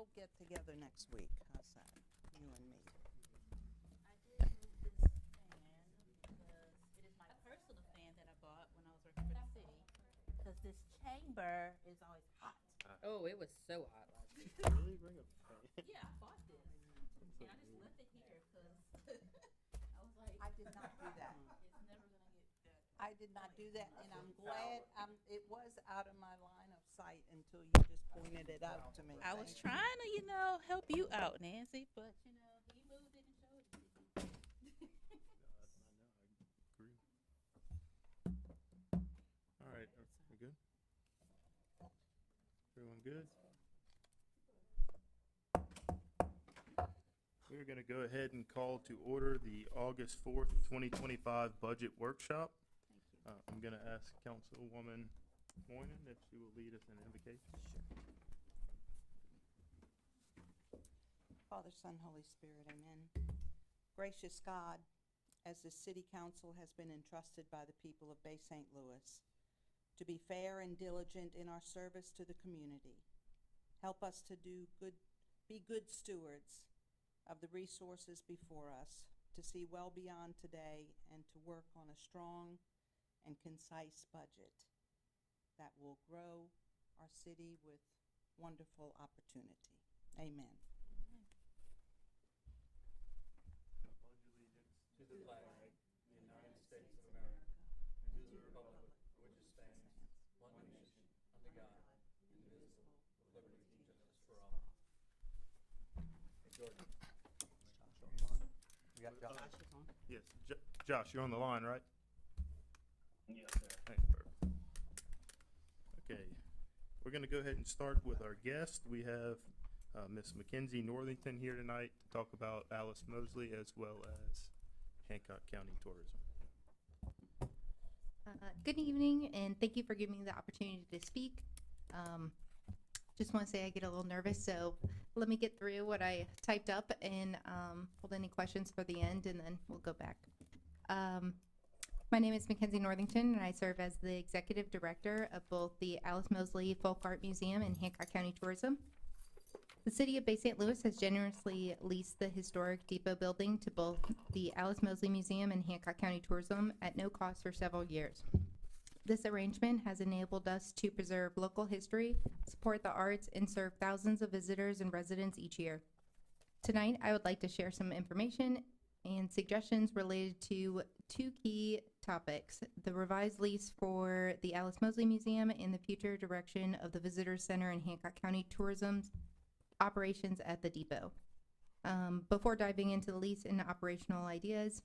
we'll get together next week. How's that? You and me. I did move this fan because it is my personal fan that I bought when I was working for the city. Because this chamber is always hot. Oh, it was so hot last week. Really? Bring a fan. Yeah, I bought this. And I just left it here because I was like, I did not do that. it's never going to get better. I did not do that, and I'm glad, it was out of my line of sight until you just pointed it out to me. I was Thank you. trying to, help you out, Nancy, but, he moved it and showed it to me. I know, I agree. All right, we good? Everyone good? We're gonna go ahead and call to order the August 4th, 2025 Budget Workshop. I'm gonna ask Councilwoman Moynihan if she will lead us in invocation. Father, Son, Holy Spirit, amen. Gracious God, as the city council has been entrusted by the people of Bay St. Louis to be fair and diligent in our service to the community, help us to be good stewards of the resources before us, to see well beyond today and to work on a strong and concise budget that will grow our city with wonderful opportunity. Amen. Pledge allegiance to the flag of the United States of America and to the republic for which it stands, one nation, under God, indivisible, with liberty and justice for all. Hey, Jordan. We got Josh. Yes, Josh, you're on the line, right? Yes, sir. Hey, perfect. Okay, we're gonna go ahead and start with our guest. We have Miss Mackenzie Northington here tonight to talk about Alice Mosley as well as Hancock County Tourism. Good evening, and thank you for giving me the opportunity to speak. Just want to say I get a little nervous, so let me get through what I typed up and hold any questions for the end, and then we'll go back. My name is Mackenzie Northington, and I serve as the Executive Director of both the Alice Mosley Folk Art Museum and Hancock County Tourism. The City of Bay St. Louis has generously leased the historic depot building to both the Alice Mosley Museum and Hancock County Tourism at no cost for several years. This arrangement has enabled us to preserve local history, support the arts, and serve thousands of visitors and residents each year. Tonight, I would like to share some information and suggestions related to two key topics: the revised lease for the Alice Mosley Museum and the future direction of the Visitor Center and Hancock County Tourism's operations at the depot. Before diving into the lease and operational ideas,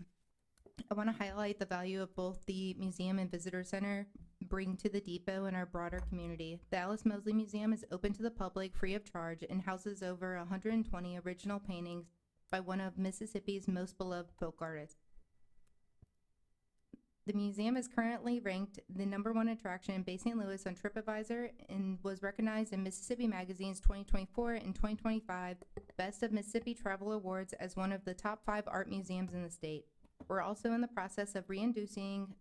I want to highlight the value of both the museum and visitor center bring to the depot and our broader community. The Alice Mosley Museum is open to the public free of charge and houses over 120 original paintings by one of Mississippi's most beloved folk artists. The museum is currently ranked the #1 attraction in Bay St. Louis on TripAdvisor and was recognized in Mississippi Magazine's 2024 and 2025 Best of Mississippi Travel Awards as one of the top 5 art museums in the state. We're also in the process of reintroducing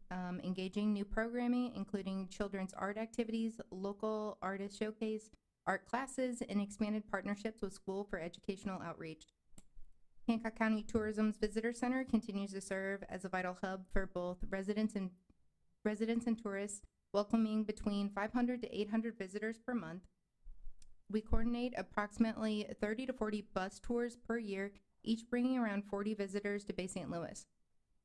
engaging new programming, including children's art activities, local artist showcase, art classes, and expanded partnerships with school for educational outreach. Hancock County Tourism's Visitor Center continues to serve as a vital hub for both residents and tourists, welcoming between 500 to 800 visitors per month. We coordinate approximately 30 to 40 bus tours per year, each bringing around 40 visitors to Bay St. Louis.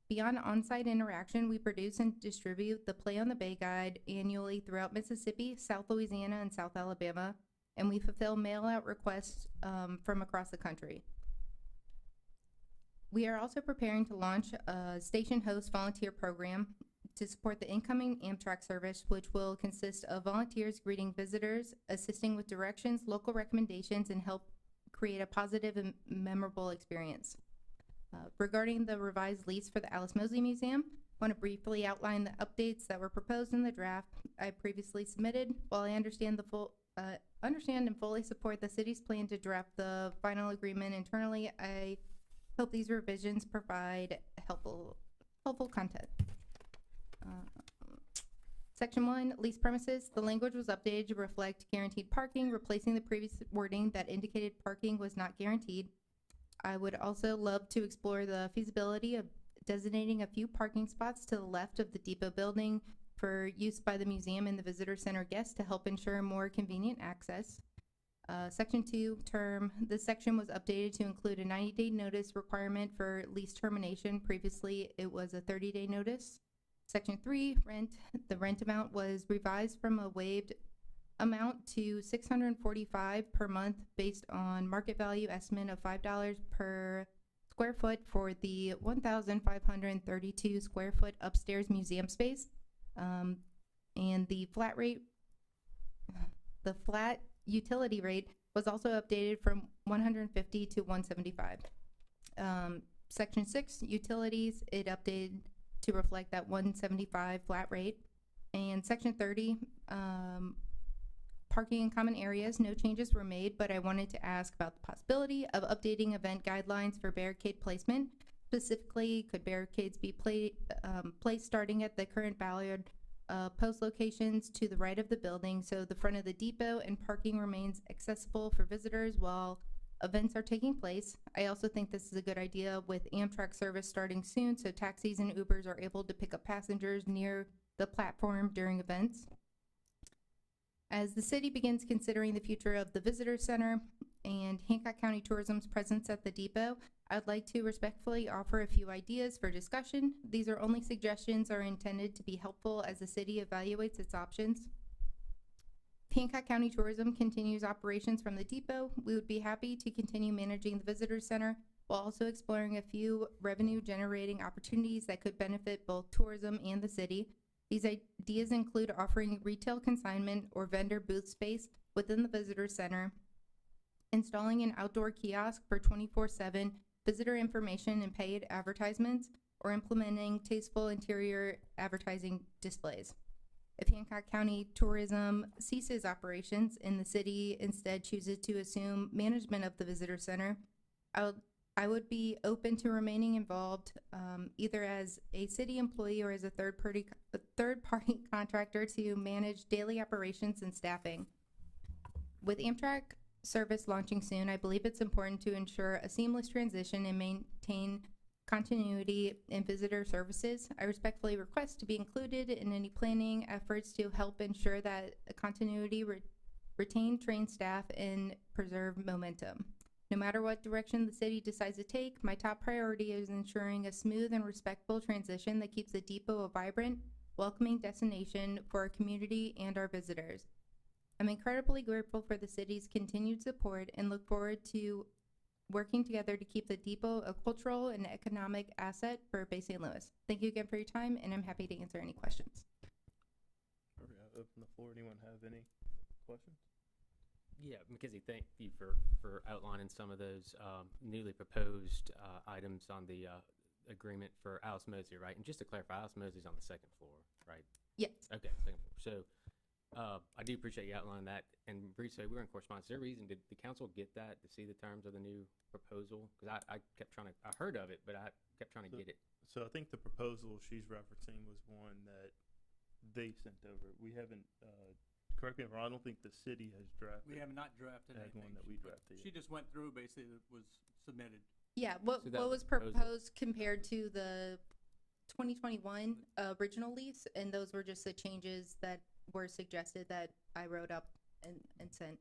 Beyond on-site interaction, we produce and distribute the Play on the Bay guide annually throughout Mississippi, South Louisiana, and South Alabama, and we fulfill mail-out requests from across the country. We are also preparing to launch a station host volunteer program to support the incoming Amtrak service, which will consist of volunteers greeting visitors, assisting with directions, local recommendations, and help create a positive and memorable experience. Regarding the revised lease for the Alice Mosley Museum, I want to briefly outline the updates that were proposed in the draft I previously submitted. While I understand and fully support the city's plan to draft the final agreement internally, I hope these revisions provide helpful content. Section 1, lease premises. The language was updated to reflect guaranteed parking, replacing the previous wording that indicated parking was not guaranteed. I would also love to explore the feasibility of designating a few parking spots to the left of the depot building for use by the museum and the visitor center guests to help ensure more convenient access. Section 2, term. This section was updated to include a 90-day notice requirement for lease termination. Previously, it was a 30-day notice. Section 3, rent. The rent amount was revised from a waived amount to $645 per month based on market value estimate of $5 per square foot for the 1,532 square foot upstairs museum space. And the flat utility rate was also updated from $150 to $175. Section 6, utilities, it updated to reflect that $175 flat rate. And Section 30, parking in common areas, no changes were made, but I wanted to ask about the possibility of updating event guidelines for barricade placement. Specifically, could barricades be placed starting at the current Ballard post locations to the right of the building so the front of the depot and parking remains accessible for visitors while events are taking place? I also think this is a good idea with Amtrak service starting soon, so taxis and Ubers are able to pick up passengers near the platform during events. As the city begins considering the future of the visitor center and Hancock County Tourism's presence at the depot, I'd like to respectfully offer a few ideas for discussion. These are only suggestions are intended to be helpful as the city evaluates its options. If Hancock County Tourism continues operations from the depot, we would be happy to continue managing the visitor center while also exploring a few revenue generating opportunities that could benefit both tourism and the city. These ideas include offering retail consignment or vendor booth space within the visitor center, installing an outdoor kiosk for 24/7 visitor information and paid advertisements, or implementing tasteful interior advertising displays. If Hancock County Tourism ceases operations and the city instead chooses to assume management of the visitor center, I would be open to remaining involved either as a city employee or as a third-party contractor to manage daily operations and staffing. With Amtrak service launching soon, I believe it's important to ensure a seamless transition and maintain continuity in visitor services. I respectfully request to be included in any planning efforts to help ensure that continuity, retain trained staff, and preserve momentum. No matter what direction the city decides to take, my top priority is ensuring a smooth and respectful transition that keeps the depot a vibrant, welcoming destination for our community and our visitors. I'm incredibly grateful for the city's continued support and look forward to working together to keep the depot a cultural and economic asset for Bay St. Louis. Thank you again for your time, and I'm happy to answer any questions. Okay, I'll open the floor. Anyone have any questions? Yeah, Mackenzie, thank you for outlining some of those newly proposed items on the agreement for Alice Mosley, right? And just to clarify, Alice Mosley's on the second floor, right? Yes. Okay, second floor. So I do appreciate you outlining that. And Brisa, we were in correspondence. Is there a reason, did the council get that to see the terms of the new proposal? Because I kept trying to, I heard of it, but I kept trying to get it. So I think the proposal she's referencing was one that they sent over. We haven't, correct me if I'm wrong, I don't think the city has drafted. We have not drafted Had anything. one that we drafted. She just went through basically that was submitted. Yeah, what So that was was proposal. proposed compared to the 2021 original lease, and those were just the changes that were suggested that I wrote up and sent.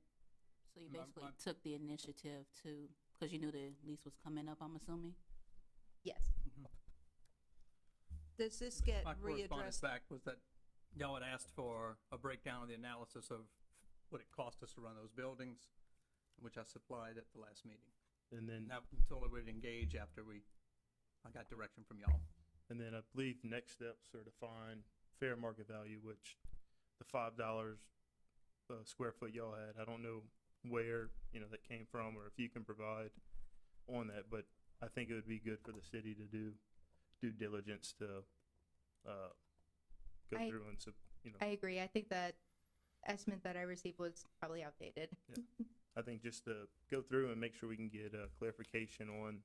So you My- basically my- took the initiative to, because you knew the lease was coming up, I'm assuming? Yes. Does this get My correspondence readdressed? back was that y'all had asked for a breakdown of the analysis of what it cost us to run those buildings, which I supplied at the last meeting. And then, And that told her we'd engage after I got direction from y'all. I believe next steps are to find fair market value, which the $5 square foot y'all had, I don't know where, that came from or if you can provide on that, but I think it would be good for the city to do due diligence to go I- through and, I agree. I think that estimate that I received was probably outdated. I think just to go through and make sure we can get clarification on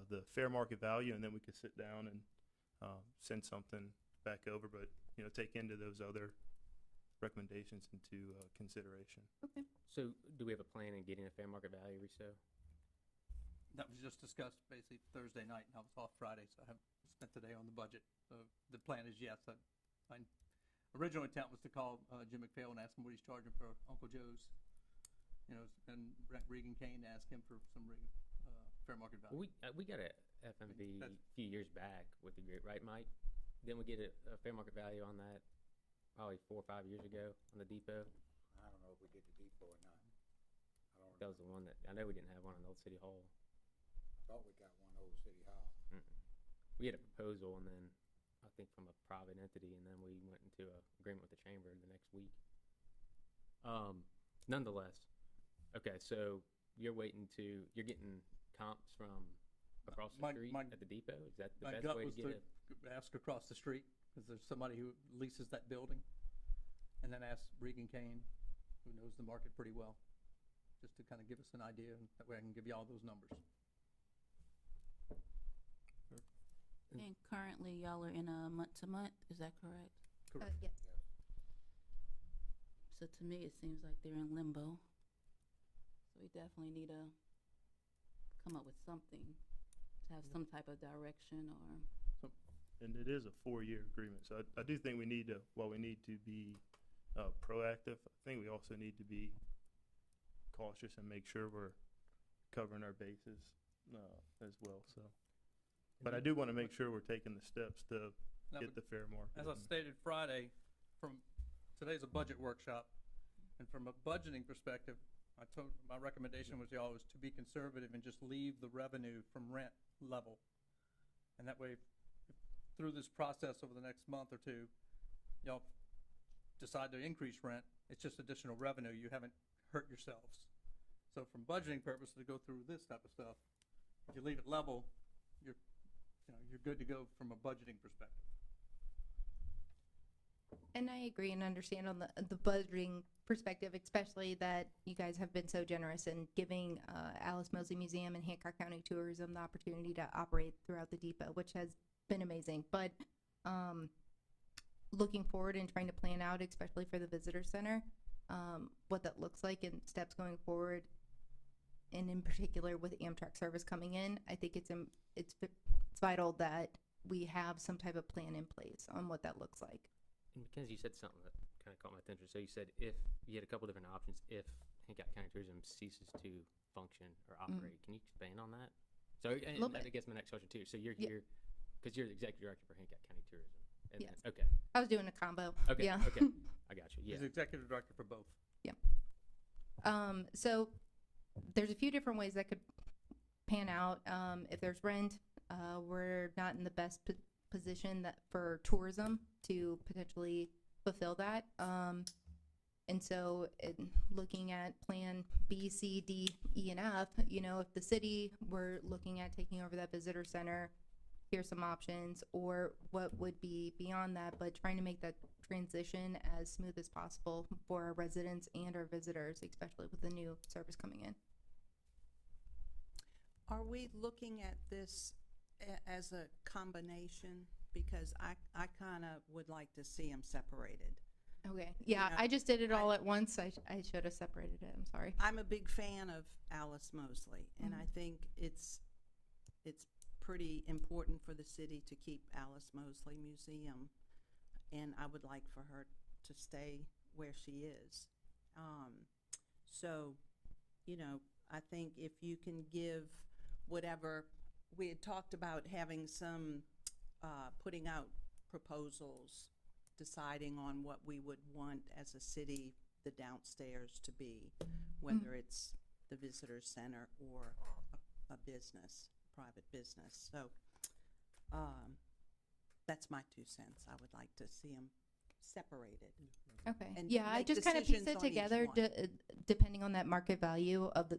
the fair market value, and then we could sit down and send something back over. But take into those other recommendations into consideration. Okay. So do we have a plan in getting a fair market value resale? That was just discussed basically Thursday night, and I was off Friday, so I haven't spent today on the budget. So the plan is yes. My original intent was to call Jim McPhail and ask him what he's charging for Uncle Joe's, and Regan Kane to ask him for some fair market value. Well, we got a FMV a That's- few years back with the great, right, Mike? Didn't we get a fair market value on that probably 4 or 5 years ago on the depot? I don't know if we did the depot or not. I don't That know. was the one that, I know we didn't have one on Old City Hall. I thought we got one over City Hall. We had a proposal and then, I think from a private entity, and then we went into a agreement with the chamber the next week. Nonetheless, okay, so you're getting comps from across the My- street my- at the depot? Is that the My best gut way to was get to it? ask across the street, because there's somebody who leases that building, and then ask Regan Kane, who knows the market pretty well, just to kind of give us an idea, and that way I can give you all those numbers. And currently, y'all are in a month-to-month, is that correct? Yes. So to me, it seems like they're in limbo. So we definitely need to come up with something, to have some type of direction or. And it is a 4-year agreement, so I do think we need to, while we need to be proactive, I think we also need to be cautious and make sure we're covering our bases as well, so. But I do want to make sure we're taking the steps to Now, get the fair market. As I stated Friday, today's a budget workshop, and from a budgeting perspective, my recommendation was y'all was to be conservative and just leave the revenue from rent level. And that way, if through this process over the next month or two, y'all decide to increase rent, it's just additional revenue, you haven't hurt yourselves. So from budgeting purposes, to go through this type of stuff, if you leave it level, you're good to go from a budgeting perspective. And I agree and understand on the budgeting perspective, especially that you guys have been so generous in giving Alice Mosley Museum and Hancock County Tourism the opportunity to operate throughout the depot, which has been amazing. But looking forward and trying to plan out, especially for the visitor center, what that looks like and steps going forward, and in particular with Amtrak service coming in, I think it's vital that we have some type of plan in place on what that looks like. And Mackenzie, you said something that kind of caught my attention. So you said if you had a couple different options, if Hancock County Tourism ceases to function or operate, can you expand on that? So and Little that bit. gets my next question too. So you're Yeah. here because you're the executive director for Hancock County Tourism. And Yes. then, okay. I was doing a combo. Okay. Yeah. Okay. I got you. Yeah. He's executive director for both. So there's a few different ways that could pan out. If there's rent, we're not in the best position that for tourism to potentially fulfill that. And so looking at plan B, C, D, E, and F, if the city were looking at taking over that visitor center, here's some options, or what would be beyond that, but trying to make that transition as smooth as possible for our residents and our visitors, especially with the new service coming in. Are we looking at this as a combination? Because I kind of would like to see them separated. Okay, yeah, Yeah. I just did it all at once. I should have separated it, I'm sorry. I'm a big fan of Alice Mosley, and I think it's pretty important for the city to keep Alice Mosley Museum, and I would like for her to stay where she is. So, I think if you can give whatever, we had talked about having some, putting out proposals, deciding on what we would want as a city, the downstairs to be, whether it's the visitor center or a business, private business. So that's my 2 cents. I would like to see them separated. Okay, And yeah, I make just kind of pieced decisions it on each together one. depending on that market value of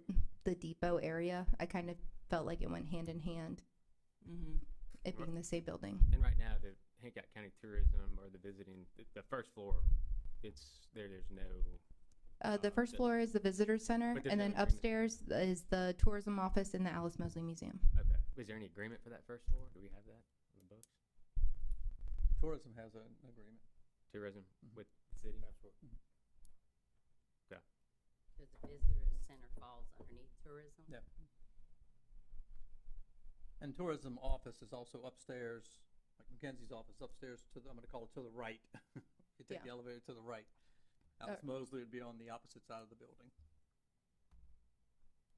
the depot area. I kind of felt like it went hand in hand, it being the same building. And right now, the Hancock County Tourism or the visiting, the first floor, there's no. The first floor is the visitor center, But there's and no then agreement. upstairs is the tourism office and the Alice Mosley Museum. Okay. Is there any agreement for that first floor? Do we have that on the books? Tourism has an agreement. tourism Mhm. with the city? That's what, Because the visitor center falls underneath tourism. Yeah. And tourism office is also upstairs, like Mackenzie's office upstairs to the, I'm gonna call it to the right. You take the Yeah. elevator to the right. Alice Mosley would be on the opposite side of the building.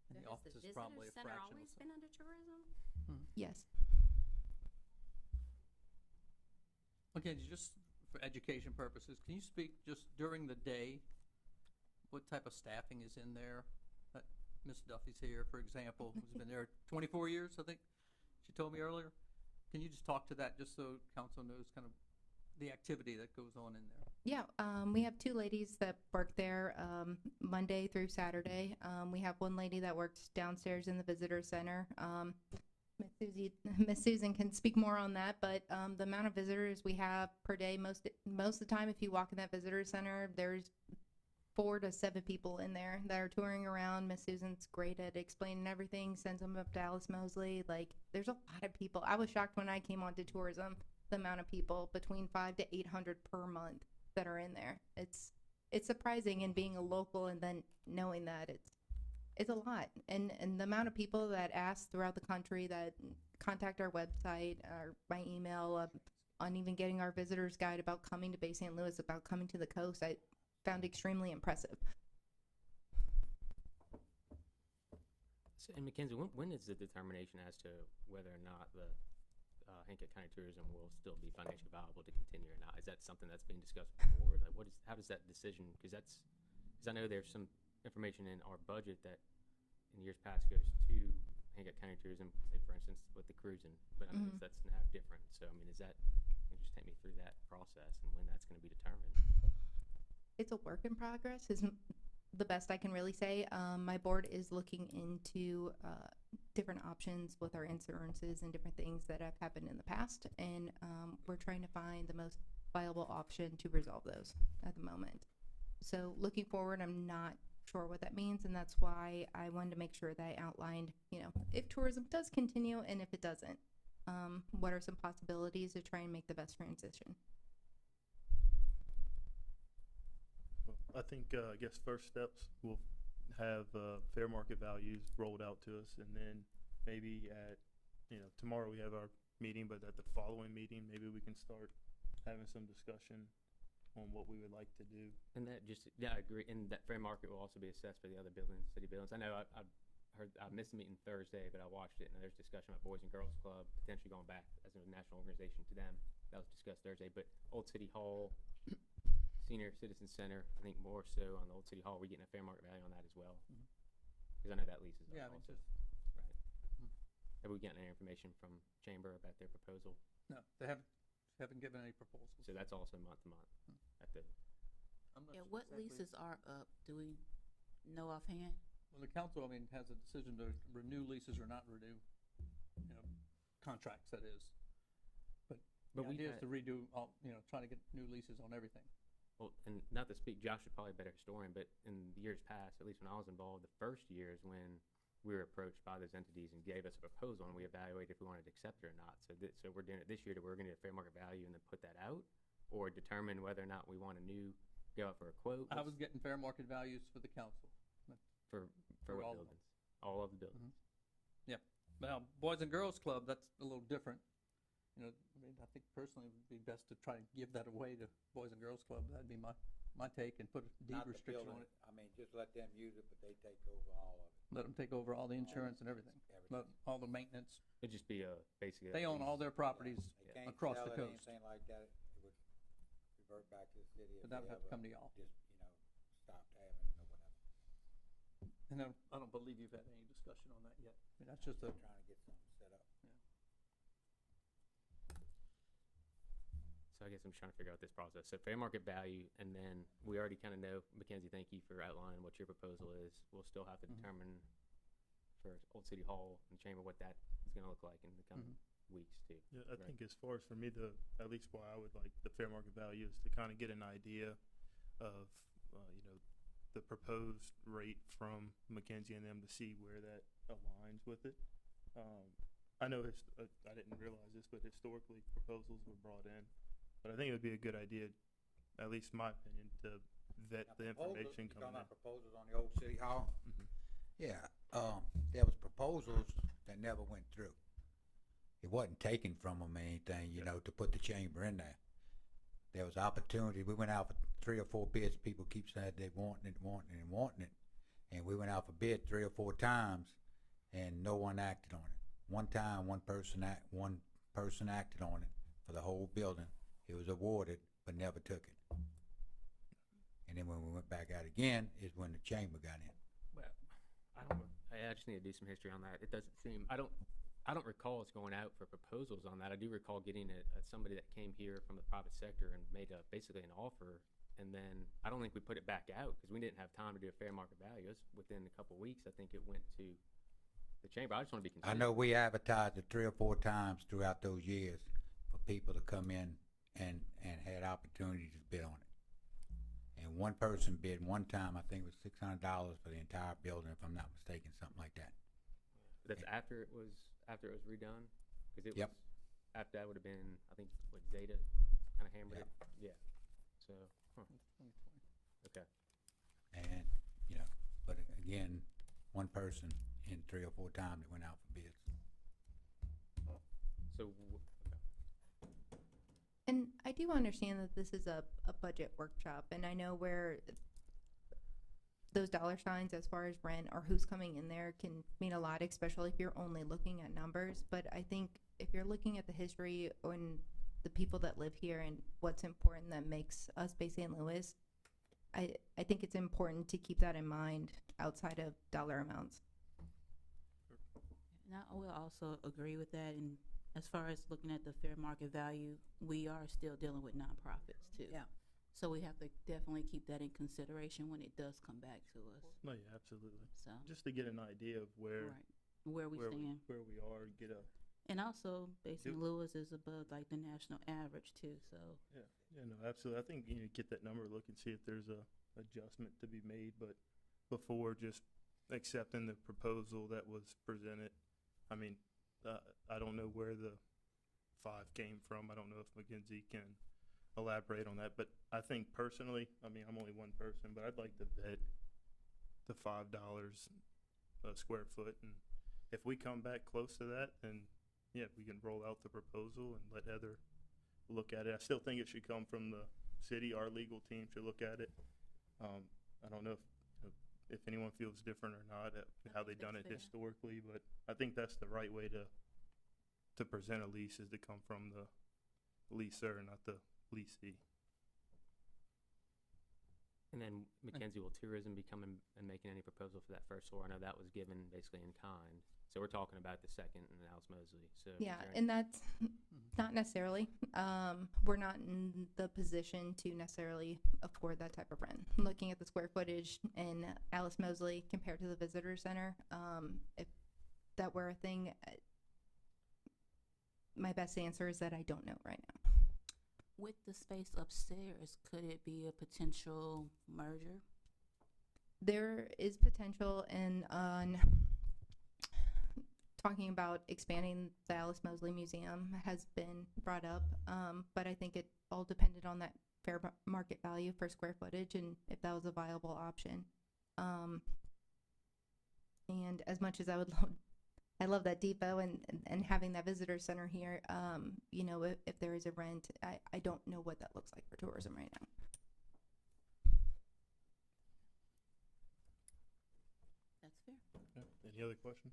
And the So has office is visitor probably a center fraction of always a been under tourism? Yes. Mackenzie, just for education purposes, can you speak just during the day, what type of staffing is in there? Miss Duffy's here, for example, who's been there 24 years, I think she told me earlier. Can you just talk to that, just so council knows kind of the activity that goes on in there? Yeah, we have 2 ladies that work there Monday through Saturday. We have 1 lady that works downstairs in the visitor center. Miss Susan can speak more on that, but the amount of visitors we have per day, most of the time, if you walk in that visitor center, there's 4 to 7 people in there that are touring around. Miss Susan's great at explaining everything, sends them up to Alice Mosley. Like, there's a lot of people. I was shocked when I came onto tourism, the amount of people, between 500 to 800 per month that are in there. It's surprising, and being a local and then knowing that it's a lot. And the amount of people that ask throughout the country that contact our website or by email on even getting our visitor's guide about coming to Bay St. Louis, about coming to the coast, I found extremely impressive. So, and Mackenzie, when is the determination as to whether or not the Hancock County Tourism will still be financially viable to continue or not? Is that something that's being discussed before? Like, how does that decision? Because I know there's some information in our budget that in years past goes to Hancock County Tourism, say for instance with the cruising, but I mean that's now different. So I mean, can you just take me through that process and when that's going to be determined? It's a work in progress is the best I can really say. My board is looking into different options with our insurances and different things that have happened in the past, and we're trying to find the most viable option to resolve those at the moment. So looking forward, I'm not sure what that means, and that's why I wanted to make sure that I outlined, if tourism does continue and if it doesn't, what are some possibilities to try and make the best transition. Well, I think, I guess first steps, we'll have fair market values rolled out to us, and then maybe tomorrow we have our meeting, but at the following meeting, maybe we can start having some discussion on what we would like to do. And that I agree. And that fair market will also be assessed for the other buildings, city buildings. I know I missed the meeting Thursday, but I watched it, and there's discussion about Boys and Girls Club potentially going back as a national organization to them. That was discussed Thursday. But Old City Hall, Senior Citizen Center, I think more so on the Old City Hall, we're getting a fair market value on that as well. Because I know that lease is Yeah, I up mean, also. Right. Have we gotten any information from Chamber about their proposal? No, they haven't given any proposals. So that's also month to month at the. I'm not Yeah, sure what exactly. leases are up? Do we know offhand? Well, the council, has a decision to renew leases or not renew, contracts, that is. But the we idea is had- to redo all, trying to get new leases on everything. Well, and not to speak, Josh is probably a better historian, but in the years past, at least when I was involved, the first years when we were approached by those entities and gave us a proposal and we evaluated if we wanted to accept it or not. So we're doing it this year, we're going to do a fair market value and then put that out, or determine whether or not we want go out for a quote. I was getting fair market values for the council. for for what all of them. buildings? All of the buildings. Now, Boys and Girls Club, that's a little different. I think personally it would be best to try to give that away to Boys and Girls Club. That'd be my take, and put a deed not the restriction building, on it. just let them use it, but they take over all of it. Let them take over all the insurance and everything, all the maintenance. It'd just be basically. They own all their properties, They can't across sell the it, coast. anything like that, it would revert back to the city. but if that they would have to ever come to y'all. Just, stopped having it or whatever. And I don't believe you've had any discussion on that yet. That's just a, Trying to get something set up. So I guess I'm just trying to figure out this process. So fair market value, and then we already kind of know, Mackenzie, thank you for outlining what your proposal is. We'll still have to determine for Old City Hall and Chamber what that is going to look like in the coming weeks too. Yeah, I Right. think as far as for me, at least why I would like the fair market value is to kind of get an idea of, the proposed rate from Mackenzie and them to see where that aligns with it. I know I didn't realize this, but historically proposals were brought in, but I think it would be a good idea at least my opinion, to vet the information You talking coming in. about proposals on the old city hall? Mhm. Yeah, there was proposals that never went through. It wasn't taken from them or anything, you know, to put the chamber in there. There was opportunity, we went out for 3 or 4 bids, people keep saying they wanting it, and we went out for bid 3 or 4 times, and no one acted on it. One time, one person acted on it for the whole building, it was awarded, but never took it. And then when we went back out again, is when the chamber got in. Well, I just need to do some history on that. It doesn't seem, I don't recall us going out for proposals on that. I do recall getting somebody that came here from the private sector and made basically an offer. And then I don't think we put it back out because we didn't have time to do a fair market value. It was within a couple of weeks, I think it went to the chamber. I just want to be I consistent. know we advertised it 3 or 4 times throughout those years for people to come in and had opportunities to bid on it. And one person bid one time, I think it was $600 for the entire building, if I'm not mistaken, something like that. That's after it was redone? Because it Yep. was, after that would have been, I think, what, Zeta kind of hammered it? Yeah. So, okay. And, you know, but again, one person in 3 or 4 times that went out for bids. So, And I do understand that this is a budget workshop, and I know where those dollar signs as far as rent or who's coming in there can mean a lot, especially if you're only looking at numbers. But I think if you're looking at the history and the people that live here and what's important that makes us Bay St. Louis, I think it's important to keep that in mind outside of dollar amounts. And I will also agree with that. And as far as looking at the fair market value, we are still dealing with nonprofits too. Yeah. So we have to definitely keep that in consideration when it does come back to us. No, yeah, absolutely. So, Just to get an idea of right, where we stand. where we are, get a, And also, Bay St. Yep. Louis is above like the national average too, so. yeah, no, absolutely. I think, get that number, look and see if there's a adjustment to be made, but before just accepting the proposal that was presented, I mean, I don't know where the 5 came from. I don't know if McKenzie can elaborate on that, but I think personally, I mean, I'm only one person, but I'd like to vet the $5 a square foot, and if we come back close to that, then yeah, we can roll out the proposal and let Heather look at it. I still think it should come from the city. Our legal team should look at it. I don't know if anyone feels different or not at how they've done it That's fair. historically, but I think that's the right way to present a lease, is to come from the leaser, not the leasee. and then Mackenzie, will tourism be coming and making any proposal for that first floor? I know that was given basically in kind. So we're talking about the second and Alice Mosley. So is Yeah, there any- and that's not necessarily. We're not in the position to necessarily afford that type of rent. Looking at the square footage in Alice Mosley compared to the visitor center, if that were a thing, my best answer is that I don't know right now. With the space upstairs, could it be a potential merger? There is potential on talking about expanding the Alice Mosley Museum has been brought up, but I think it all depended on that fair market value for square footage and if that was a viable option. And as much as I love that depot and having that visitor center here, if there is a rent, I don't know what that looks like for tourism right now. That's fair. Yeah. Any other questions?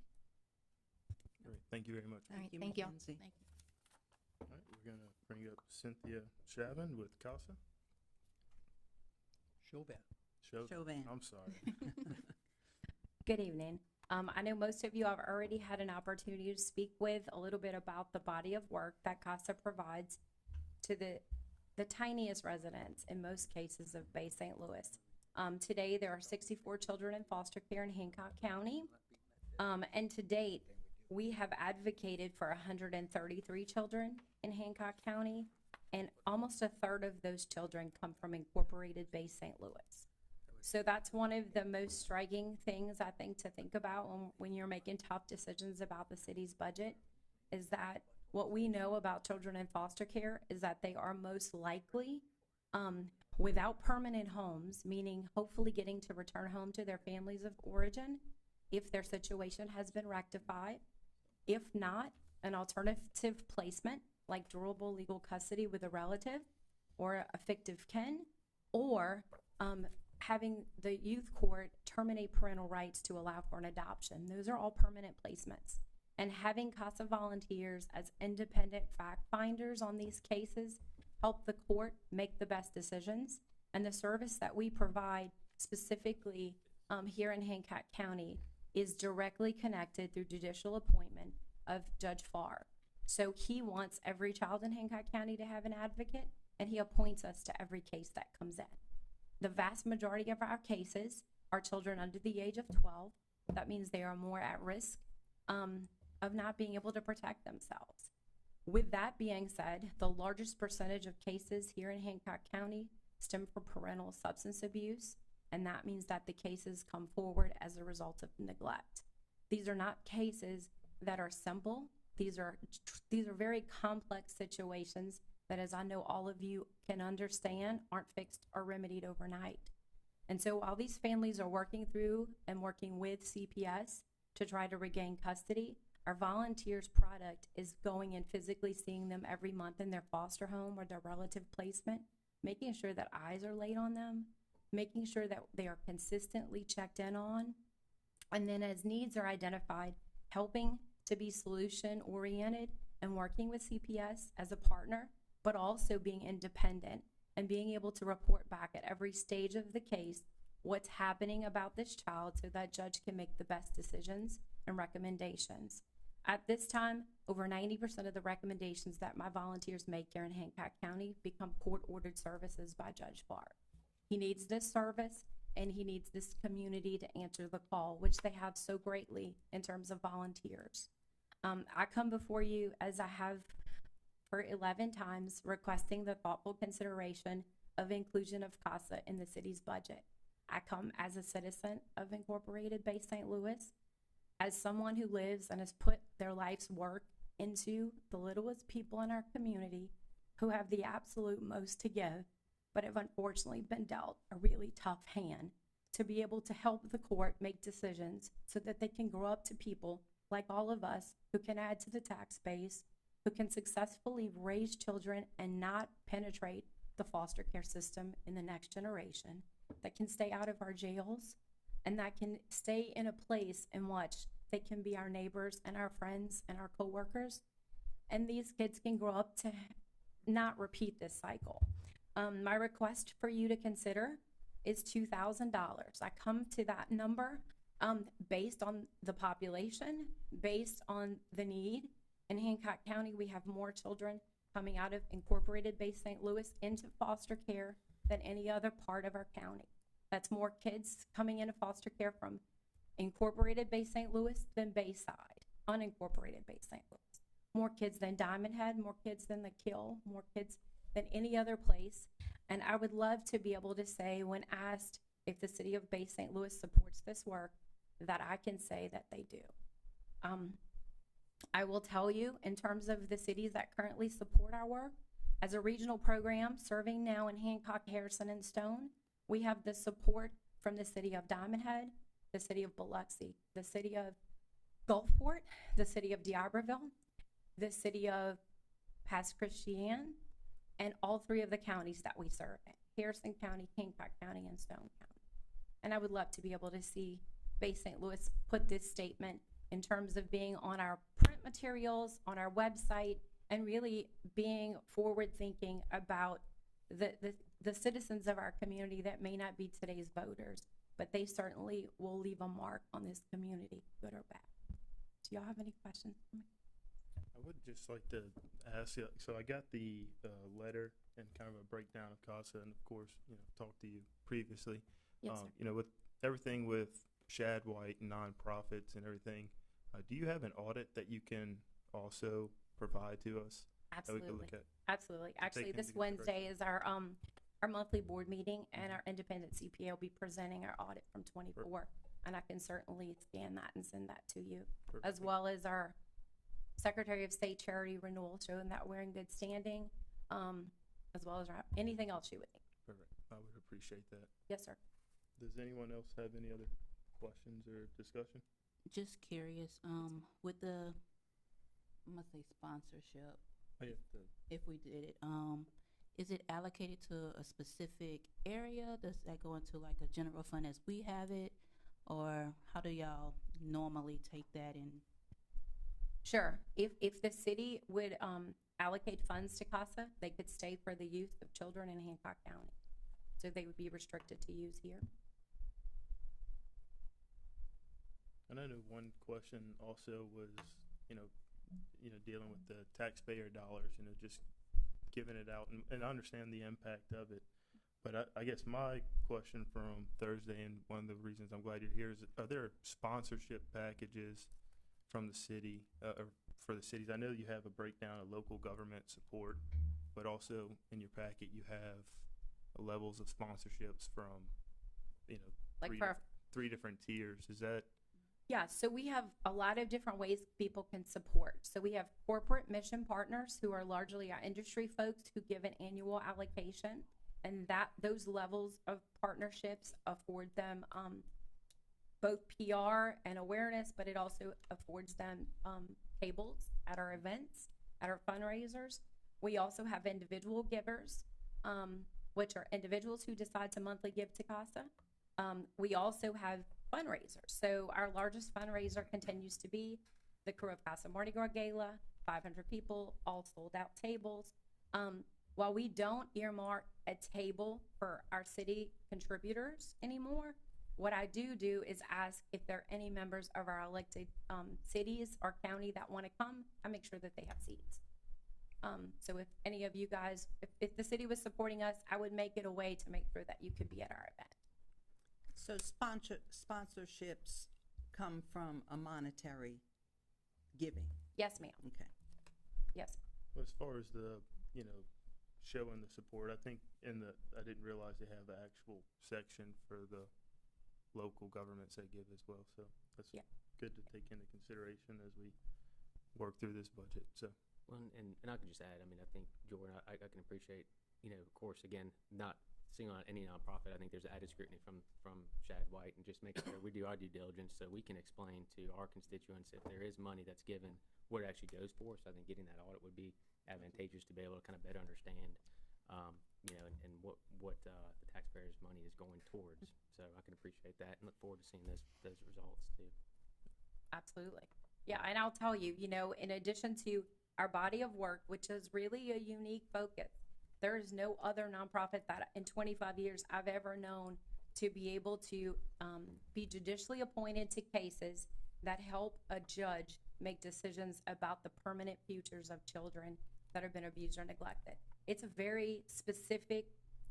Great, thank you very much. All right, thank you. Mackenzie. Thank you. All right, we're gonna bring up Cynthia Chauvin with CASA. Chauvin. I'm sorry. Good evening. I know most of you have already had an opportunity to speak with a little bit about the body of work that CASA provides to the tiniest residents in most cases of Bay St. Louis. Today, there are 64 children in foster care in Hancock County. And to date, we have advocated for 133 children in Hancock County, and almost a third of those children come from incorporated Bay St. Louis. So that's one of the most striking things I think to think about when you're making tough decisions about the city's budget, is that what we know about children in foster care is that they are most likely without permanent homes, meaning hopefully getting to return home to their families of origin if their situation has been rectified. If not, an alternative placement like durable legal custody with a relative or a fictive kin, or having the youth court terminate parental rights to allow for an adoption. Those are all permanent placements. And having CASA volunteers as independent fact finders on these cases help the court make the best decisions. And the service that we provide specifically here in Hancock County is directly connected through judicial appointment of Judge Farr. So he wants every child in Hancock County to have an advocate, and he appoints us to every case that comes in. The vast majority of our cases are children under the age of 12. That means they are more at risk of not being able to protect themselves. With that being said, the largest percentage of cases here in Hancock County stem from parental substance abuse, and that means that the cases come forward as a result of neglect. These are not cases that are simple. These are very complex situations that, as I know all of you can understand, aren't fixed or remedied overnight. And so while these families are working through and working with CPS to try to regain custody, our volunteers product is going and physically seeing them every month in their foster home or their relative placement, making sure that eyes are laid on them, making sure that they are consistently checked in on, and then as needs are identified, helping to be solution oriented and working with CPS as a partner, but also being independent and being able to report back at every stage of the case what's happening about this child so that judge can make the best decisions and recommendations. At this time, over 90% of the recommendations that my volunteers make here in Hancock County become court-ordered services by Judge Farr. He needs this service, and he needs this community to answer the call, which they have so greatly in terms of volunteers. I come before you, as I have for 11 times, requesting the thoughtful consideration of inclusion of CASA in the city's budget. I come as a citizen of Incorporated Bay St. Louis, as someone who lives and has put their life's work into the littlest people in our community who have the absolute most to give, but have unfortunately been dealt a really tough hand to be able to help the court make decisions so that they can grow up to people like all of us who can add to the tax base, who can successfully raise children and not penetrate the foster care system in the next generation, that can stay out of our jails, and that can stay in a place in which they can be our neighbors and our friends and our coworkers, and these kids can grow up to not repeat this cycle. My request for you to consider is $2,000. I come to that number based on the population, based on the need. In Hancock County, we have more children coming out of Incorporated Bay St. Louis into foster care than any other part of our county. That's more kids coming into foster care from Incorporated Bay St. Louis than Bayside, unincorporated Bay St. Louis. More kids than Diamond Head, more kids than the Kill, more kids than any other place. And I would love to be able to say, when asked if the city of Bay St. Louis supports this work, that I can say that they do. I will tell you, in terms of the cities that currently support our work, as a regional program serving now in Hancock, Harrison, and Stone, we have the support from the city of Diamond Head, the city of Biloxi, the city of Gulfport, the city of D'Iberville, the city of Pass Christian, and all three of the counties that we serve in, Harrison County, Hancock County, and Stone County. And I would love to be able to see Bay St. Louis put this statement in terms of being on our print materials, on our website, and really being forward-thinking about the citizens of our community that may not be today's voters, but they certainly will leave a mark on this community, good or bad. Do y'all have any questions for me? I would just like to ask you, so I got the letter and kind of a breakdown of CASA, and of course, talked to you previously. Yes, sir. With everything with Shad White and nonprofits and everything, do you have an audit that you can also provide to us? Absolutely. That we can look at? Absolutely. Actually, into this Wednesday is our monthly board meeting, and our independent CPA will be presenting our audit from 24, and I can certainly scan that and send that to you, as well as our Secretary of State charity renewal showing that we're in good standing, as well as anything else you would need. I would appreciate that. Yes, sir. Does anyone else have any other questions or discussion? Just curious, with the, I'm gonna say sponsorship, Oh, yeah, if we did it, is it allocated to a specific area? Does that go into like a general fund as we have it? Or how do y'all normally take that and, Sure. If the city would, allocate funds to CASA, they could stay for the youth of children in Hancock County. So they would be restricted to use here. And I know one question also was, dealing with the taxpayer dollars, just giving it out, and I understand the impact of it. But I guess my question from Thursday, and one of the reasons I'm glad you're here, is are there sponsorship packages from the city, or for the cities? I know you have a breakdown of local government support, but also in your packet you have levels of sponsorships from, Like for, three different tiers. Is that? yeah, so we have a lot of different ways people can support. So we have corporate mission partners who are largely our industry folks who give an annual allocation. And those levels of partnerships afford them, both PR and awareness, but it also affords them tables at our events, at our fundraisers. We also have individual givers, which are individuals who decide to monthly give to CASA. We also have fundraisers. So our largest fundraiser continues to be the Crew of CASA Mardi Gras Gala, 500 people, all sold out tables. While we don't earmark a table for our city contributors anymore, what I do is ask if there are any members of our elected cities or county that want to come, I make sure that they have seats. So if any of you guys, if the city was supporting us, I would make it a way to make sure that you could be at our event. So sponsorships come from a monetary giving? Yes, ma'am. Okay. Yes. Well, as far as the, showing the support, I think I didn't realize they have the actual section for the local governments that give as well. So that's good to take into consideration as we work through this budget. So. Well, and I can just add, I think, Jordan, I can appreciate, of course, again, not single out any nonprofit. I think there's added scrutiny from Shad White, and just making sure we do our due diligence so we can explain to our constituents if there is money that's given, what it actually goes for. So I think getting that audit would be advantageous to be able to kind of better understand, and what the taxpayers' money is going towards. So I can appreciate that and look forward to seeing those results too. Absolutely. Yeah, and I'll tell you, in addition to our body of work, which is really a unique focus, there is no other nonprofit that in 25 years I've ever known to be able to be judicially appointed to cases that help a judge make decisions about the permanent futures of children that have been abused or neglected. It's a very specific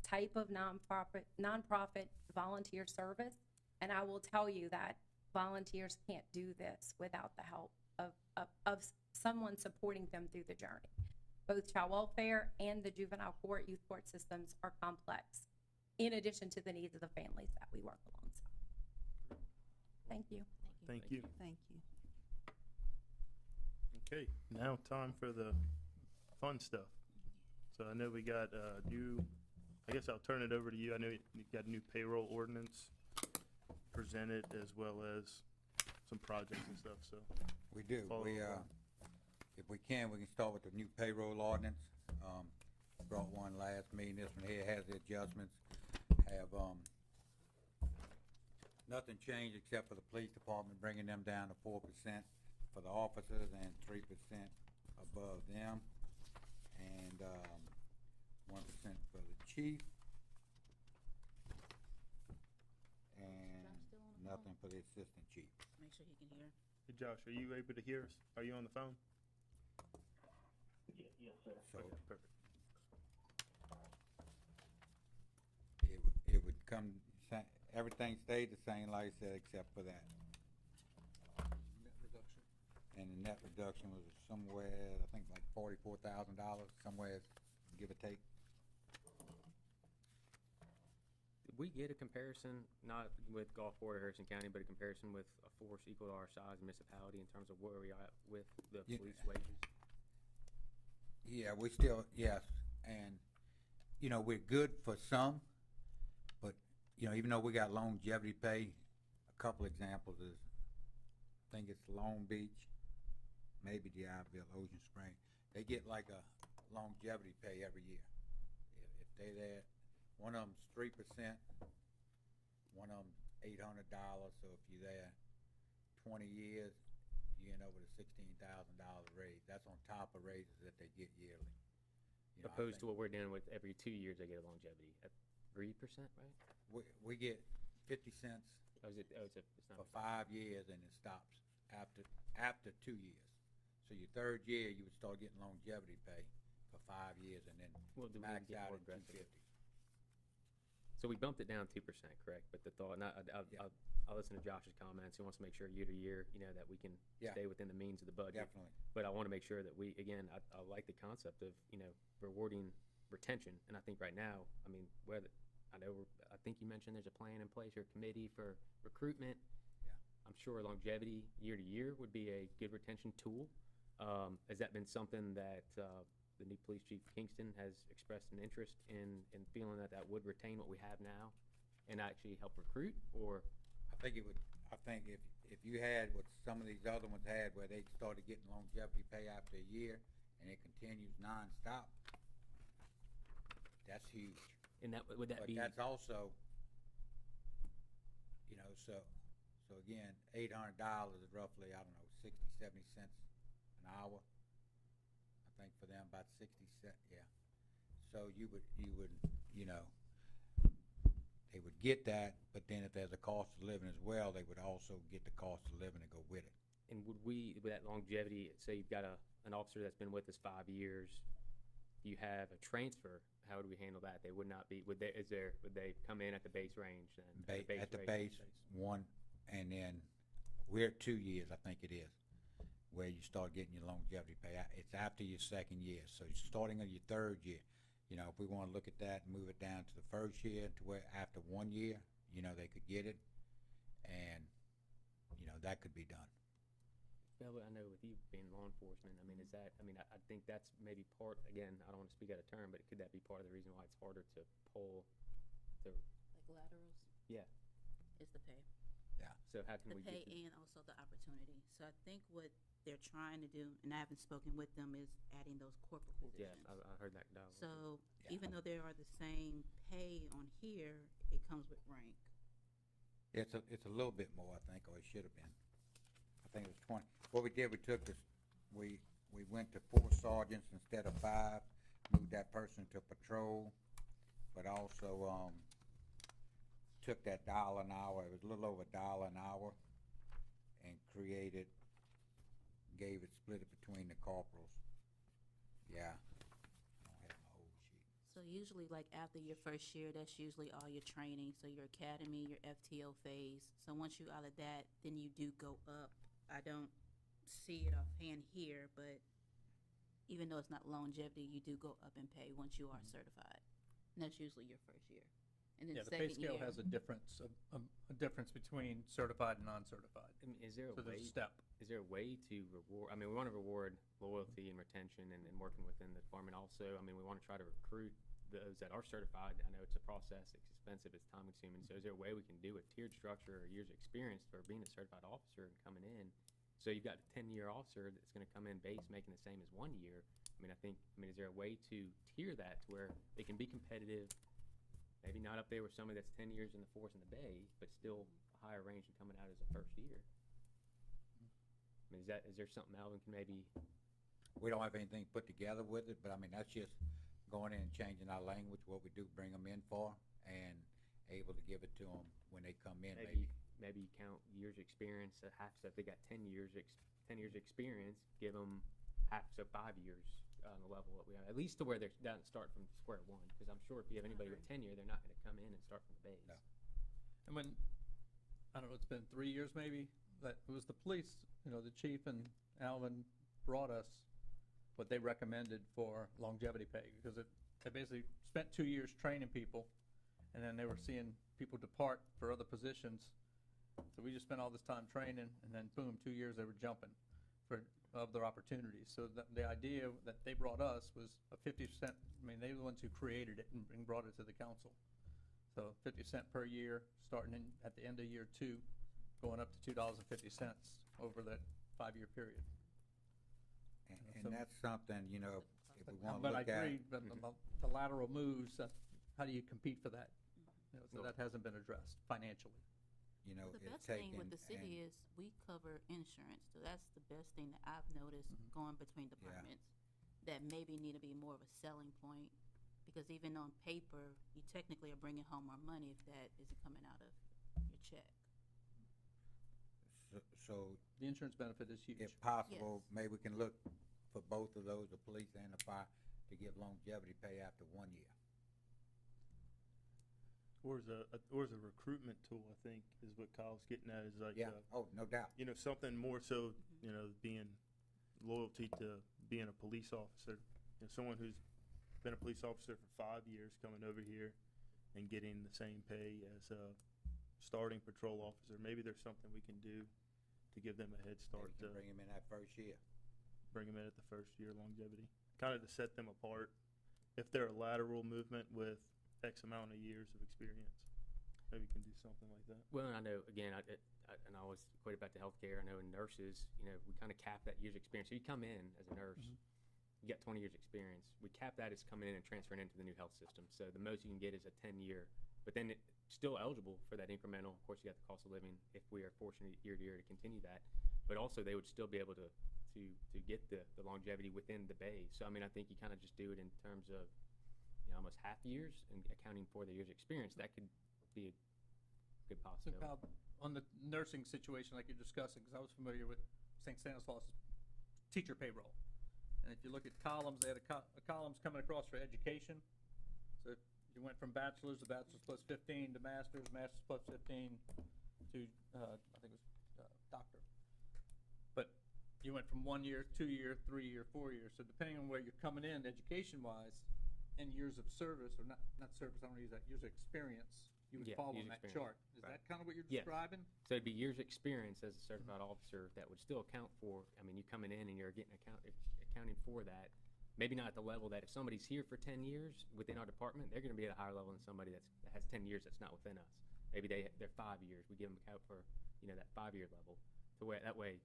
type of nonprofit volunteer service, and I will tell you that volunteers can't do this without the help of someone supporting them through the journey. Both child welfare and the juvenile court, youth court systems are complex, in addition to the needs of the families that we work alongside. Thank you. Thank you. Thank you. Okay, now time for the fun stuff. So I know we got I guess I'll turn it over to you. I know you got a new payroll ordinance presented, as well as some projects and stuff, so. We do. follow along. If we can start with the new payroll ordinance. Brought one last meeting. This one here has the adjustments. Have, nothing changed except for the police department, bringing them down to 4% for the officers and 3% above them. And, 1% for the chief. And nothing for the assistant chief. make sure he can hear? Hey Josh, are you able to hear us? Are you on the phone? Yes, sir. So Okay, perfect. it would come, everything stayed the same, like I said, except for that. Net reduction. And the net reduction was somewhere, I think like $44,000, somewhere, give or take. Did we get a comparison, not with Gulfport or Harrison County, but a comparison with a force equal to our size municipality in terms of where we are at with the Yeah. police wages? Yeah, we still, yes, and, we're good for some, you know, even though we got longevity pay, a couple examples is, I think it's Long Beach, maybe DeIville, Ocean Spring. They get like a longevity pay every year. If they there, one of them's 3%, one of them's $800. So if you're there 20 years, you end up with a $16,000 raise. That's on top of raises that they get yearly. You know, I Opposed to think what we're doing with every 2 years they get a longevity at 3%, right? we get 50 cents Oh, it's not. for 5 years, and it stops after 2 years. So your third year, you would start getting longevity pay for 5 years, and then Well, do we max get out more at aggressive? 250. So we bumped it down 2%, correct? But the thought, and Yeah. I'll listen to Josh's comments. He wants to make sure year to year, you know, that we can Yeah. stay within the means of the budget. Definitely. But I want to make sure that we, again, I like the concept of, you know, rewarding retention. And I think right now, I mean, I think you mentioned there's a plan in place or a committee for recruitment. Yeah. I'm sure longevity year to year would be a good retention tool. Has that been something that the new police chief Kingston has expressed an interest in feeling that would retain what we have now and actually help recruit? Or I think if you had what some of these other ones had, where they started getting longevity pay after a year, and it continues nonstop, that's huge. and that would that But be that's also, you know, so again, $800 is roughly, I don't know, 60, 70 cents an hour. I think for them about 60 cents, yeah. So you would, you know, they would get that, but then if there's a cost of living as well, they would also get the cost of living to go with it. And with that longevity, say you've got an officer that's been with us 5 years, you have a transfer, how would we handle that? They would not be, would they come in at the base range then? At the base, one, and then we're at 2 years, I think it is, where you start getting your longevity pay. It's after your second year, so you're starting on your third year. You know, if we wanna look at that and move it down to the first year, to where after 1 year, you know, they could get it, and, you know, that could be done. Well, I know with you being law enforcement, I mean, I think that's maybe part, again, I don't wanna speak out of turn, but could that be part of the reason why it's harder to pull the, Like laterals yeah, is the pay. so how can The we pay get to? and also the opportunity. So I think what they're trying to do, and I haven't spoken with them, is adding those corporate Yeah, positions. I heard that dialogue. So Yeah. even though they are the same pay on here, it comes with rank. It's a little bit more, I think, or it should have been. I think it was 20. What we did, we took this, we went to 4 sergeants instead of 5, moved that person to patrol, but also, took that $1 an hour, it was a little over $1 an hour, and gave it, split it between the corporals. Yeah. I don't have my whole sheet. So usually, like after your first year, that's usually all your training. So your academy, your FTO phase. So once you out of that, then you do go up. I don't see it offhand here, but even though it's not longevity, you do go up in pay once you are certified. And that's usually your first year. And then Yeah, the pay second scale year, has a difference between certified and non-certified. I mean, is there So a there's way, a step. is there a way to reward, I mean, we wanna reward loyalty and retention and working within the department also. I mean, we wanna try to recruit those that are certified. I know it's a process, it's expensive, it's time consuming. So is there a way we can do a tiered structure or years of experience for being a certified officer and coming in? So you've got a 10-year officer that's gonna come in base making the same as 1 year. Is there a way to tier that to where they can be competitive, maybe not up there with somebody that's 10 years in the force in the bay, but still a higher range and coming out as a first year? I mean, is there something Alvin can maybe, We don't have anything put together with it, but I mean, that's just going in and changing our language, what we do, bring them in for, and able to give it to them when they come in, maybe you count years experience, half, so if they got 10 years experience, give them half, so 5 years on the level that we have, at least to where they're down, start from square one, because I'm sure if you have anybody with tenure, they're not gonna come in and start from the base. No. And when, I don't know, it's been 3 years maybe, that it was the police, you know, the chief and Alvin brought us what they recommended for longevity pay, because they basically spent 2 years training people, and then they were seeing people depart for other positions. So we just spent all this time training, and then boom, 2 years they were jumping for other opportunities. So the idea that they brought us was a 50%, I mean, they were the ones who created it and brought it to the council. So 50 cent per year, starting in, at the end of year 2, going up to $2.50 over that 5-year period. And So- that's something, you know, if we wanna But I look at. agree, but the lateral moves, how do you compete for that? You know, so Well- that hasn't been addressed financially. You know, Well, the it's best thing taken with the city and- is we cover insurance, so that's the best thing that I've noticed Mhm. going between departments. That maybe need to be more of a selling point, because even on paper, you technically are bringing home more money if that isn't coming out of your check. So The insurance benefit is huge. if possible, Yes. maybe we can look for both of those, the police and the fire, to give longevity pay after 1 year. Or as a recruitment tool, I think, is what Kyle's getting at, is like, Yeah, oh, no doubt. you know, something more so, you know, being loyalty to being a police officer. You know, someone who's been a police officer for 5 years coming over here and getting the same pay as a starting patrol officer. Maybe there's something we can do to give them a head Maybe start, we to can bring him in that first year. bring them in at the first year longevity. Kind of to set them apart. If they're a lateral movement with X amount of years of experience, maybe we can do something like that. Well, and I know, again, and I always equate it back to healthcare. I know in nurses, you know, we kind of cap that year's experience. So you come in as a nurse, you got 20 years experience. We cap that as coming in and transferring into the new health system. So the most you can get is a 10-year, but then it's still eligible for that incremental. Of course, you got the cost of living if we are fortunate year to year to continue that. But also they would still be able to get the longevity within the base. So, I mean, I think you kind of just do it in terms of, you know, almost half years and accounting for the year's experience. That could be a good So possibility. Kyle, on the nursing situation like you're discussing, because I was familiar with St. Stanislaus teacher payroll. And if you look at columns, they had columns coming across for education. So if you went from bachelor's to bachelor's plus 15 to master's, master's plus 15 to, I think it was doctor. But you went from 1 year, 2 year, 3 year, 4 years. So depending on where you're coming in education-wise and years of service, or not service, I don't use that, years of experience, you would Yeah, fall years on that experience. chart. Is Right. that kind of what you're Yes. describing? So it'd be years' experience as a certified officer that would still account for, I mean, you coming in and you're getting accounting for that. Maybe not at the level that if somebody's here for 10 years within our department, they're gonna be at a higher level than somebody that has 10 years that's not within us. Maybe they're 5 years, we give them account for, you know, that 5-year level. To where, that way,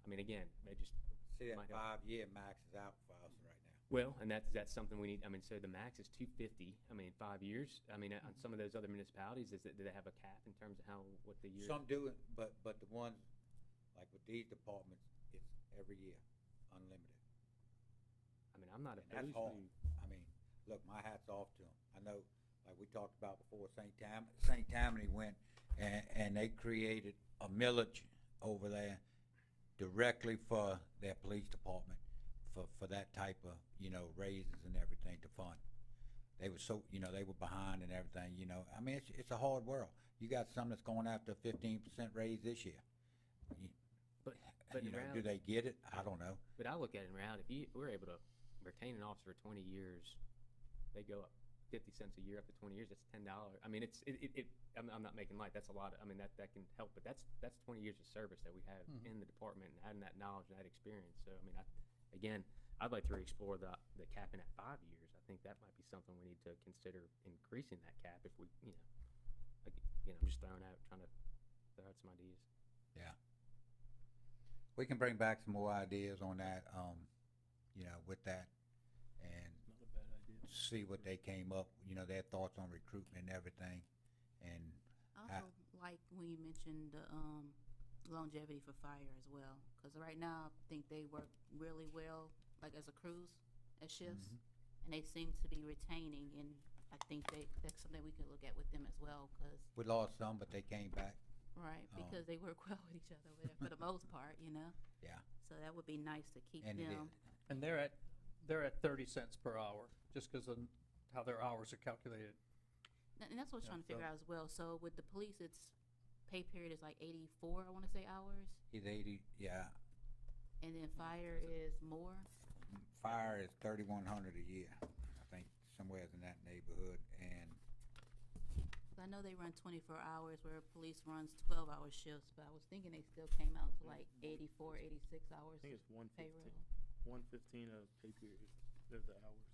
I mean, again, they just, See, that Might help. 5-year max is out for us right now. well, and that's something we need, I mean, so the max is 250, I mean, 5 years. I mean, on some of those other municipalities, do they have a cap in terms of what the year? Some do it, but the ones, like with these departments, it's every year, unlimited. I mean, I'm not And that's opposed hard. to. I mean, look, my hat's off to them. I know, like we talked about before, St. Tammany went and they created a millage over there directly for their police department, for that type of, you know, raises and everything to fund. They were so, you know, they were behind and everything, you know. I mean, it's a hard world. You got some that's going after a 15% raise this year. But You in know, do reality- they get it? I don't know. But I look at it in reality, if we're able to retain an officer for 20 years, they go up 50 cents a year up to 20 years, that's $10. I mean, I'm not making light, that's a lot, I mean, that can help, but that's 20 years of service that we have in the department and having that knowledge and that experience. So, I mean, again, I'd like to re-explore the capping at 5 years. I think that might be something we need to consider increasing that cap if we, you know, I'm just trying to throw out some ideas. Yeah. We can bring back some more ideas on that, you know, with that, and Not a bad idea. see what they came up, you know, their thoughts on recruitment and everything, and I also like when you mentioned the longevity for fire as well, because right now I think they work really well, like as a cruise, as shifts, and they seem to be retaining, and I think that's something we can look at with them as well, because we lost some, but they came back. right, because they work well with each other with it for the most part, you know. Yeah. So that would be nice to keep And it them. is. And they're at 30 cents per hour, just because of how their hours are calculated. And that's what I was Yeah, trying to figure so- out as well. So with the police, it's pay period is like 84, I want to say, hours, He's 80, yeah. and then fire is more. Fire is 3,100 a year, I think, somewhere in that neighborhood, and 'Cause I know they run 24 hours, where police runs 12-hour shifts, but I was thinking they still came out to like 84, 86 hours I think it's 115. payroll. 115 a pay period. They're the hours.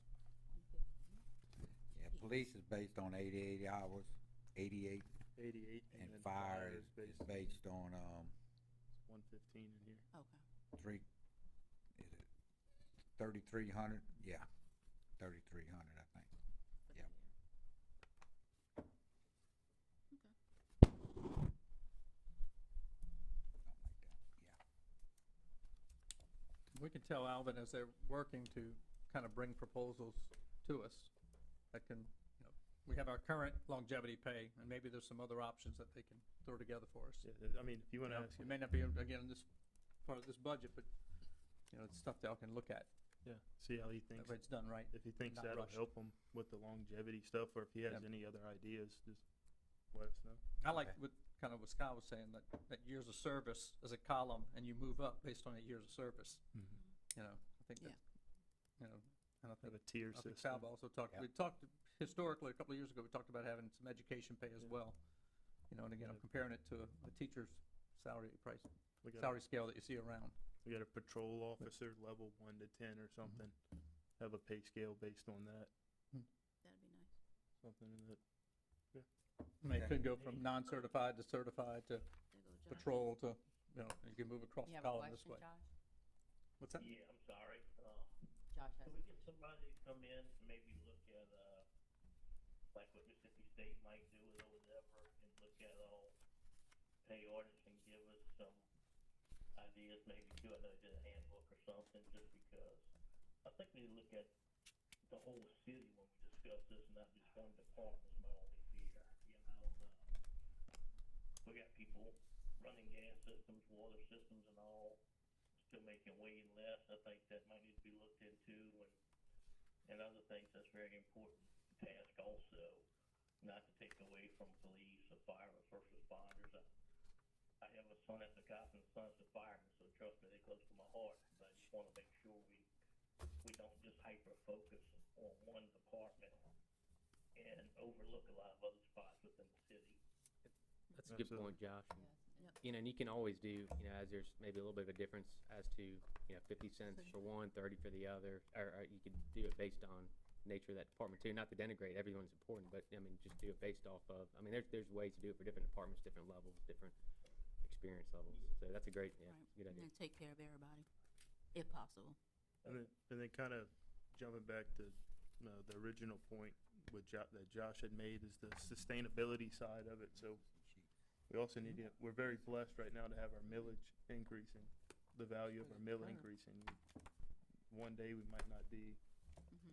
yeah, police is based on 80 hours, 88, 88, and then fire is based based on, 115 in here. Okay. is it 3,300? Yeah, 3,300, I think. For the Yep. year. Something like that, yeah. We can tell Alvin as they're working to kind of bring proposals to us that can, you know, we have our current longevity pay, and maybe there's some other options that they can throw together for us. Yeah, I mean, if you want You to know, ask, it may not be, again, in this part of this budget, but, you know, it's stuff that I can look at, yeah, see how he thinks. if it's done right. If he thinks not that'll rushed. help him with the longevity stuff, or if he has Yeah. any other ideas, just let us know. I like Okay. what, kind of what Scott was saying, that years of service as a column, and you move up based on the years of service, you know, I think Yeah. that, you know, and I think Have a tier I think system. Salva also talked, Yeah. we talked historically, a couple of years ago, we talked about having some education pay as Yeah. well. You know, and again, I'm Yeah. comparing it to a teacher's salary price, We got salary scale that you see around. we got a patrol officer level 1 to 10 or something. Have a pay scale based on that. That'd be nice. Something in that. I mean, it Okay. could go from non-certified to certified to There goes Josh. patrol to, you know, you can move across You the have a column this question, way. Josh? What's that? Yeah, I'm sorry. Josh has. Can we get somebody to come in and maybe look at, like what Mississippi State might do or whatever, and look at all pay orders and give us some ideas, maybe do another handbook or something, just because I think we need to look at the whole city when we discuss this, not just one department, is my only fear, you know, we got people running gas systems, water systems and all, still making way less. I think that might need to be looked into, and other things that's very important task also, not to take away from police or fire or first responders. I have a son that's a cop and a son that's a fireman, so trust me, they're close to my heart, but I just wanna make sure we don't just hyper-focus on one department and overlook a lot of other spots within the city. That's a good point, Josh. Yep. You know, and you can always do, you know, as there's maybe a little bit of a difference as to, you know, 50 cents for one, 30 for the other, or you could do it based on nature of that department too, not to denigrate, everyone's important, but I mean, just do it based off of, I mean, there's ways to do it for different departments, different levels, different experience levels. So that's a great, yeah, Right. good idea. And take care of everybody, if possible. And then kind of jumping back to the original point with that Josh had made is the sustainability side of it. So we also need to, we're very blessed right now to have our millage increasing, the value of our mill increasing. One day we might not be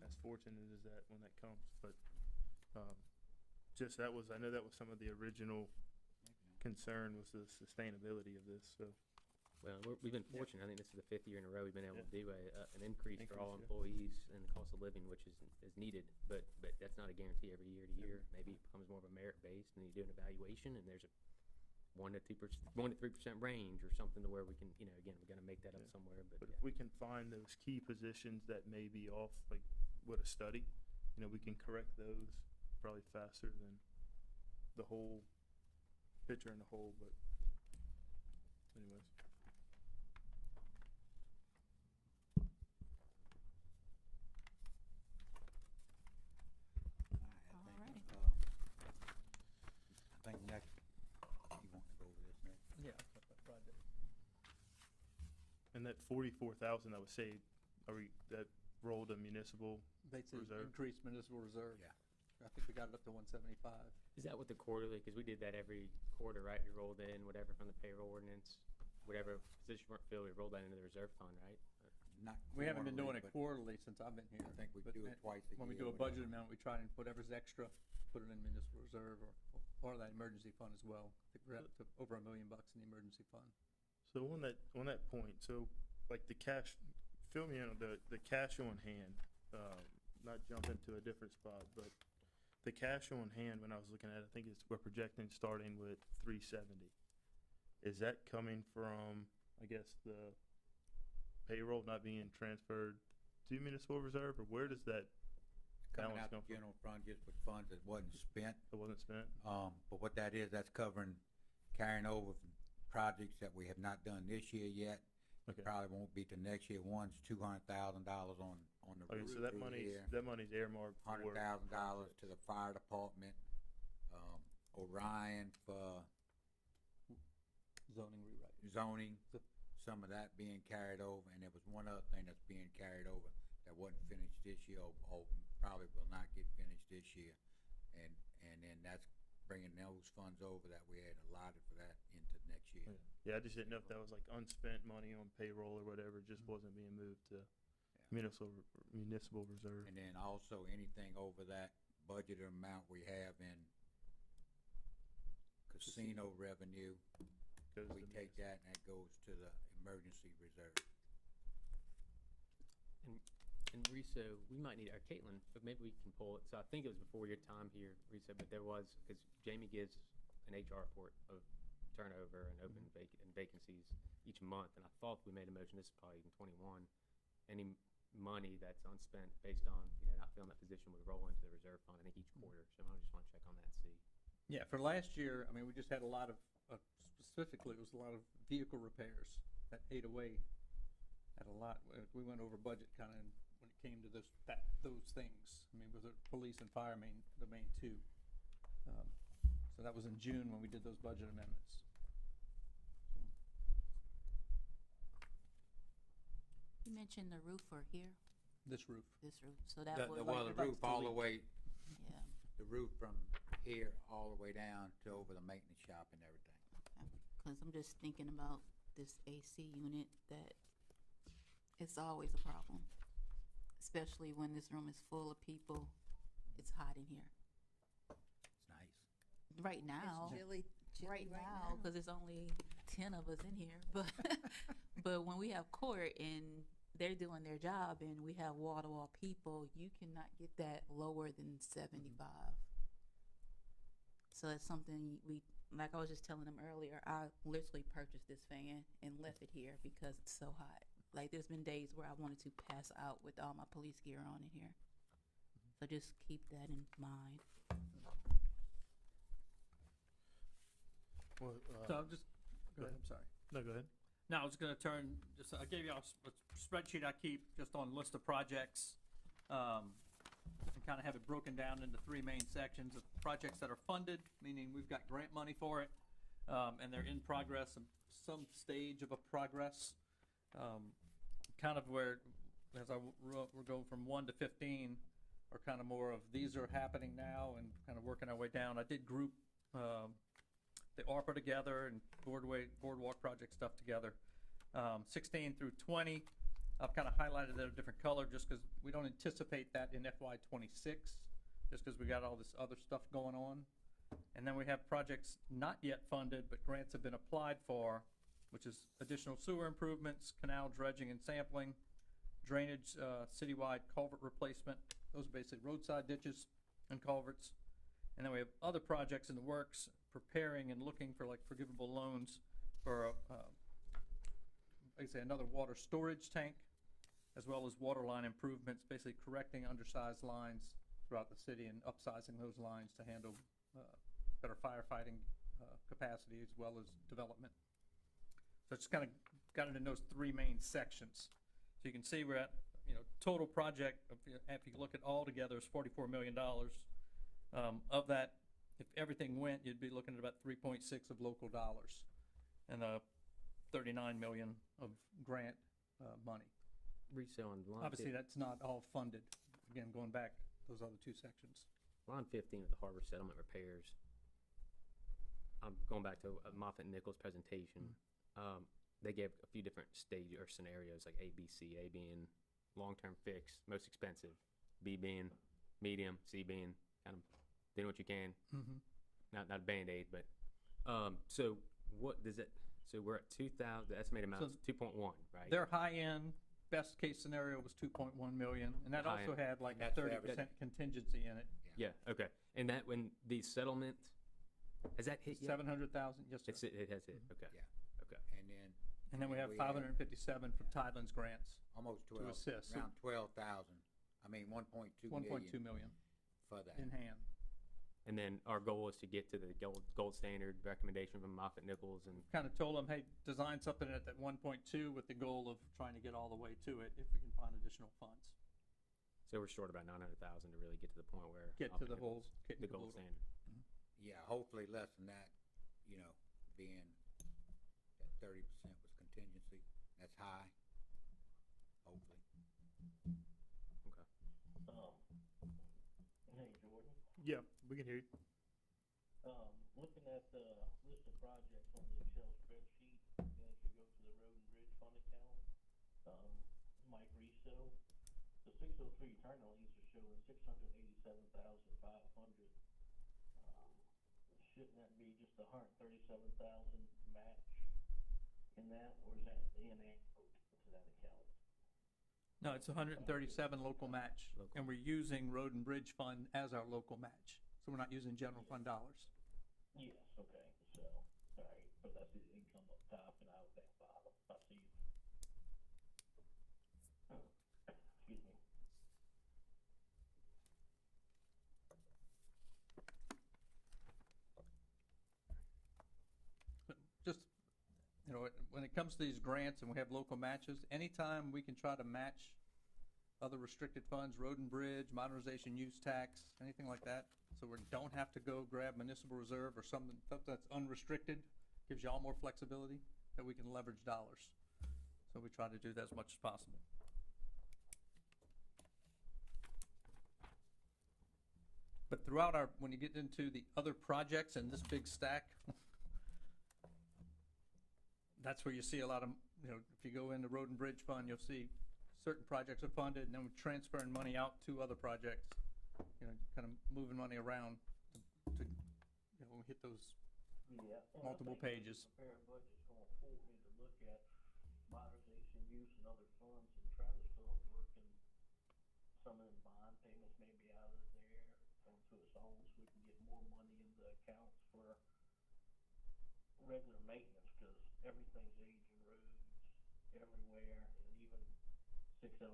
as fortunate as that when that comes, but just that was, I know that was some of the original concern was the sustainability of this, so. Well, we've been fortunate. I think this is the 5th year in a row we've been able to do an increase for all Increase, yeah. employees and the cost of living, which is needed. But that's not a guarantee every year to year. Maybe it becomes more of a merit based, and you do an evaluation, and there's a 1 to 3% range or something to where we can, you know, again, we got to make that up Yeah. somewhere. But yeah. if we can find those key positions that may be off, like with a study, you know, we can correct those probably faster than the whole picture in the whole, but anyways. Alrighty. I think next, you want to go over this next? Yeah, that's that project. And that 44,000 that was saved, that rolled to municipal, They said Reserve. increased municipal reserve. Yeah. I think we got it up to 175. Is that what the quarterly, because we did that every quarter, right? We rolled in whatever from the payroll ordinance, whatever position weren't filled, we rolled that into the reserve fund, right? Not We haven't been doing quarterly, it but quarterly since I've been here. I think we but do it twice a year. When we do a budget amount, we try and whatever's extra, put it in municipal reserve or that emergency fund as well. I think we're up to over $1 million in the emergency fund. So on that point, so like the cash, fill me in on the cash on hand, not jump into a different spot, but the cash on hand, when I was looking at it, I think we're projecting starting with 370. Is that coming from, I guess, the payroll not being transferred to municipal reserve, or where does that coming balance out come the from? general fund just with funds that wasn't spent. It wasn't spent? But what that is, that's covering, carrying over from projects that we have not done this year yet. Okay. Probably won't be till next year. One's $200,000 on the Okay, roof so that through money's, here. earmarked for. $100,000 to the fire department. Orion for Zoning rewrite. zoning, The- some of that being carried over, and there was one other thing that's being carried over that wasn't finished this year, or probably will not get finished this year. And then that's bringing those funds over that we had allotted for that into next year. Yeah, I just didn't know if that was like unspent money on payroll or whatever, it just wasn't being moved to municipal reserve. And then also anything over that budgeted amount we have in casino revenue, Goes we to take that and that goes to the emergency reserve. And Riso, we might need our Caitlin, but maybe we can pull it. So I think it was before your time here, Riso, but there was, because Jamie gives an HR report of turnover and open and vacancies each month. And I thought we made a motion, this is probably in 21, any money that's unspent based on, not filling that position would roll into the reserve fund, I think each quarter. So I just want to check on that and see. Yeah, for last year, I mean, we just had a lot of, specifically, it was a lot of vehicle repairs that ate away at a lot. We went over budget kind of when it came to those things. I mean, with the police and fire the main two. So that was in June when we did those budget amendments. You mentioned the roofer here, This roof. this roof, so that The would, well, the roof all the way, yeah, the roof from here all the way down to over the maintenance shop and everything. because I'm just thinking about this AC unit that it's always a problem, especially when this room is full of people. It's hot in here It's nice. right now. It's chilly Right now, because there's only 10 of us in here, but when we have court and they're doing their job and we have wall-to-wall people, you cannot get that lower than 75. So that's something we, like I was just telling them earlier, I literally purchased this fan and left it here because it's so hot. Like there's been days where I wanted to pass out with all my police gear on in here. So just keep that in mind. Well, So I'm just, go go ahead, ahead. I'm sorry. no, go ahead. Now, I was gonna turn, I gave y'all a spreadsheet I keep just on list of projects. And kind of have it broken down into three main sections of projects that are funded, meaning we've got grant money for it, and they're in progress, some stage of a progress. Kind of where, as we're going from 1 to 15, are kind of more of these are happening now and kind of working our way down. I did group the ARPA together and boardwalk project stuff together. 16 through 20, I've kind of highlighted it a different color just because we don't anticipate that in FY '26, just because we got all this other stuff going on. And then we have projects not yet funded, but grants have been applied for, which is additional sewer improvements, canal dredging and sampling, drainage, citywide culvert replacement. Those are basically roadside ditches and culverts. And then we have other projects in the works, preparing and looking for like forgivable loans for, basically another water storage tank, as well as water line improvements, basically correcting undersized lines throughout the city and upsizing those lines to handle better firefighting capacity as well as development. So it's kind of got it in those three main sections. So you can see we're at, total project, if you look at all together, is $44 million. Of that, if everything went, you'd be looking at about 3.6 of local dollars and 39 million of grant money. Resale on line. Obviously, that's not all funded. Again, going back those other two sections. Line 15 with the harbor settlement repairs. I'm going back to Moffett and Nichols' presentation. They gave a few different stage or scenarios, like A, B, C. A being long-term fix, most expensive. B being medium. C being kind of doing what you can. Not a Band-Aid, but so what does it? So we're at 2,000. The estimated amount is 2.1, right? Their high-end best case scenario was 2.1 million, and that also had like a That's for 30% everything. contingency in it. Yeah. Okay. And that when the settlement has that hit yet? 700,000, yes, sir. It has hit. Okay. Yeah. Okay. And then And then we have 557 from Tidelands grants, almost to 12, assist. around 12,000. I mean, 1.2 million 1.2 million for that. in hand. And then our goal is to get to the gold standard recommendation from Moffett Nichols and Kind of told them, hey, design something at that 1.2 with the goal of trying to get all the way to it if we can find additional funds. so we're short about 900,000 to really get to the point where Get to Moffett the whole Nichols- kit and the gold caboodle. standard. Yeah, hopefully less than that, you know, being that 30% was contingency. That's high. Hopefully. Okay. Hey, Jordan, Yeah, we can hear you. looking at the list of projects on the Excel spreadsheet, and if you go to the road and bridge fund account, Mike Riso, the 603 turn lanes are showing 687,500. Shouldn't that be just 137,000 match in that, or is that in to that account? No, it's 137 local match, Local. and we're using road and bridge fund as our local match. So we're not using general fund dollars. Yes, okay, so, all right, but that's the income up top and out that bottom, I see. Excuse me. Just, you know, when it comes to these grants and we have local matches, anytime we can try to match other restricted funds, road and bridge, modernization use tax, anything like that, so we don't have to go grab municipal reserve or something that's unrestricted, gives you all more flexibility, that we can leverage dollars. So we try to do that as much as possible. But throughout our, when you get into the other projects in this big stack, that's where you see a lot of, you know, if you go into road and bridge fund, you'll see certain projects are funded, and then we're transferring money out to other projects, you know, kind of moving money around to you know, when we hit those Yeah. and I multiple think pages. Prepare budgets going forward, we need to look at modernization use and other funds and try to start working some of them bond payments maybe out of there onto its own, so we can get more money in the accounts for regular maintenance, cause everything's aging, roads everywhere, and even 600,000 a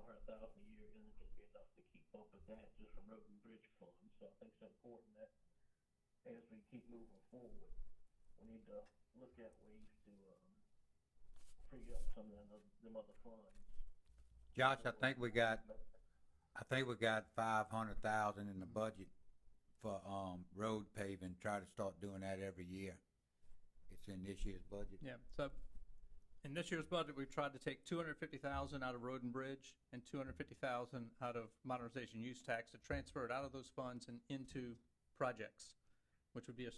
year isn't gonna be enough to keep up with that just from road and bridge funds, so I think it's important that as we keep moving forward, we need to look at ways to, free up some of them other funds. Josh, I think we got 500,000 in the budget for, road paving. Try to start doing that every year. It's in this year's budget. Yeah, so in this year's budget, we've tried to take 250,000 out of road and bridge and 250,000 out of modernization use tax to transfer it out of those funds and into projects, which would be a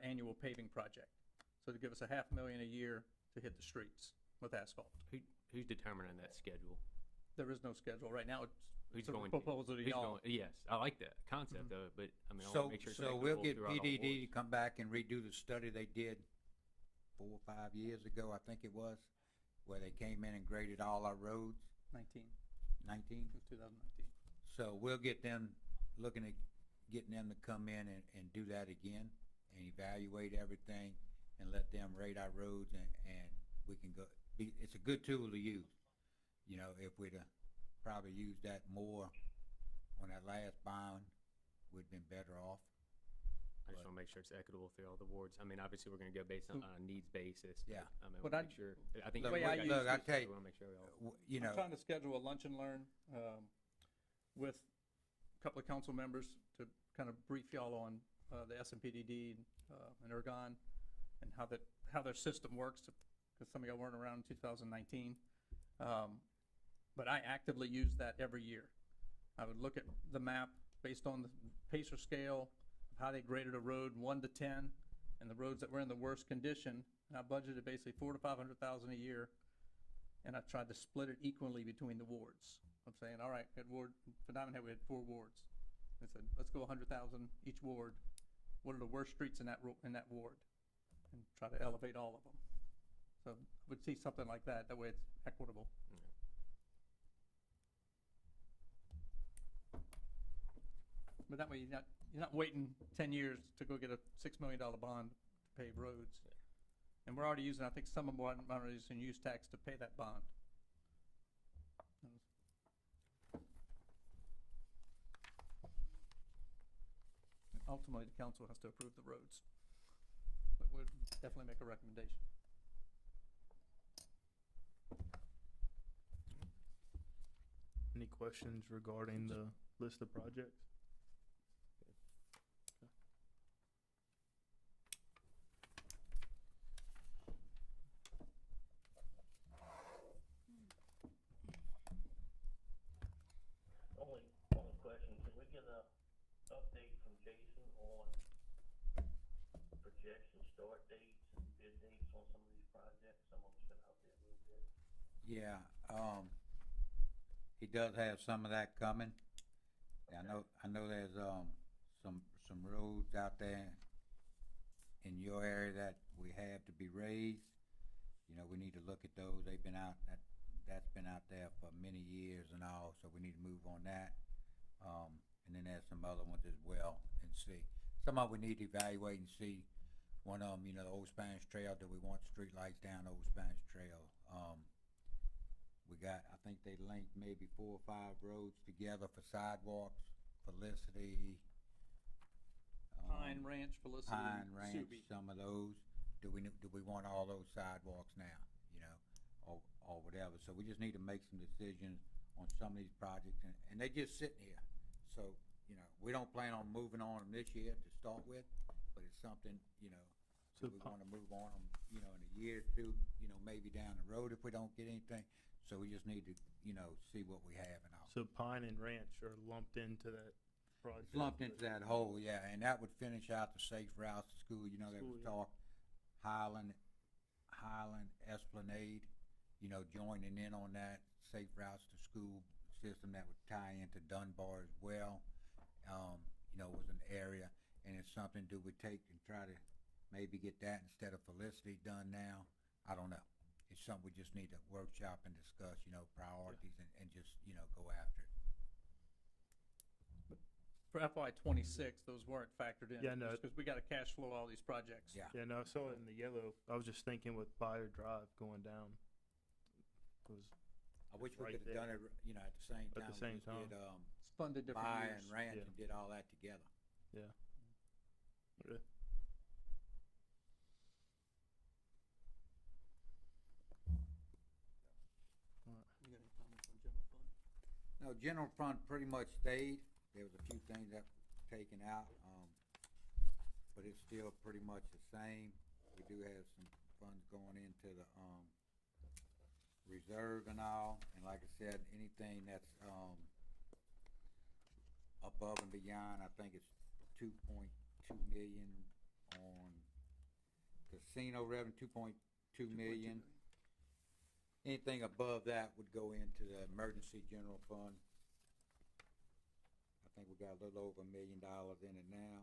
annual paving project. So to give us $500,000 a year to hit the streets with asphalt. Who's determining that schedule? There is no schedule right now. Who's It's a going proposal to Who's y'all. going, yes, I like that concept Mhm. of it, but I mean, I So, wanna make sure it's so we'll equitable get throughout all PDD to wards. come back and redo the study they did 4 or 5 years ago, I think it was, where they came in and graded all our roads, 19, 19. it was 2019. So we'll get them, looking at getting them to come in and do that again and evaluate everything and let them rate our roads and we can go, it's a good tool to use. You know, if we'd have probably used that more on that last bond, we'd been better off. I just but- wanna make sure it's equitable through all the wards. I mean, obviously, we're gonna go based on a needs basis. Yeah. But, I mean, What we'll I- make sure, I think. Look, way I everybody use got I this, tell so you, we wanna make sure we all. You I'm know, trying to schedule a lunch and learn with a couple of council members to kind of brief y'all on the SMPDD and Ergon and how their system works, because some of y'all weren't around in 2019. But I actively use that every year. I would look at the map based on the Pacer scale of how they graded a road 1 to 10, and the roads that were in the worst condition, and I budgeted basically 400,000 to 500,000 a year, and I tried to split it equally between the wards. I'm saying, all right, at Ward, for Diamond Head, we had 4 wards. I said, let's go 100,000 each ward. What are the worst streets in that ward? And try to elevate all of them. So I would see something like that. That way it's equitable. But that way you're not waiting 10 years to go get a $6 million bond to pave roads. And we're already using, I think, some of modernization use tax to pay that bond. Ultimately, the council has to approve the roads, but we'll definitely make a recommendation. Any questions regarding the list of projects? Jason, on projection start dates and bid dates on some of these projects? Some of them's been out there a little bit. Yeah, he does have some of that coming. I know there's, some roads out there in your area that we have to be raised. You know, we need to look at those. They've been out, that's been out there for many years and all, so we need to move on that. And then there's some other ones as well and see. Some of we need to evaluate and see. One of them, you know, the Old Spanish Trail, do we want streetlights down Old Spanish Trail? We got, I think they linked maybe 4 or 5 roads together for sidewalks, Felicity. Pine Ranch, Felicity, Pine Ranch, Subi. some of those. Do we want all those sidewalks now, you know, or whatever? So we just need to make some decisions on some of these projects, and they just sitting here. So, you know, we don't plan on moving on them this year to start with, but it's something, you know, So we wanna move on them, you know, in a year or two, you know, maybe down the road if we don't get anything. So we just need to, you know, see what we have and all. So Pine and Ranch are lumped into that project? It's lumped into that whole, yeah, and that would finish out the safe routes to school, you know, there was School, yeah. talk, Highland Esplanade, you know, joining in on that safe routes to school system that would tie into Dunbar as well. You know, was an area, and it's something, do we take and try to maybe get that instead of Felicity done now? I don't know. It's something we just need to workshop and discuss, you know, priorities and just, you know, go after it. For FY '26, those weren't factored in. Yeah, no. Because we gotta cash flow all these projects. Yeah. Yeah, no, I saw it in the yellow. I was just thinking with Buyer Drive going down. Was I wish we right could've done it, you know, at the same time. At the same We just time. did, It's funded different Buy years. and Ranch Yeah. and did all that together. yeah. Okay. You got any comments on general fund? No, general fund pretty much stayed. There was a few things that were taken out, but it's still pretty much the same. We do have some funds going into the, reserve and all, and like I said, anything that's, above and beyond, I think it's 2.2 million on casino revenue, 2.2 million. Anything above that would go into the emergency general fund. I think we got a little over $1 million in it now.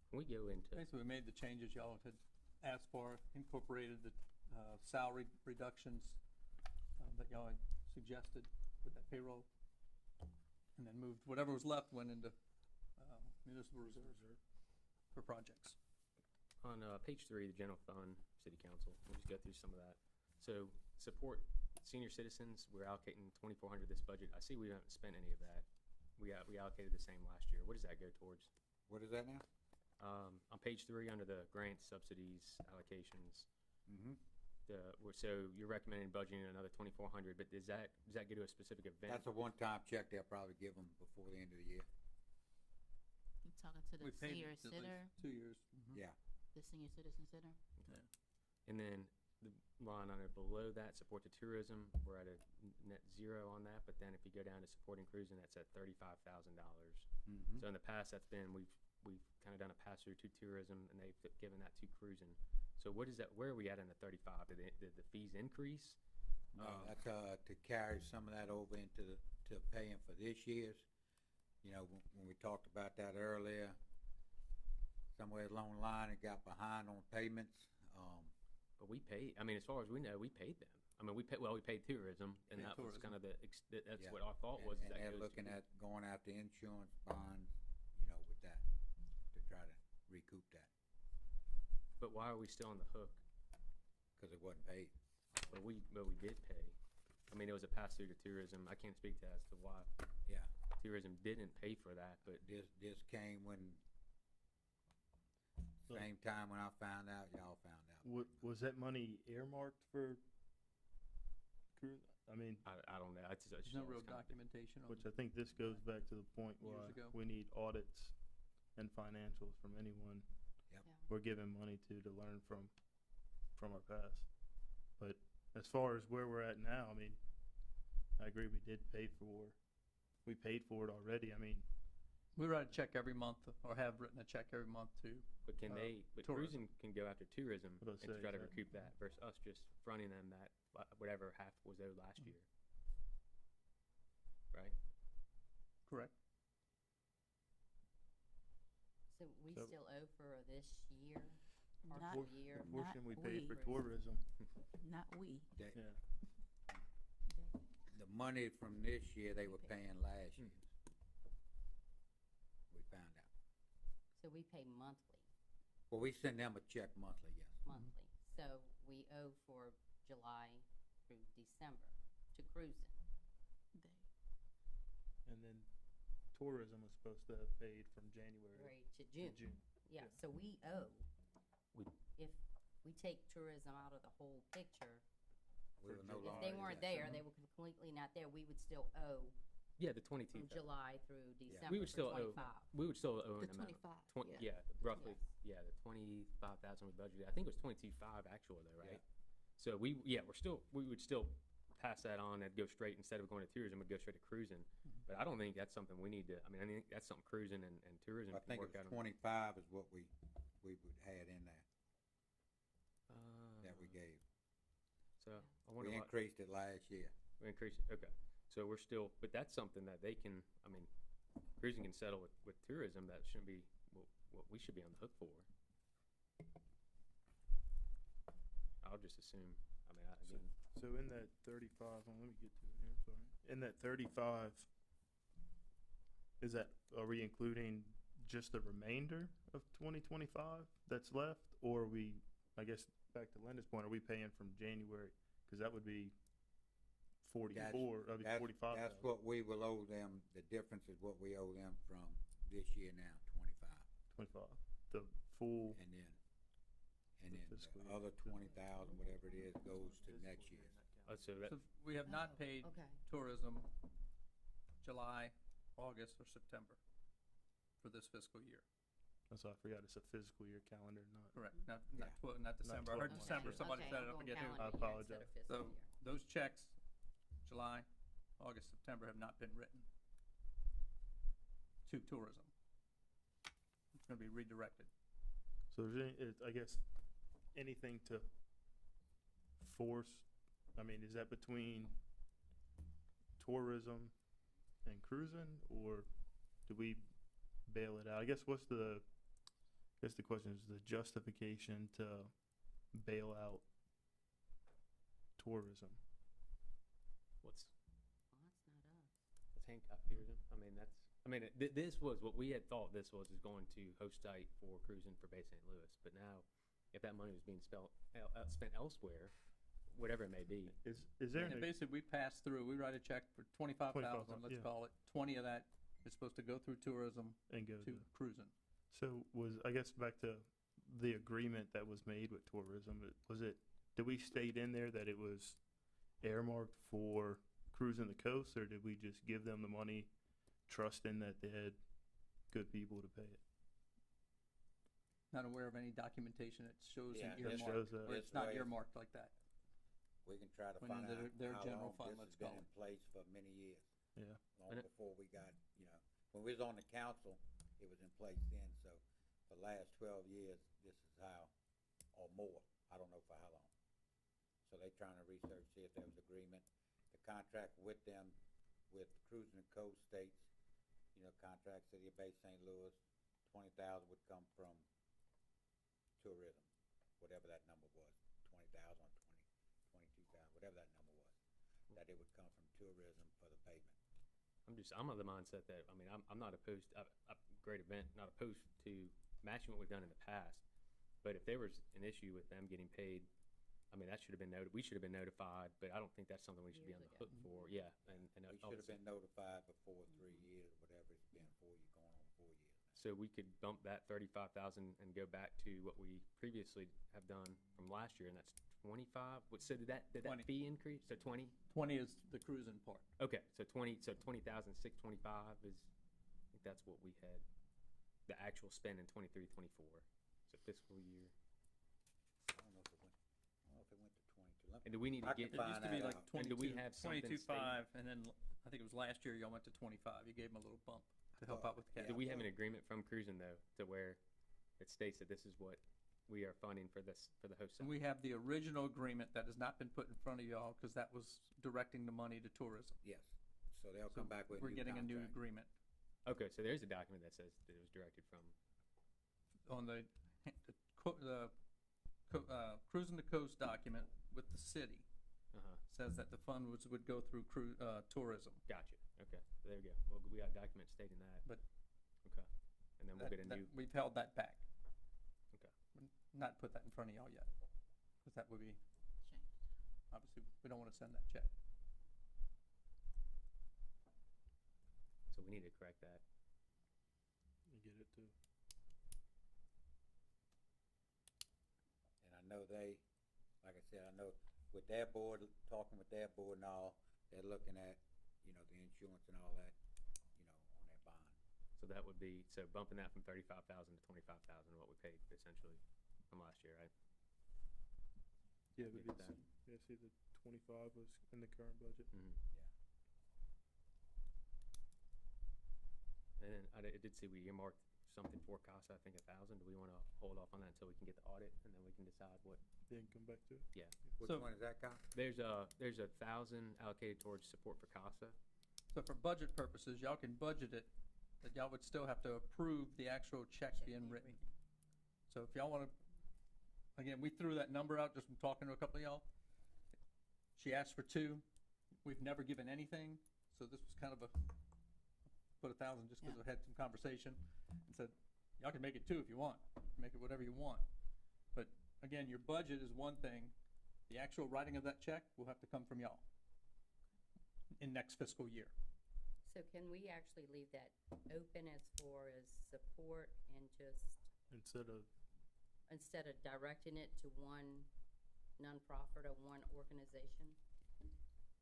Can we go into, Basically, we made the changes y'all had asked for, incorporated the salary reductions that y'all had suggested with that payroll, and then moved, whatever was left went into municipal reserve for projects. on page 3, the general fund, city council, we'll just go through some of that. So support senior citizens, we're allocating 2,400 this budget. I see we haven't spent any of that. We allocated the same last year. What does that go towards? What is that now? On page 3, under the grants, subsidies, allocations, Mm-hmm. so you're recommending budgeting another 2,400, but does that go to a specific event? That's a one-time check they'll probably give them before the end of the year. You talking to the We paid senior it at center, least 2 years. Yeah. the senior citizen center? And then the line under below that, support to tourism, we're at a net 0 on that, but then if you go down to supporting cruising, that's at $35,000. Mm-hmm. So in the past, that's been, we've kind of done a pass-through to tourism, and they've given that to cruising. So what is that, where are we at in the 35? Did the fees increase? No, that's, to carry some of that over into to paying for this year's. You know, when we talked about that earlier, somewhere along the line, it got behind on payments. But we paid, I mean, as far as we know, we paid them. I mean, we paid tourism, and Paid that was tourism. kind of that's Yeah. what our thought was. And is that they're goes to looking people. at going after insurance bonds, you know, with that, to try to recoup that, But why are we still on the hook? because it wasn't paid. But we did pay. I mean, it was a pass-through to tourism. I can't speak to as to why Yeah. tourism didn't pay for that, but This came when, So- same time when I found out, y'all found out. Was that money earmarked for cruise? I mean, I don't know. It's There's no real documentation on which I think this goes back to the point Years why ago. we need audits and financials from anyone Yep. Yeah. we're giving money to learn from our past. as far as where we're at now, I mean, I agree, we paid for it already. I mean, We write a check every month, or have written a check every month to, But can Uh, but tourism. cruising can go after tourism What I and say, try to exactly. recoup that versus us just fronting them that, whatever half was owed last year. Right? correct? So we So- still owe for this year, or Not- full year? Not Unfortunately, we paid for we. tourism. Not we. They- Yeah. The money from this year, they were paying last year. We found out. So we pay monthly, Well, we send them a check monthly, yes. monthly. So we owe for July through December to cruising. And then tourism was supposed to have paid from January Right, to to June. June. Yeah, Yeah. so we owe. We- If we take tourism out of the whole picture, We were no if longer. they weren't there, they were completely not there, we would still owe Yeah, the 22. from July through December We would for still owe, 25. we would still owe The an amount. 25, Yeah, roughly, Yes. yeah, the 25,000 we budgeted. I think it was 22.5 actual though, right? So we would still pass that on and go straight, instead of going to tourism, we'd go straight to cruising. But I don't think that's something we need to, I think that's something cruising and tourism I can think it work out was on. 25 is what we would had in there that we Uh, gave. So I wonder We what, increased it last year. we increased it, okay. So we're still, but that's something that they can, cruising can settle with tourism, that shouldn't be what we should be on the hook for. I'll just assume, again, So in that 35, let me get to it here, sorry. In that 35, are we including just the remainder of 2025 that's left? Or are we, I guess, back to Linda's point, are we paying from January? Because that would be 45,000. That's what we will owe them. The difference is what we owe them from this year now, 25. 25, the full, And then The fiscal the year. other 20,000, whatever it is, goes to next year. so that, So we have not paid Okay. tourism July, August, or September for this fiscal year. that's why I forgot, it's a fiscal year calendar, not. Correct, not Yeah. December. I heard 12 December, months. somebody Okay, said it, I'm I going forget who. calendar I year instead apologize. of fiscal So year. those checks, July, August, September, have not been written to tourism. It's gonna be redirected. So is there I guess, anything to force, is that between tourism and cruising, or do we bail it out? I guess the question is the justification to bail out tourism. what's, Well, that's not us. that's Hancock tourism, this was, what we had thought this was, is going to host site for cruising for Bay St. Louis, but now, if that money was being spent elsewhere, whatever it may be, Is there, And basically, we pass through, we write a check for 25,000, let's yeah. call it. 20 of that is supposed to go through tourism and go to cruising. So I guess back to the agreement that was made with tourism, did we state in there that it was earmarked for cruising the coast, or did we just give them the money trusting that they had good people to pay it? Not aware of any documentation that shows Yeah, an this earmark, shows that. or it's not This way- earmarked like that. We can try to Went find into out their how general long fund, this let's has been call in place for many years. Yeah. Long And before we got, when we was on the council, it was in place then, so for the last 12 years, this is how, or more, I don't know for how long. So they trying to research, see if there was agreement, the contract with them, with cruising the coast states, contract City of Bay St. Louis, 20,000 would come from tourism, whatever that number was, 20,000 or 22,000, whatever that number was, that it would come from tourism for the payment. I'm of the mindset that, I'm not opposed, great event, not opposed to matching what we've done in the past. But if there was an issue with them getting paid, that should have been we should have been notified, but I don't think that's something we should be on the Years hook for, yeah, and We should have been notified before 3 years, whatever it's been, 4 years, going on 4 years now. So we could bump that 35,000 and go back to what we previously have done from last year, and that's 25. So did that 20. fee increase? So 20? 20 is the cruising part. Okay, so 20,625 is, I think that's what we had, the actual spend in 23, 24. So fiscal year. I don't know if it went to 22. And do we need to I can get, It find used to be that like out. And do we 22 have something 22.5, and then I think it was last year y'all went to 25. You gave them a little bump to help out with Yeah. cash. do we have an agreement from Cruisin' though, to where it states that this is what we are funding for this, for the host And center? we have the original agreement that has not been put in front of y'all, because that was directing the money to tourism. Yes, so they'll So come back with a we're new getting a new contract. agreement Okay, so there's a document that says that it was directed from, on the Cruising the Coast document with the city. Says that the fund would go through tourism. gotcha, okay, there we go. Well, we got a document stating that. But- Okay, and then we'll get a new, We've held that back. Okay. Not put that in front of y'all yet, because that would be, Change. obviously, we don't want to send that check. so we need to correct that. You get it too. And I know they, like I said, I know with their board, talking with their board and all, they're looking at, you know, the insurance and all that, you know, on their bond. So that would be, so bumping that from 35,000 to 25,000, what we paid essentially from last year, right? Yeah, but Get it's, that. yeah, see the 25 was in the current budget. Mm-hmm. And then I did see we earmarked something for CASA, I think 1,000. Do we want to hold off on that until we can get the audit and then we can decide what? Then come back to it. Yeah. Which So- one is that, Kyle? There's a 1,000 allocated towards support for CASA. So for budget purposes, y'all can budget it, but y'all would still have to approve the actual check being written. So if y'all wanna, again, we threw that number out just from talking to a couple of y'all. She asked for 2, we've never given anything, so this was kind of a, put 1,000 just because I had some conversation, and said, y'all can make it 2 if you want, make it whatever you want. But again, your budget is one thing, the actual writing of that check will have to come from y'all in next fiscal year. So can we actually leave that open as far as support and just, Instead of directing it to one nonprofit or one organization?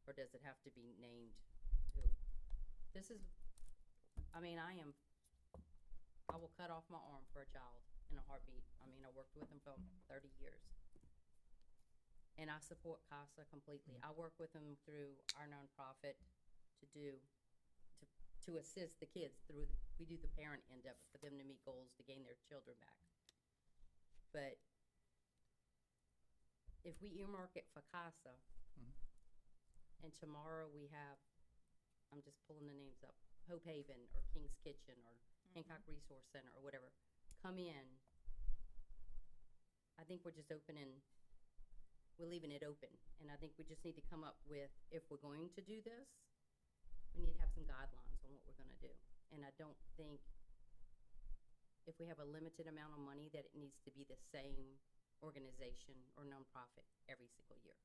Or does it have to be named who? This is, I mean, I will cut off my arm for a child in a heartbeat. I mean, I worked with them for 30 years. And I support CASA completely. I work with them through our nonprofit to assist the kids through, we do the parent end of it, for them to meet goals, to gain their children back. But if we earmark it for CASA, Mhm. and tomorrow we have, I'm just pulling the names up, Hope Haven or King's Kitchen or Hancock Resource Center or whatever, come in, I think we're just opening, we're leaving it open. And I think we just need to come up with, if we're going to do this, we need to have some guidelines on what we're gonna do. And I don't think, if we have a limited amount of money, that it needs to be the same organization or nonprofit every single year,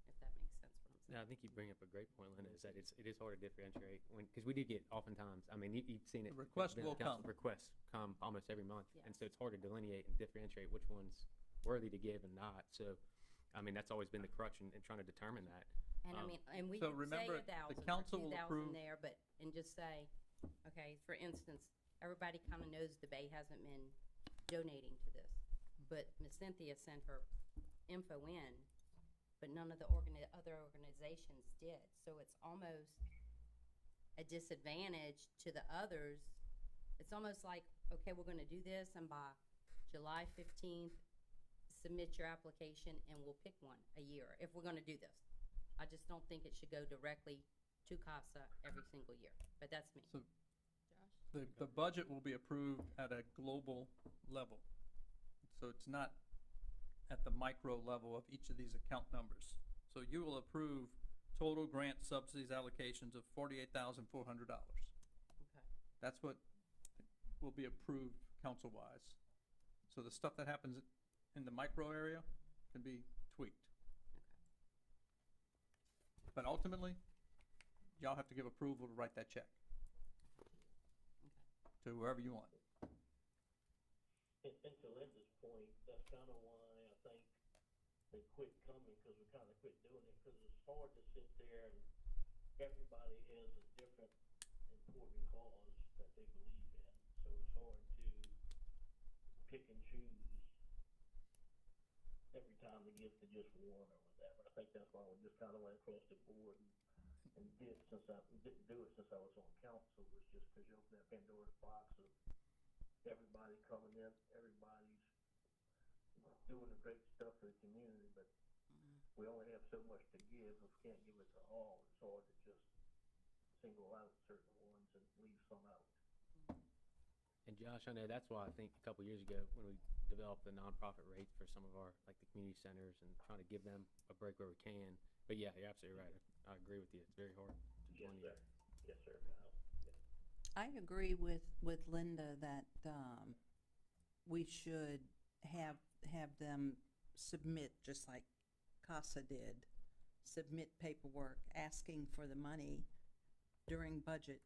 if that makes sense what I'm saying. No, I think you bring up a great point, Linda, is that it is hard to differentiate when, because we do get oftentimes, I mean, you've seen it. The request been will council come. Requests come almost every month, and Yes. so it's hard to delineate and differentiate which one's worthy to give and not. So, I mean, that's always been the crutch in trying to determine that. And I mean, and we So could say remember, 1,000 the or council will 2,000 approve- there, but, and just say, okay, for instance, everybody kinda knows the Bay hasn't been donating to this. But Miss Cynthia sent her info in, but none of the other organizations did. So it's almost a disadvantage to the others. It's almost like, okay, we're gonna do this, and by July 15th, submit your application, and we'll pick one a year, if we're gonna do this. I just don't think it should go directly to CASA every single year, but that's me. So the budget will be approved at a global level. So it's not at the micro level of each of these account numbers. So you will approve total grant subsidies allocations of $48,400. Okay. That's what will be approved council-wise. So the stuff that happens in the micro area can be tweaked. But ultimately, y'all have to give approval to write that check to whoever you want. And to Linda's point, that's kinda why I think they quit coming, cause we kinda quit doing it, cause it's hard to sit there and everybody has a different important cause that they believe in. So it's hard to pick and choose every time they give to just one or that, but I think that's why we just kinda went across the board and didn't do it since I was on council, was just cause you open that Pandora's box of everybody coming in, everybody's doing the great stuff for the community, but we only have so much to give. If we can't give it to all, it's hard to just single out certain ones and leave some out. And Josh, I know that's why I think a couple years ago, when we developed the nonprofit rates for some of our, like the community centers and trying to give them a break where we can. But yeah, you're absolutely right. I agree with you. It's very hard to Yes, join sir. you. Yes, sir, Kyle. I agree with Linda that, we should have them submit, just like CASA did, submit paperwork asking for the money during budget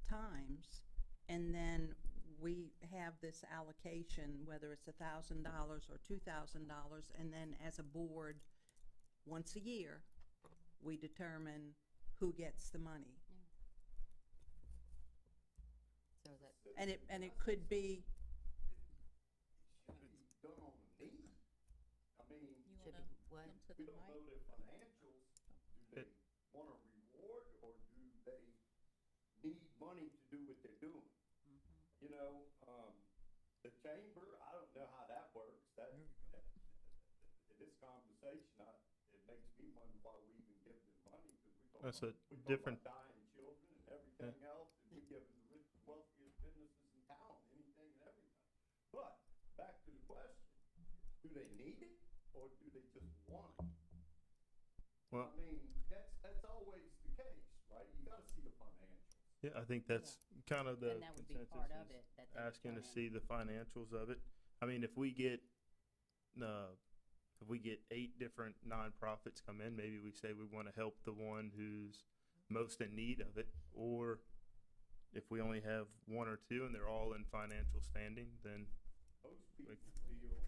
times, and then we have this allocation, whether it's $1,000 or $2,000, and then as a board, once a year, we determine who gets the money. So that, And it could be, Should be done on the need. I mean, should be what? we don't know their financials. Do they wanna reward, or do they need money to do what they're doing? You know, the chamber, I don't know how that works. That in this conversation, it makes me wonder why we even give them money, because That's a we talk different, about dying children and everything else, and we give them the richest, wealthiest businesses in town, anything and everything. But, back to the question, do they need it, or do they just want it? well, I mean, that's always the case, right? You gotta see the financials. yeah, I think that's kind of the And that would be consensus part of is it, that they asking to plan. see the financials of it. I mean, if we get 8 different nonprofits come in, maybe we say we want to help the one who's most in need of it, or if we only have 1 or 2 and they're all in financial standing, then Most people Like- feel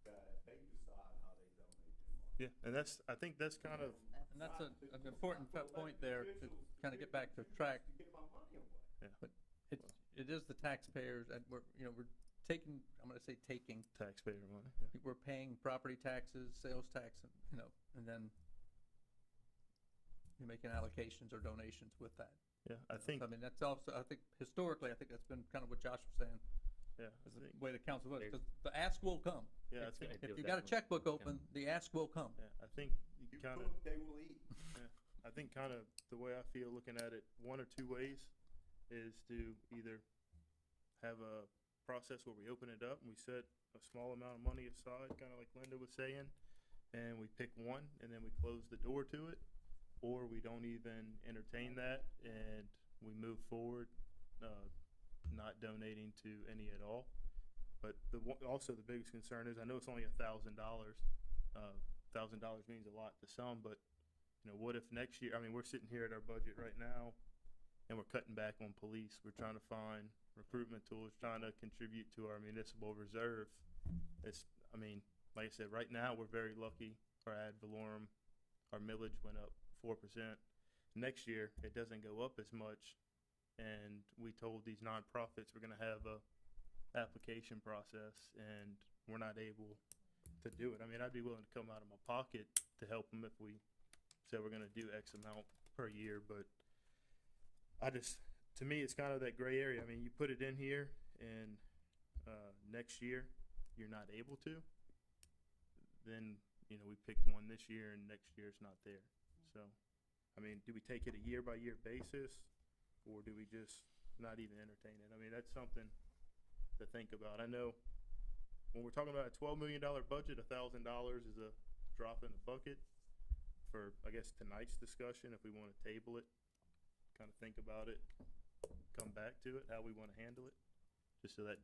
that they decide how they donate their money. yeah, and I think that's kind of, And that's an important point there to kind of get back to track. To give my money away. It is the taxpayers, and we're taking, I'm gonna say taking, taxpayer money. Yeah. we're paying property taxes, sales tax, and then you're making allocations or donations with that. Yeah, I think, I mean, that's also, I think historically, I think that's been kind of what Josh was saying, yeah, is I the think, way the council votes, because the ask will come. yeah, I It's think, gonna If It'll you got a definitely checkbook come. open, the ask will come. yeah, I think you You kind of, cook, they will eat. I think kind of the way I feel looking at it, 1 or 2 ways, is to either have a process where we open it up and we set a small amount of money aside, kind of like Linda was saying, and we pick one and then we close the door to it, or we don't even entertain that and we move forward, not donating to any at all. But also the biggest concern is, I know it's only $1,000. $1,000 means a lot to some, but what if next year, I mean, we're sitting here at our budget right now and we're cutting back on police. We're trying to find recruitment tools, trying to contribute to our municipal reserve. I mean, like I said, right now, we're very lucky. Our ad valorem, our millage went up 4%. Next year, it doesn't go up as much. And we told these nonprofits we're gonna have a application process, and we're not able to do it. I mean, I'd be willing to come out of my pocket to help them if we said we're gonna do X amount per year, but to me, it's kind of that gray area. I mean, you put it in here and, next year, you're not able to, then, we picked one this year and next year it's not there. So, I mean, do we take it a year by year basis, or do we just not even entertain it? I mean, that's something to think about. I know when we're talking about a $12 million budget, $1,000 is a drop in the bucket for, I guess, tonight's discussion. If we want to table it, kind of think about it, come back to it, how we want to handle it, just so that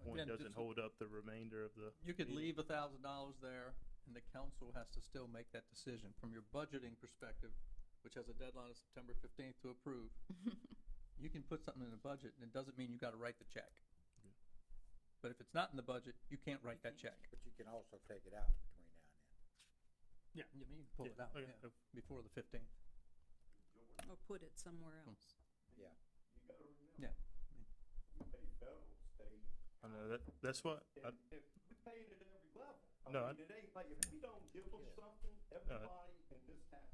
point Again, doesn't just- hold up the remainder of the. You could meeting. leave $1,000 there, and the council has to still make that decision. From your budgeting perspective, which has a deadline of September 15th to approve, you can put something in the budget, and it doesn't mean you gotta write the check. Yeah. But if it's not in the budget, you can't write that check. But you can also take it out between now and then. Yeah. You mean, pull it Yeah, out, okay. yeah, before the 15th. or put it somewhere else. You gotta remember. Yeah. We pay federal, state, I know that's what, and if we pay it at every level, No, I mean, it ain't like, if we don't give them something, everybody in this town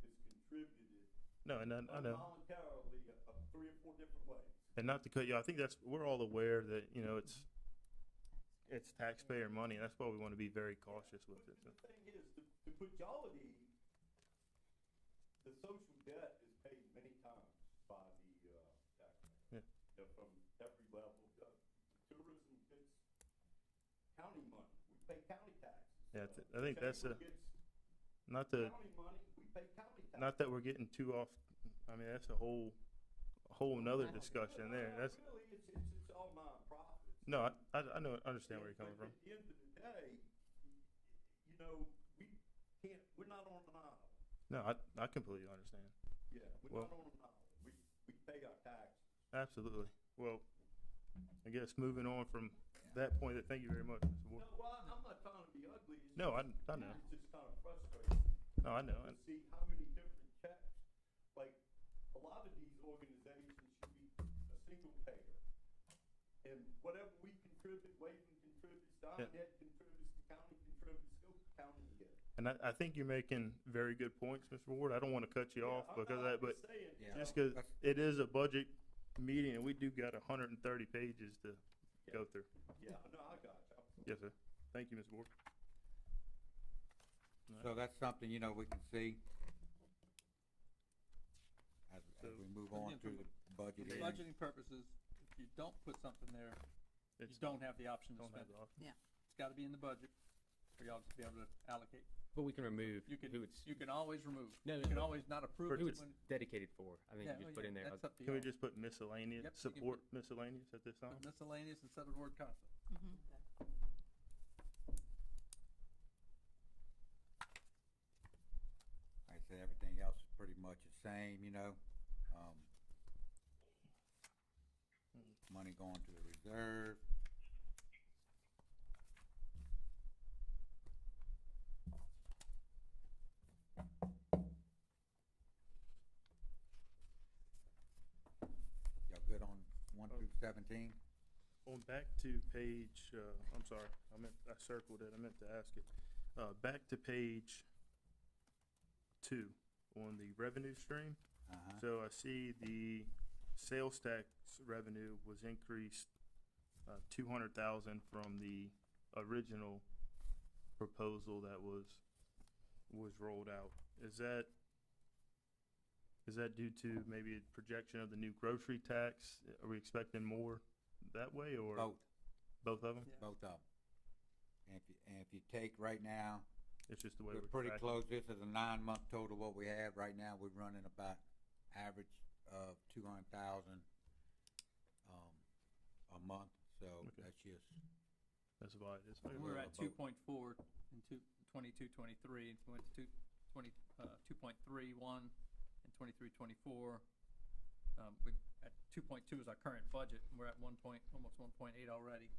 has contributed no, and I know. involuntarily, 3 or 4 different ways. And not to cut you, I think we're all aware that, you know, it's taxpayer money, and that's why we want to be very cautious with it. The thing is, to put y'all at ease, the social debt is paid many times by the, taxpayer. Yeah. From every level. Tourism gets county money, we pay county taxes. Yeah, I think that's Chamber gets not to, county money, we pay county taxes. not that we're getting too off, I mean, that's a whole nother discussion there. That's, Really, it's all nonprofits. no, I know, understand where you're coming But from. at the end of the day, you know, we're not on an island. No, I completely understand. Yeah, we're Well- not on an island. We pay our taxes. Absolutely. Well, I guess moving on from that point, thank you very much, Mr. No, Ward. well, I'm not trying to be ugly. It's No, I just- know. It's just kind of frustrating. No, I know. To see how many different checks, like, a lot of these organizations should be a single payer. And whatever we contribute, Waven contributes, Diamond Head contributes, the county contributes, go county together. And I think you're making very good points, Mr. Ward. I don't want to cut you off because of that, but just because it is a budget meeting and we do got 130 pages to go through. Yeah, no, I got you. Yes, sir. Thank you, Mr. Ward. So that's something, you know, we can see as So- we move on through the budget. For budgeting purposes, if you don't put something there, you It's, don't have the option to don't spend have it. the option. It's gotta be in the budget for y'all to be able to allocate. But we can remove You can, who it's, you can always remove. No, You no, can no. always not approve who it it's when, dedicated for. I think yeah, you well, just put yeah, in there. that's up to Can we y'all. just put miscellaneous, Yep, you can support miscellaneous at this time? Put miscellaneous instead of the word constant. Like I said, everything else is pretty much the same, you know. Money going to the reserve. Y'all good on 1 through 17? On back to page, I'm sorry, I circled it, I meant to ask it. Back to page 2 on the revenue stream. Uh-huh. So I see the sales tax revenue was increased 200,000 from the original proposal that was rolled out. Is that due to maybe a projection of the new grocery tax? Are we expecting more that way or Both both of them? Yeah. of them. And if you take right now, It's just the way we're we're pretty tracking. close. This is a 9-month total what we have right now. We're running about average of 200,000 a month. So Okay. that's just That's why it is. And we're at 2.4 in 22-23, went to 2.31 in 23-24. We, at 2.2 is our current budget, and we're at almost 1.8 already.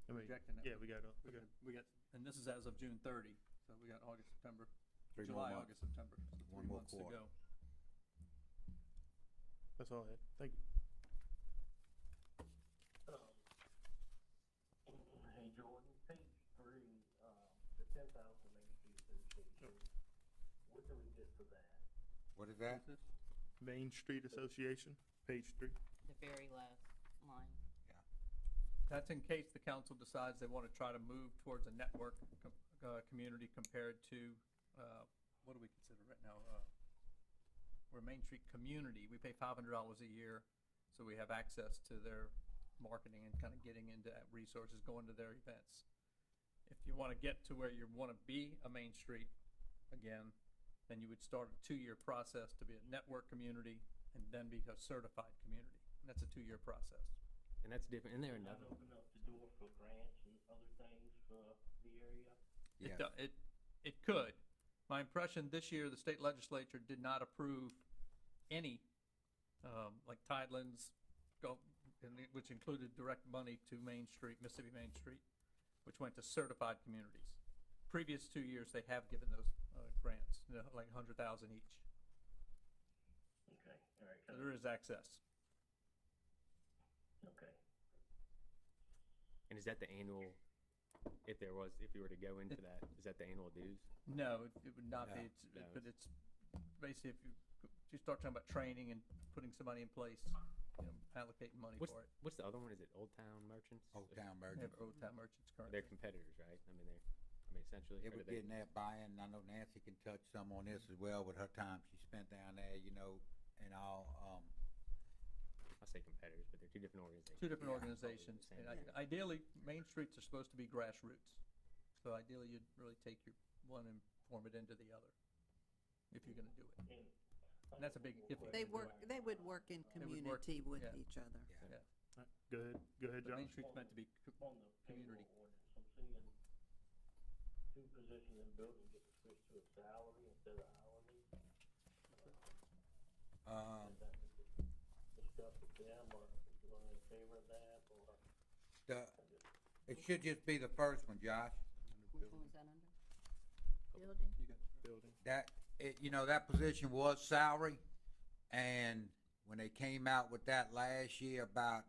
I mean, Projecting it. yeah, we got We got, and this is as of June 30, so we got August, September, 3 more July, months. August, September, so One 3 more months to quarter. go. That's all I had. Thank you. Hey Jordan, page 3, the 10,000 Main Street Association, what do we get for that? what is that? What's this? Main Street Association, page 3. The very last line. That's in case the council decides they want to try to move towards a network community compared to, what do we consider right now? We're a Main Street community. We pay $500 a year, so we have access to their marketing and kind of getting into resources, going to their events. If you want to get to where you want to be a Main Street again, then you would start a 2-year process to be a network community and then be a certified community. And that's a 2-year process. And that's different. And there are Not another. open up the door for grants and other things for the area? Yes. It could. My impression this year, the state legislature did not approve any, like Tidelands, which included direct money to Main Street, Mississippi Main Street, which went to certified communities. Previous 2 years, they have given those grants, like 100,000 each. Okay, all right. So there is access. Okay. And is that the annual if you were to go into that, is that the annual dues? No, it would not be, No, but it's basically if you start talking about training and putting somebody in place, allocating money What's, for it. what's the other one? Is it Old Town Merchants? Old Town We Merchants. have Old Town Merchants currently. They're competitors, right? I mean, essentially. It or was do they- getting that buy-in, I know Nancy can touch some on this as well with her time she spent down there, and all, I say competitors, but they're two different organizations. Two different Yeah. organizations, Same and thing. ideally, Main Streets are supposed to be grassroots. So ideally, you'd really take your one and form it into the other, if you're gonna do it. And that's a big if. They would work in They would work- community with yeah. each other. Yeah, Go ahead, but Main Josh. Street's meant to be On the community. payroll ordinance, I'm seeing two positions in building get switched to a salary instead of hourly. Does that need to be discussed with them, or is you in favor of that, or? it should just be the first one, Josh. Which one was that under? Building? Building. That position was salary, and when they came out with that last year about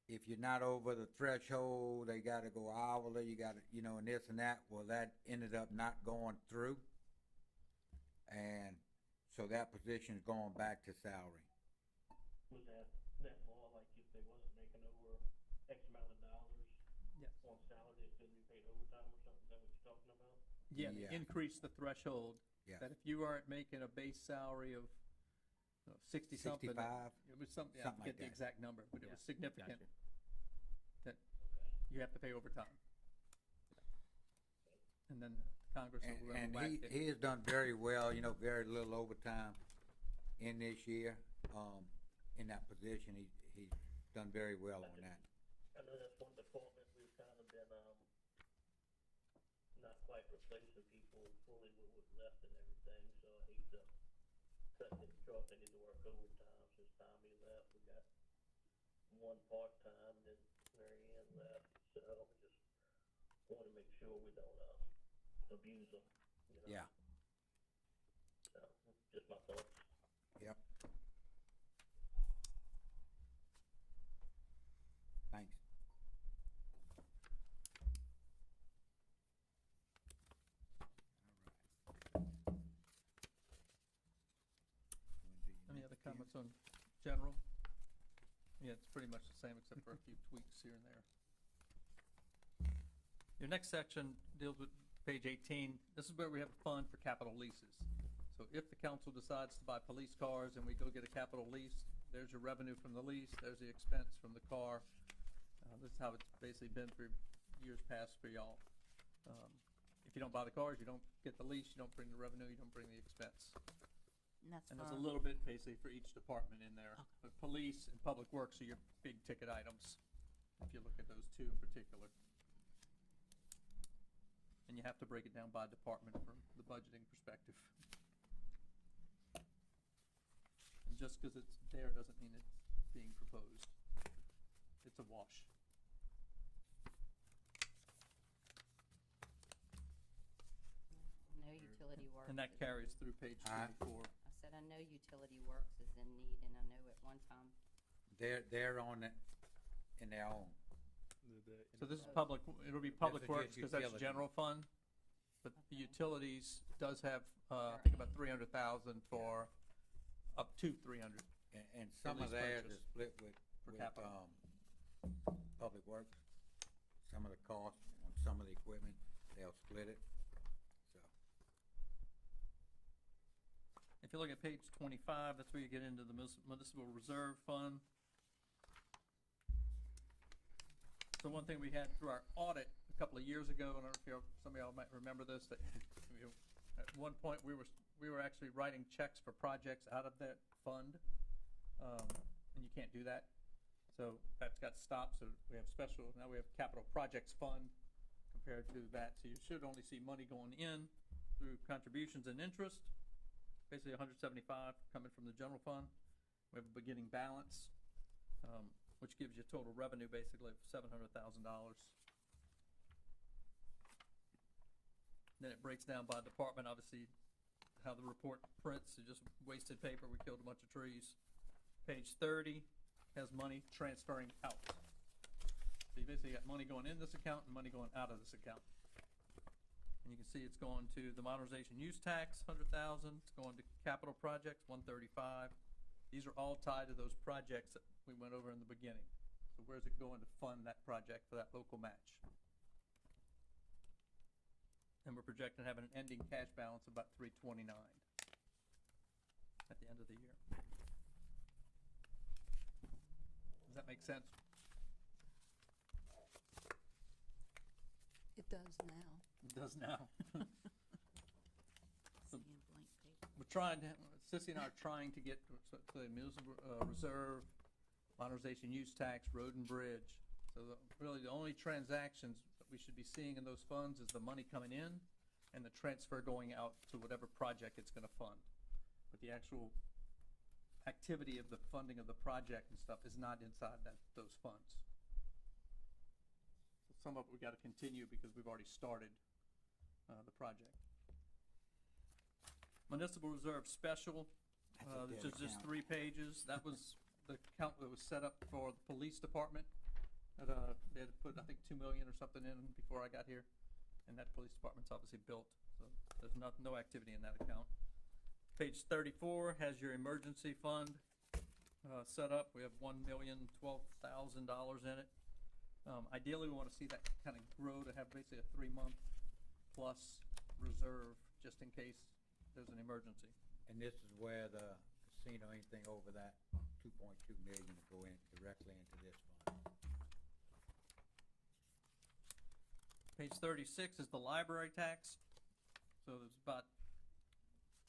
if you're not over the threshold, they gotta go hourly, you gotta, and this and that, well, that ended up not going through. And so that position's going back to salary. Was that law, like if they wasn't making over X amount of dollars Yes. on salary, they still be paid overtime or something, is that what you're talking about? Yeah, Yeah. increase the threshold, Yeah. that if you aren't making a base salary of 60-something. 65? It was something, I Something like forget the that. exact number, but it was significant, Gotcha. that you have to pay overtime. And then Congress or whoever And whacked he it. has done very well, very little overtime in this year, in that position. He's done very well on that. I know that's one department we've kind of been, not quite replacing people fully with what's left and everything, so I hate to cut his short, they need to work overtime since Tommy left, we got one part-time, then Mary Ann left, so we just wanna make sure we don't, abuse them, Yeah, So, just my thoughts. yep. Thanks. Any other comments on general? Yeah, it's pretty much the same except for a few tweaks here and there. Your next section deals with page 18. This is where we have a fund for capital leases. So if the council decides to buy police cars and we go get a capital lease, there's your revenue from the lease, there's the expense from the car. This is how it's basically been for years past for y'all. If you don't buy the cars, you don't get the lease, you don't bring the revenue, you don't bring the expense. And that's And there's for, a little bit basically for each department in there. But police and public works are your big ticket items, if you look at those two in particular. And you have to break it down by department from the budgeting perspective. And just because it's there doesn't mean it's being proposed. It's a wash. No utility works. And that carries through page Alright. 24. I said, I know utility works is in need, and I know at one time, They're on it in their own. So this is public, it'll be public This is works just because that's utility. general fund. But the Okay. utilities does have, I think about 300,000 for, up to 300. And some of lease theirs purchase is split with, for capital. Public Works. Some of the costs on some of the equipment, they'll split it, so. If you look at page 25, that's where you get into the municipal reserve fund. So one thing we had through our audit a couple of years ago, and I don't know if some of y'all might remember this, that at one point we were actually writing checks for projects out of that fund, and you can't do that. So that got stopped, so we have now we have capital projects fund compared to that. So you should only see money going in through contributions and interest, basically 175 coming from the general fund. We have a beginning balance, which gives you total revenue basically of $700,000. Then it breaks down by department, obviously, how the report prints, it's just wasted paper, we killed a bunch of trees. Page 30 has money transferring out. So you basically got money going in this account and money going out of this account. And you can see it's going to the modernization use tax, 100,000, it's going to capital projects, 135. These are all tied to those projects that we went over in the beginning. So where's it going to fund that project for that local match? And we're projecting having an ending cash balance of about 329 at the end of the year. Does that make sense? It does now. It does now. Seeing blank paper. We're trying to, Sissy and I are trying to get to the municipal reserve, modernization use tax, road and bridge. So really the only transactions that we should be seeing in those funds is the money coming in and the transfer going out to whatever project it's gonna fund. But the actual activity of the funding of the project and stuff is not inside those funds. So some of it we gotta continue because we've already started the project. Municipal Reserve Special, That's a which is dead just account. 3 pages. That was the account that was set up for the police department. That, they had to put, I think, 2 million or something in before I got here. And that police department's obviously built, so there's no activity in that account. Page 34 has your emergency fund set up. We have $1,012,000 in it. Ideally, we want to see that kind of grow to have basically a 3-month plus reserve, just in case there's an emergency. And this is where the casino, anything over that 2.2 million will go in directly into this fund. Page 36 is the library tax. So there's about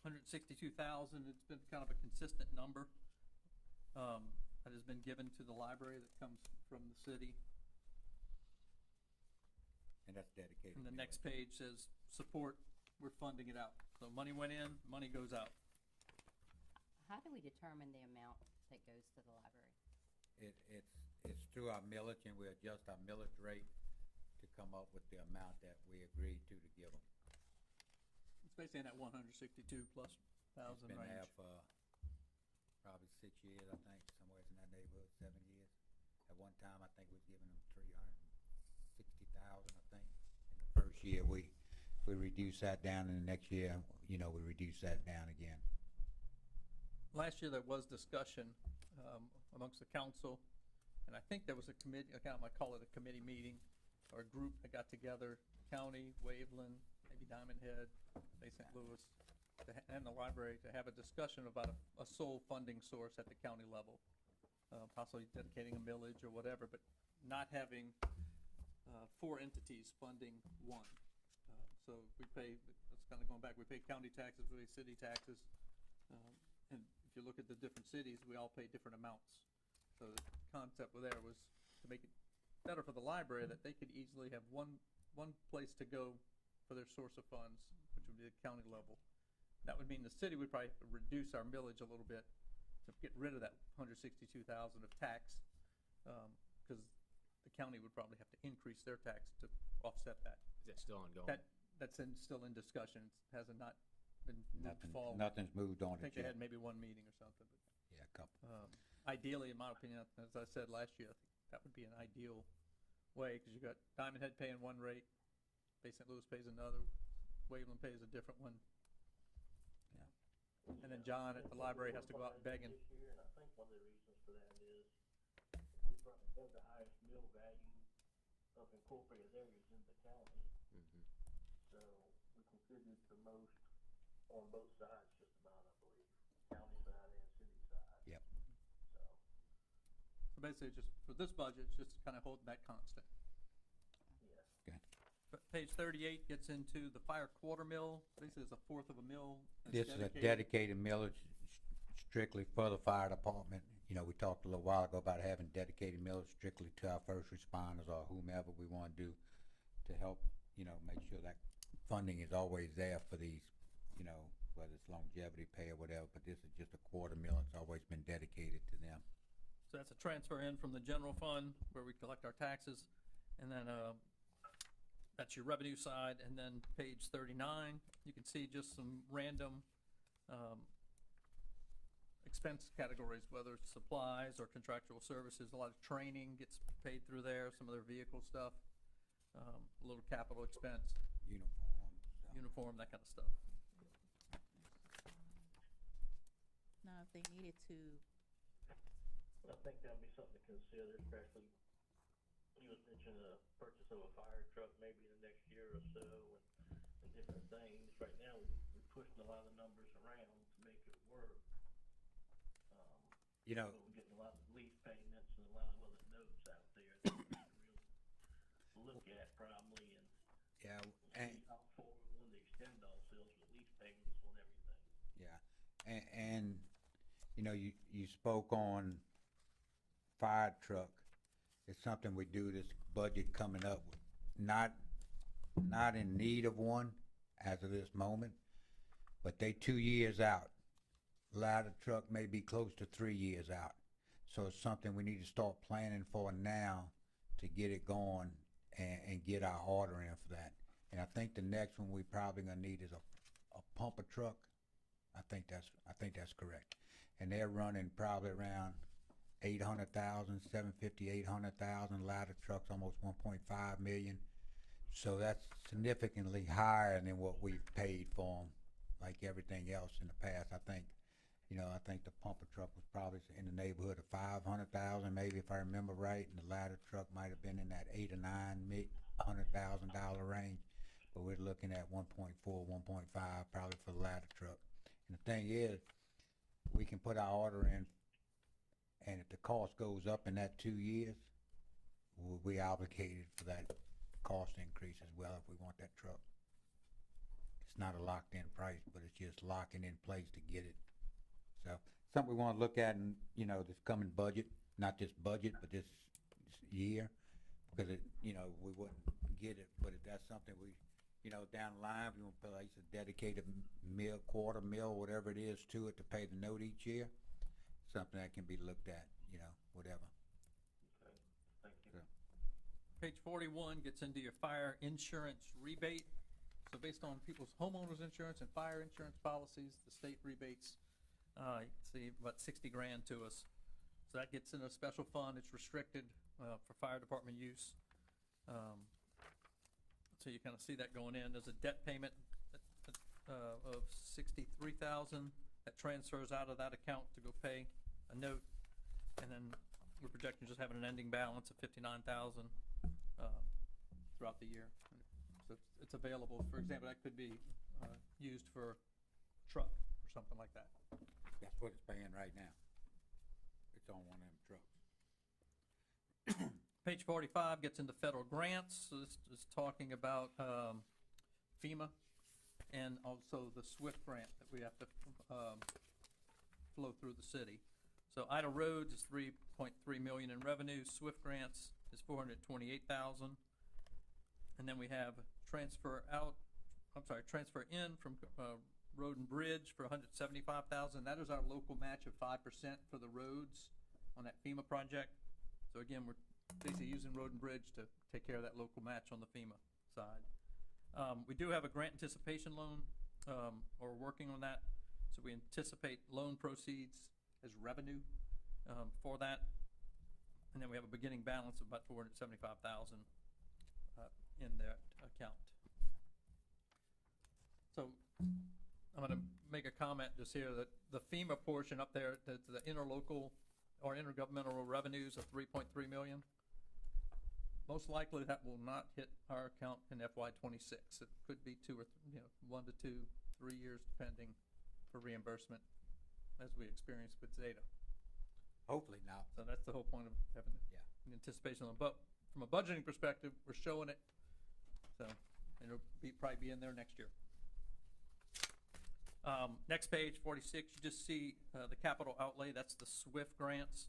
162,000. It's been kind of a consistent number that has been given to the library that comes from the city. And that's dedicated. And the to next it. page says support, we're funding it out. So money went in, money goes out. How do we determine the amount that goes to the library? It's through our millage, and we adjust our millage rate to come up with the amount that we agreed to give them. It's basically in that 162 plus thousand It's been there range. for probably 6 years, I think, somewhere in that neighborhood, 7 years. At one time, I think we was giving them 360,000, I think. In the first year, we reduced that down, and the next year, we reduced that down again. Last year, there was discussion amongst the council, and I think there was a committee, I kind of might call it a committee meeting, or a group that got together, county, Waveland, maybe Diamond Head, Bay St. Louis, and the library, to have a discussion about a sole funding source at the county level. Possibly dedicating a millage or whatever, but not having 4 entities funding one. So we pay, that's kind of going back, we pay county taxes, we pay city taxes, and if you look at the different cities, we all pay different amounts. So the concept there was to make it better for the library, that they could easily have one place to go for their source of funds, which would be the county level. That would mean the city would probably have to reduce our millage a little bit to get rid of that 162,000 of tax, because the county would probably have to increase their tax to offset that. Is that still ongoing? That's still in discussion. It hasn't not been moved forward. Nothing's moved on I think it they yet. had maybe 1 meeting or something, but Yeah, a couple. ideally, in my opinion, as I said last year, I think that would be an ideal way, because you got Diamond Head paying one rate, Bay St. Louis pays another, Waveland pays a different one. And then John at the library has to go out begging. This year, and I think one of the reasons for that is we probably have the highest mill value of incorporated areas in the county. Mhm. So we contribute the most on both sides, just about, I believe, county side and city side. Yep. So, So basically, just for this budget, it's just kind of holding that constant. yes. But page 38 gets into the fire quarter mill. Basically, it's a fourth of a mill. that's This is a dedicated millage strictly for the fire department. We talked a little while ago about having dedicated millage strictly to our first responders or whomever we want to do to help, make sure that funding is always there for these, whether it's longevity pay or whatever, but this is just a quarter mill. It's always been dedicated to them. So that's a transfer in from the general fund where we collect our taxes, and then that's your revenue side. And then page 39, you can see just some random expense categories, whether it's supplies or contractual services. A lot of training gets paid through there, some of their vehicle stuff, a little capital expense, uniform, that kind of stuff. Now, if they needed to, I think that'd be something to consider, especially, you had mentioned the purchase of a fire truck maybe in the next year or so, and different things. Right now, we're pushing a lot of the numbers around to make it work. You know, But we're getting a lot of lease payments and a lot of other notes out there that we need to really look at probably, and yeah, see how far we want to extend ourselves with lease payments on everything. yeah, and you know, you spoke on fire truck. It's something we do this budget coming up with. Not in need of one as of this moment, but they 2 years out. Ladder truck may be close to 3 years out. So it's something we need to start planning for now to get it going and get our order in for that. And I think the next one we probably gonna need is a pumper truck. I think that's correct. And they're running probably around 800,000, 750, 800,000. Ladder trucks almost 1.5 million. So that's significantly higher than what we've paid for them, like everything else in the past. I think the pumper truck was probably in the neighborhood of 500,000, maybe, if I remember right, and the ladder truck might have been in that $8 or $900,000 range. But we're looking at 1.4, 1.5 probably for the ladder truck. And the thing is, we can put our order in, and if the cost goes up in that 2 years, we'll be obligated for that cost increase as well if we want that truck. It's not a locked-in price, but it's just locking in place to get it. So something we want to look at in, this coming budget, not this budget, but this year, because we wouldn't get it, but if that's something we, down the line, we want to place a dedicated mill, quarter mill, whatever it is to it to pay the note each year, something that can be looked at, whatever. Okay, thank you. So, Page 41 gets into your fire insurance rebate. So based on people's homeowners insurance and fire insurance policies, the state rebates, you can see about 60 grand to us. So that gets in a special fund. It's restricted for fire department use. So you kind of see that going in. There's a debt payment of $63,000 that transfers out of that account to go pay a note. And then we're projecting just having an ending balance of $59,000 throughout the year. So it's available. For example, that could be used for a truck or something like that. that's what it's paying right now. It's on one of them trucks. Page 45 gets into federal grants. So this is talking about FEMA and also the SWIFT grant that we have to flow through the city. So Ida Roads is $3.3 million in revenue. SWIFT grants is $428,000. And then we have transfer in from Road and Bridge for $175,000. That is our local match of 5% for the roads on that FEMA project. So again, we're basically using Road and Bridge to take care of that local match on the FEMA side. We do have a grant anticipation loan, or we're working on that. So we anticipate loan proceeds as revenue for that. And then we have a beginning balance of about $475,000 in that account. So I'm going to make a comment just here that the FEMA portion up there, the interlocal or intergovernmental revenues of $3.3 million, most likely that will not hit our account in FY26. It could be 1 to 2, 3 years depending for reimbursement as we experienced with Zeta. Hopefully not. So that's the whole point of having an anticipation on. But from a budgeting perspective, we're showing it. So it'll probably be in there next year. Next page, 46, you just see the capital outlay. That's the SWIFT grants.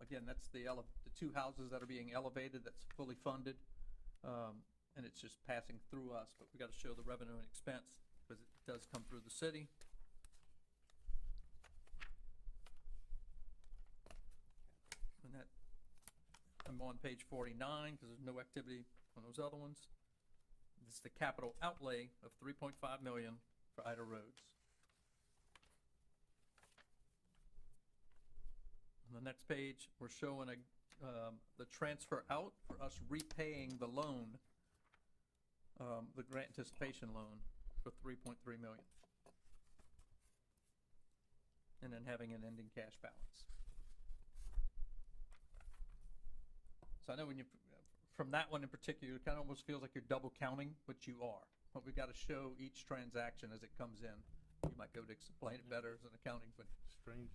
Again, that's the two houses that are being elevated. That's fully funded, and it's just passing through us. But we got to show the revenue and expense because it does come through the city. And that I'm on page 49 because there's no activity on those other ones. This is the capital outlay of $3.5 million for Ida Roads. On the next page, we're showing the transfer out for us repaying the loan, the grant anticipation loan for 3.3 million. And then having an ending cash balance. So I know when you, from that one in particular, it kind of almost feels like you're double counting, but you are. But we've got to show each transaction as it comes in. You might go to explain it better as an accounting, but Strange.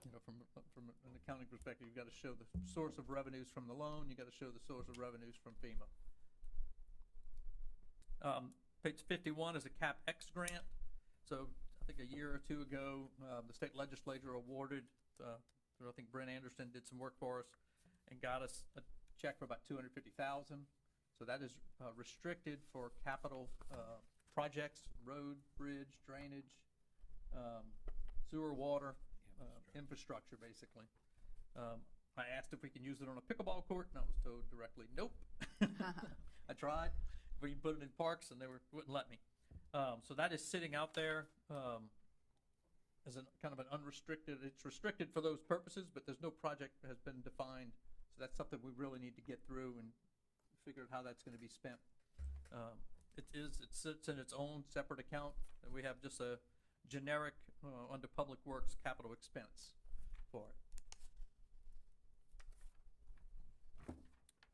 you know, from an accounting perspective, you've got to show the source of revenues from the loan, you got to show the source of revenues from FEMA. Page 51 is a CapEx grant. So I think a year or two ago, the state legislature awarded, I think Brent Anderson did some work for us and got us a check for about $250,000. So that is restricted for capital projects, road, bridge, drainage, sewer, water, infrastructure, basically. I asked if we can use it on a pickleball court, and I was told directly, nope. I tried, but you put it in parks, and they wouldn't let me. So that is sitting out there as a kind of an unrestricted. It's restricted for those purposes, but there's no project that has been defined. So that's something we really need to get through and figure out how that's going to be spent. It sits in its own separate account, and we have just a generic under Public Works capital expense for it.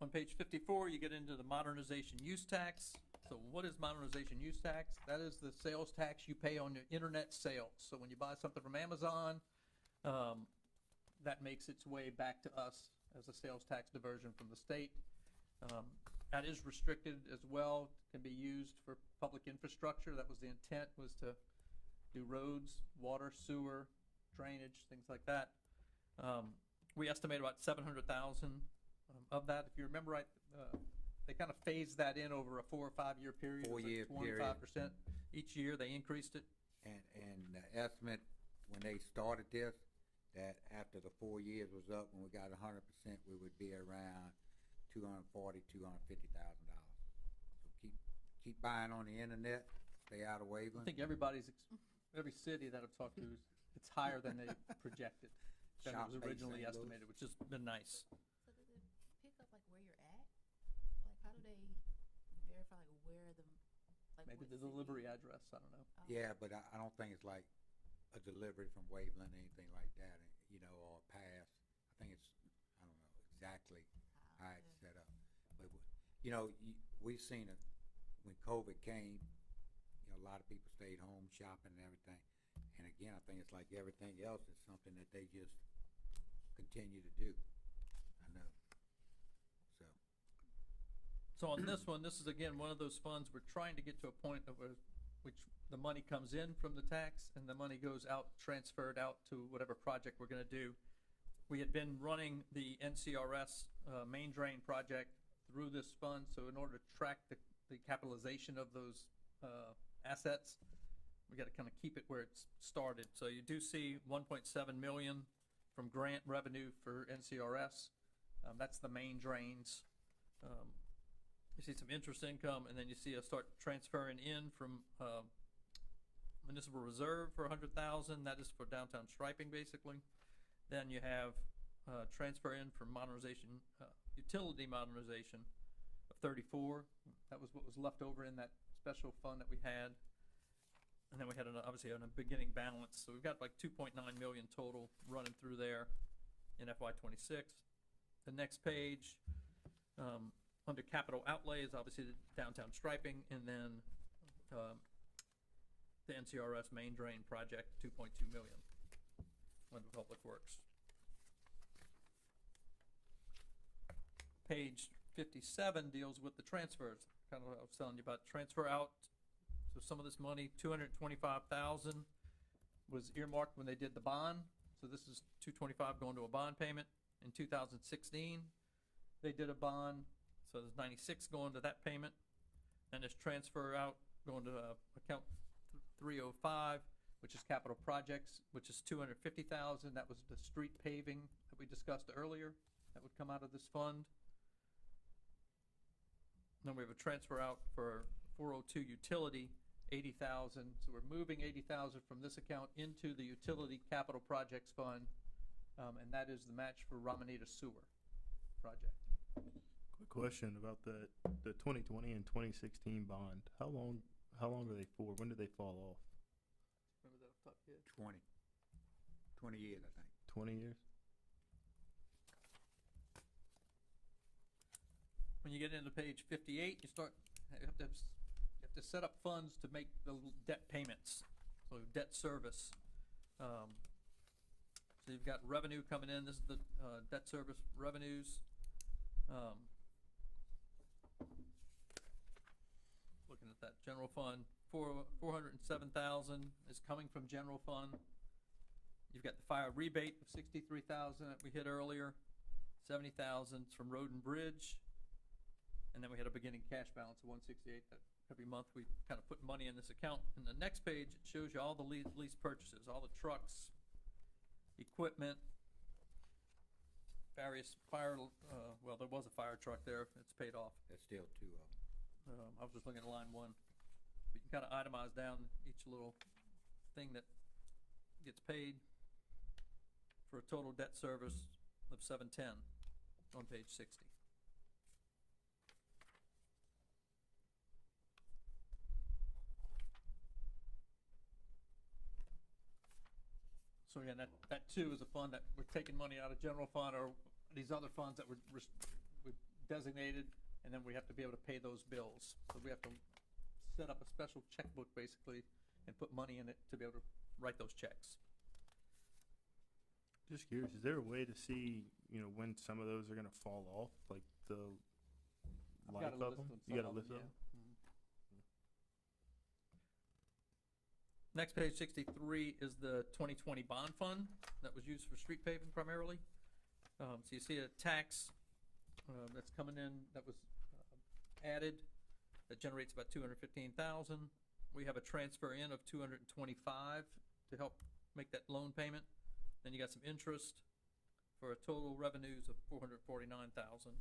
On page 54, you get into the modernization use tax. So what is modernization use tax? That is the sales tax you pay on your internet sales. So when you buy something from Amazon, that makes its way back to us as a sales tax diversion from the state. That is restricted as well, can be used for public infrastructure. That was the intent, was to do roads, water, sewer, drainage, things like that. We estimate about 700,000 of that. If you remember right, they kind of phased that in over a 4 or 5 year period. 4 year period. 25% each year. They increased it. And the estimate, when they started this, that after the 4 years was up, when we got 100%, we would be around $250,000. So keep buying on the internet, stay out of I Waveland. think every city that I've talked to, it's higher than they projected, than it Shop was base originally St. Louis. estimated, which has been nice. So does it pick up like where you're at? Like how do they verify like where the, like Maybe what the city? delivery address, I don't know. Oh. Yeah, but I don't think it's like a delivery from Waveland or anything like that, you know, or a pass. I think it's, I don't know exactly how it's set up. But, you know, we've seen it when COVID came, you know, a lot of people stayed home shopping and everything. And again, I think it's like everything else, it's something that they just continue to do. I know. So on this one, this is again one of those funds, we're trying to get to a point of which the money comes in from the tax and the money goes out, transferred out to whatever project we're gonna do. We had been running the NCRS main drain project through this fund, so in order to track the capitalization of those assets, we gotta kind of keep it where it's started. So you do see 1.7 million from grant revenue for NCRS. That's the main drains. You see some interest income, and then you see us start transferring in from municipal reserve for 100,000. That is for downtown striping, basically. Then you have transfer in for modernization, utility modernization of 34. That was what was left over in that special fund that we had. And then we had obviously a beginning balance. So we've got like 2.9 million total running through there in FY26. The next page, under capital outlay is obviously the downtown striping, and then the NCRS main drain project, 2.2 million under Public Works. Page 57 deals with the transfers. Kind of what I was telling you about, transfer out. So some of this money, 225,000, was earmarked when they did the bond. So this is 225 going to a bond payment. In 2016, they did a bond. So there's 96 going to that payment, and there's transfer out going to account 305, which is capital projects, which is 250,000. That was the street paving that we discussed earlier. That would come out of this fund. Then we have a transfer out for 402 utility, 80,000. So we're moving 80,000 from this account into the utility capital projects fund. And that is the match for Ramanita Sewer project. Quick question about the 2020 and 2016 bond. How long are they for? When do they fall off? Remember that off the top of your head? 20 years, I think. 20 years? When you get into page 58, you have to set up funds to make the debt payments, so debt service. So you've got revenue coming in, this is the debt service revenues. Looking at that general fund, 407,000 is coming from general fund. You've got the fire rebate of 63,000 that we hit earlier, 70,000 from road and bridge. And then we had a beginning cash balance of 168 that every month we kind of put money in this account. And the next page, it shows you all the lease purchases, all the trucks, equipment, various fire, well, there was a fire truck there, it's paid off. There's still two of them. I was just looking at line one. But you can kind of itemize down each little thing that gets paid for a total debt service of 710 on page 60. So again, that too is a fund that we're taking money out of general fund or these other funds that we designated, and then we have to be able to pay those bills. So we have to set up a special checkbook basically and put money in it to be able to write those checks. Just curious, is there a way to see, when some of those are gonna fall off, like the life of them? You got a list of them? Next page 63 is the 2020 bond fund that was used for street paving primarily. So you see a tax that's coming in that was added that generates about 215,000. We have a transfer in of 225 to help make that loan payment. Then you got some interest for a total revenues of 449,000.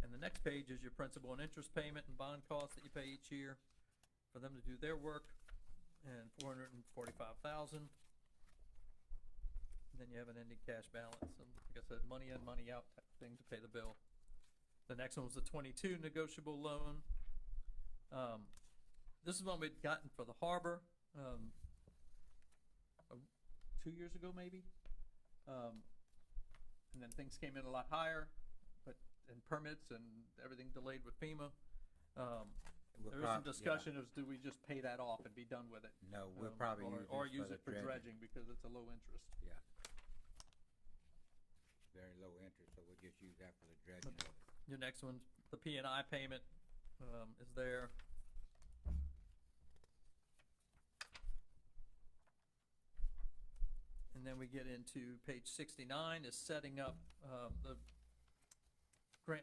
And the next page is your principal and interest payment and bond costs that you pay each year for them to do their work, and 445,000. And then you have an ending cash balance, and like I said, money in, money out type of thing to pay the bill. The next one was the 22 negotiable loan. This is one we'd gotten for the harbor 2 years ago maybe. And then things came in a lot higher, and permits and everything delayed with FEMA. There is some discussion of, do we just pay that off and be done with it? No, we'll probably or use use it for dredging because it's a low interest. Yeah. Very low interest, so we'll just use that for the dredging of it. Your next one, the P&I payment is there. And then we get into page 69 is setting up the grant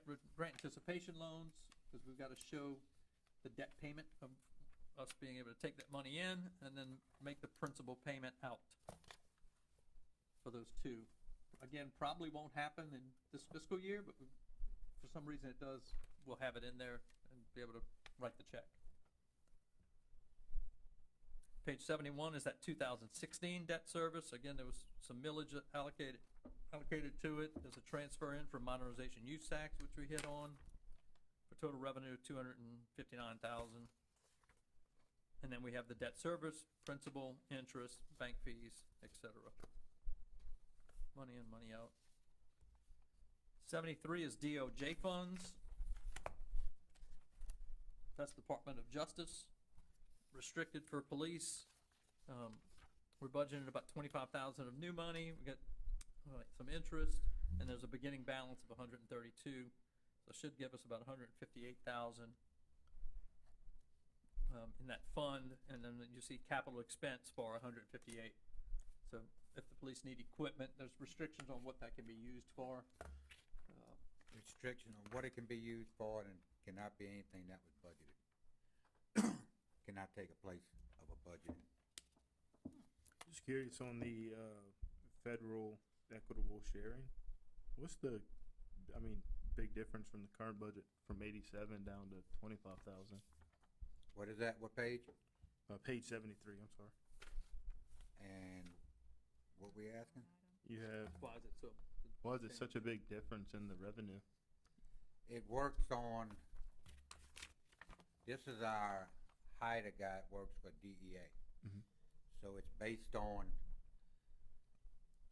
anticipation loans, because we've got to show the debt payment of us being able to take that money in and then make the principal payment out for those two. Again, probably won't happen in this fiscal year, but for some reason it does, we'll have it in there and be able to write the check. Page 71 is that 2016 debt service. Again, there was some millage allocated to it. There's a transfer in for modernization use tax, which we hit on, for total revenue of 259,000. And then we have the debt service, principal, interest, bank fees, etc. Money in, money out. 73 is DOJ funds. That's Department of Justice. Restricted for police. We're budgeting about 25,000 of new money. We got some interest, and there's a beginning balance of 132. So it should give us about 158,000 in that fund, and then you see capital expense for 158. So if the police need equipment, there's restrictions on what that can be used for. Restriction on what it can be used for, and cannot be anything that was budgeted. Cannot take a place of a budget. Just curious on the federal equitable sharing. What's the, big difference from the current budget from 87 down to 25,000? What is that, what page? Page 73, I'm sorry. And what we asking? you have, Why is it so? why is it such a big difference in the revenue? It works on, this is our HIDA guy that works for DEA. Mhm. So it's based on,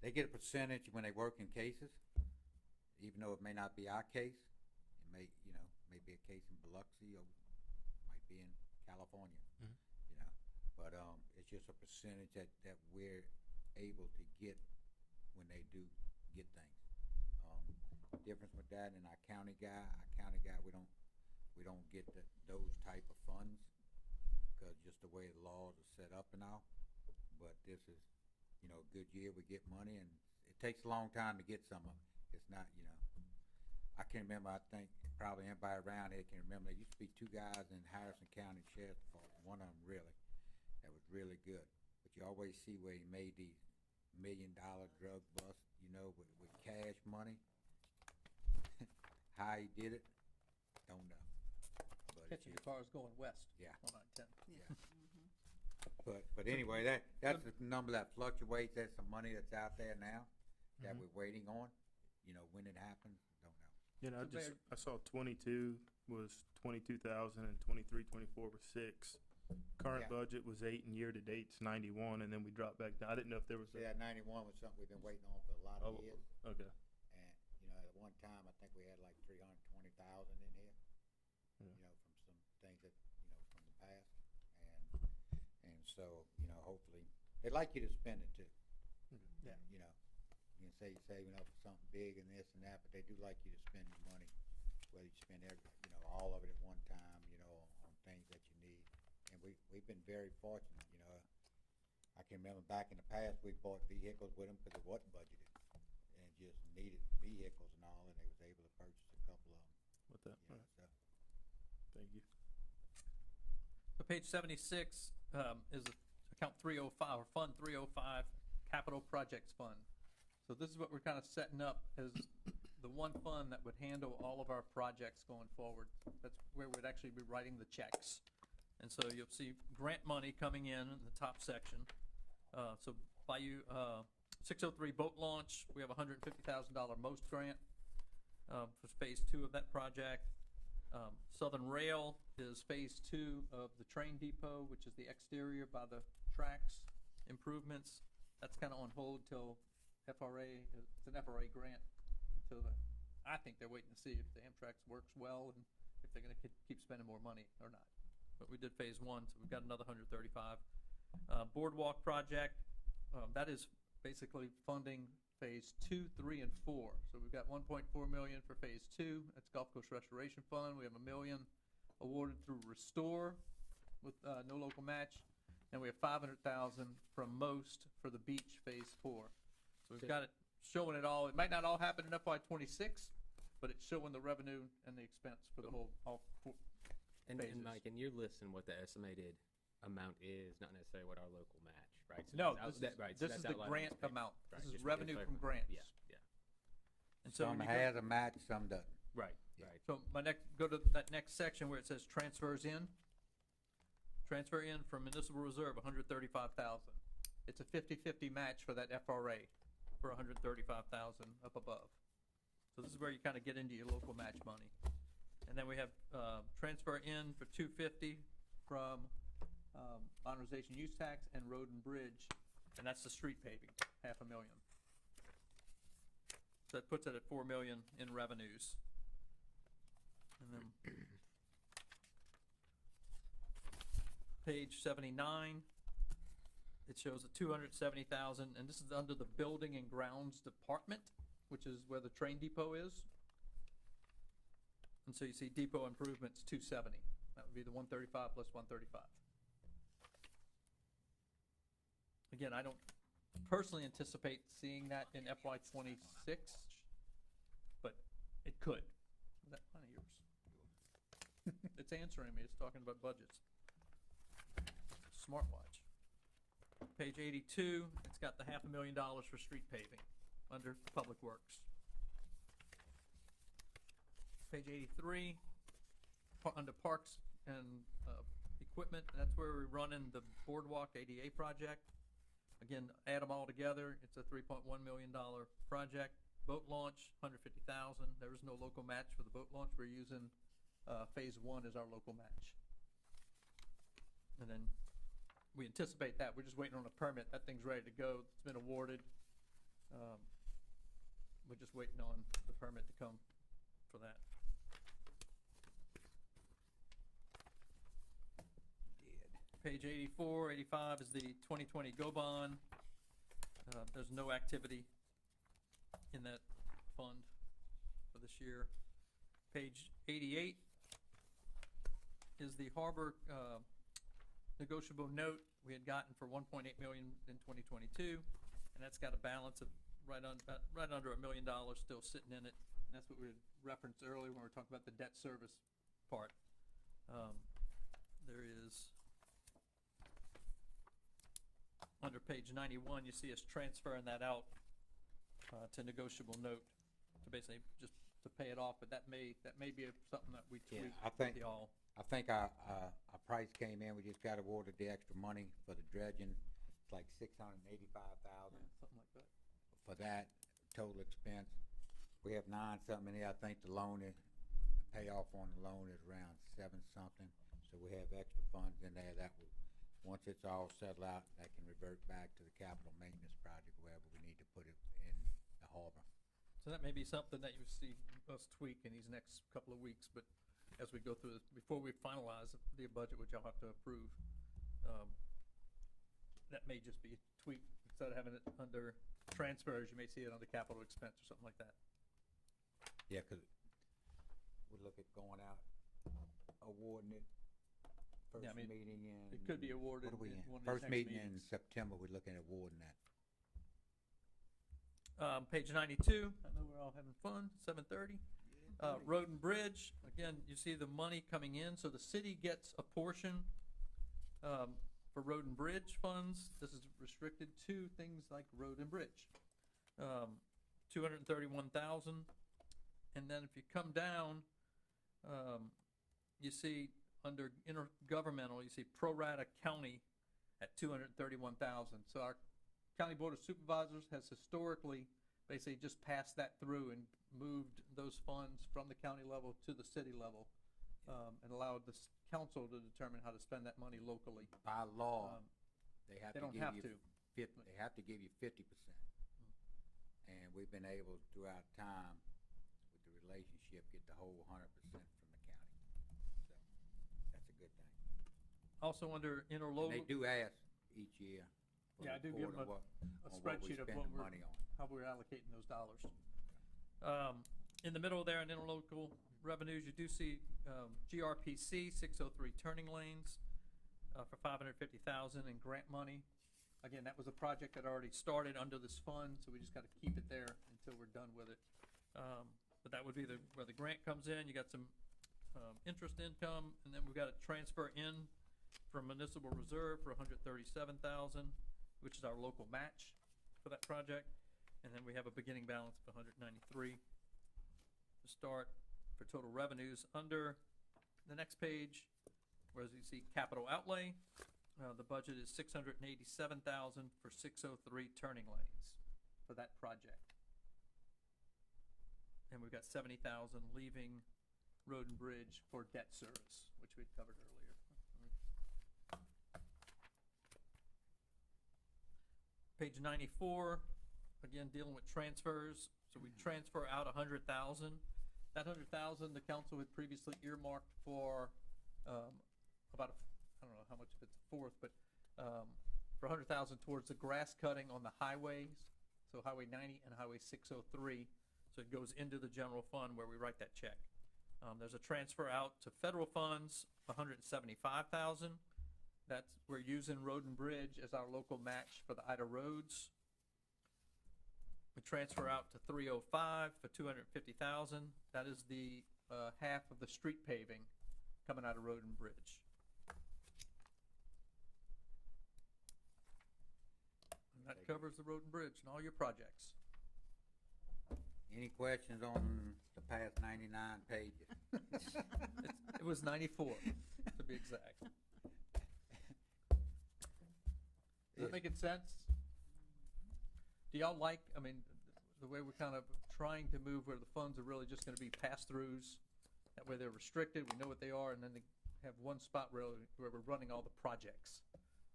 they get a percentage when they work in cases, even though it may not be our case. It may, you know, may be a case in Biloxi or might be in California, Mhm. you know. But, it's just a percentage that we're able to get when they do get things. Difference with that and our county guy, we don't get those type of funds, cause just the way the laws are set up and all. But this is, you know, a good year, we get money, and it takes a long time to get some of it. It's not, you know, I can remember, I think probably anybody around here can remember, there used to be two guys in Harrison County Sheriff's Department, one of them really, that was really good. But you always see where he made these $1 million drug busts, you know, with cash money. How he did it, don't know. But it's Catching the cars going west. Yeah. On I-10. But anyway, that's the number that fluctuates. There's some money that's out there now that Mhm. we're waiting on. You know, when it happens, don't know. You know, So I saw 22 was 22,000 and 23, 24 was 6. Current Yeah. budget was 8 and year to date's 91, and then we dropped back down. I didn't know if there was See, that 91 was something we've been waiting on for a lot of Oh. years. okay. And, you know, at one time, I think we had like 320,000 in here. Yeah. You know, from some things that, you know, from the past. And so, you know, hopefully, they'd like you to spend it too. Yeah. You know, you can say you're saving up for something big and this and that, but they do like you to spend your money, whether you spend you know, all of it at one time, you know, on things that you need. And we've been very fortunate, you know. I can remember back in the past, we bought vehicles with them because it wasn't budgeted. And just needed vehicles and all, and they was able to purchase a couple of them, With that, you all know, right, so. thank you. So page 76 is account 305, or Fund 305, Capital Projects Fund. So this is what we're kind of setting up as the one fund that would handle all of our projects going forward. That's where we'd actually be writing the checks. And so you'll see grant money coming in the top section. So Bayou 603 boat launch, we have a $150,000 most grant for phase 2 of that project. Southern Rail is phase 2 of the train depot, which is the exterior by the tracks improvements. That's kind of on hold till FRA, it's an FRA grant until I think they're waiting to see if the Amtrak works well and if they're gonna keep spending more money or not. But we did phase 1, so we've got another 135. Boardwalk project, that is basically funding phase 2, 3, and 4. So we've got 1.4 million for phase 2. That's Gulf Coast Restoration Fund. We have $1 million awarded through Restore with no local match, and we have 500,000 from Most for the beach phase 4. So we've got it showing it all. It might not all happen in FY26, but it's showing the revenue and the expense for the whole all 4 And phases. Mike, and you're listing what the estimated amount is, not necessarily what our local match, right? So No, that's this is, right, so this that's is the outlined on grant this page. amount. Right, This is just revenue clarify. from grants. Yeah, yeah, And so Some when you go- has a match, some doesn't. right, Yeah. right. So go to that next section where it says transfers in. Transfer in from municipal reserve, 135,000. It's a 50-50 match for that FRA for 135,000 up above. So this is where you kind of get into your local match money. And then we have transfer in for 250 from modernization use tax and road and bridge, and that's the street paving, $500,000. So that puts it at 4 million in revenues. And then page 79, it shows a 270,000, and this is under the building and grounds department, which is where the train depot is. And so you see depot improvements 270. That would be the 135 plus 135. Again, I don't personally anticipate seeing that in FY26, but it could. Is that one of yours? It's answering me, it's talking about budgets. Smartwatch. Page 82, it's got the $500,000 for street paving under Public Works. Page 83, under Parks and Equipment, that's where we're running the Boardwalk ADA project. Again, add them all together, it's a $3.1 million project. Boat launch, $150,000. There is no local match for the boat launch. We're using phase 1 as our local match. And then we anticipate that. We're just waiting on a permit. That thing's ready to go. It's been awarded. We're just waiting on the permit to come for that. Page 84, 85 is the 2020 Go Bond. There's no activity in that fund for this year. Page 88 is the harbor negotiable note we had gotten for $1.8 million in 2022, and that's got a balance of right under $1 million still sitting in it. And that's what we referenced earlier when we were talking about the debt service part. There is, under page 91, you see us transferring that out to negotiable note to basically just to pay it off, but that may be something that we tweak with y'all. I think our price came in, we just got awarded the extra money for the dredging. It's like $685,000 Something like that. for that total expense. We have 9 something in here. I think the loan is, payoff on the loan is around 7 something. So we have extra funds in there that will, once it's all settled out, that can revert back to the capital maintenance project, wherever we need to put it in the harbor. So that may be something that you see us tweak in these next couple of weeks, but as we go through this, before we finalize the budget, which y'all have to approve, that may just be tweaked. Instead of having it under transfers, you may see it under capital expense or something like that. Yeah, 'cause we look at going out, awarding it, first Yeah, I mean, meeting in. It could be awarded What are we in in? one of these First next meeting in meetings. September, we're looking at awarding that. Page 92, I know we're all having fun, 7:30. Road and Bridge, again, you see the money coming in, so the city gets a portion for road and bridge funds. This is restricted to things like road and bridge. 231,000. And then if you come down, you see under intergovernmental, you see pro rata county at 231,000. So our County Board of Supervisors has historically basically just passed that through and moved those funds from the county level to the city level, and allowed the council to determine how to spend that money locally. By law, they have They to don't give have you to. they have to give you 50%. And we've been able throughout time with the relationship get the whole 100% from the county. So that's a good thing. Also under And interlocal. they do ask each year. for Yeah, I do give report them of a on what we spreadsheet of spend what the we're, money on. how we're allocating those dollars. In the middle there in interlocal revenues, you do see GRPC 603 turning lanes for 550,000 in grant money. Again, that was a project that already started under this fund, so we just got to keep it there until we're done with it. But that would be where the grant comes in. You got some interest income, and then we've got a transfer in from municipal reserve for 137,000, which is our local match for that project. And then we have a beginning balance of 193 to start for total revenues. Under the next page, whereas you see capital outlay, the budget is 687,000 for 603 turning lanes for that project. And we've got 70,000 leaving road and bridge for debt service, which we'd covered earlier. Page 94, again, dealing with transfers. So we transfer out 100,000. That 100,000, the council had previously earmarked for about, I don't know how much of it's a fourth, but for 100,000 towards the grass cutting on the highways. So Highway 90 and Highway 603. So it goes into the general fund where we write that check. There's a transfer out to federal funds, 175,000. We're using Road and Bridge as our local match for the Ida roads. We transfer out to 305 for 250,000. That is the half of the street paving coming out of Road and Bridge. And that covers the Road and Bridge and all your projects. Any questions on the past 99 pages? It was 94, to be exact. Is that making sense? do y'all like, I mean, the way we're kind of trying to move where the funds are really just gonna be pass-throughs? That way they're restricted, we know what they are, and then they have one spot really where we're running all the projects.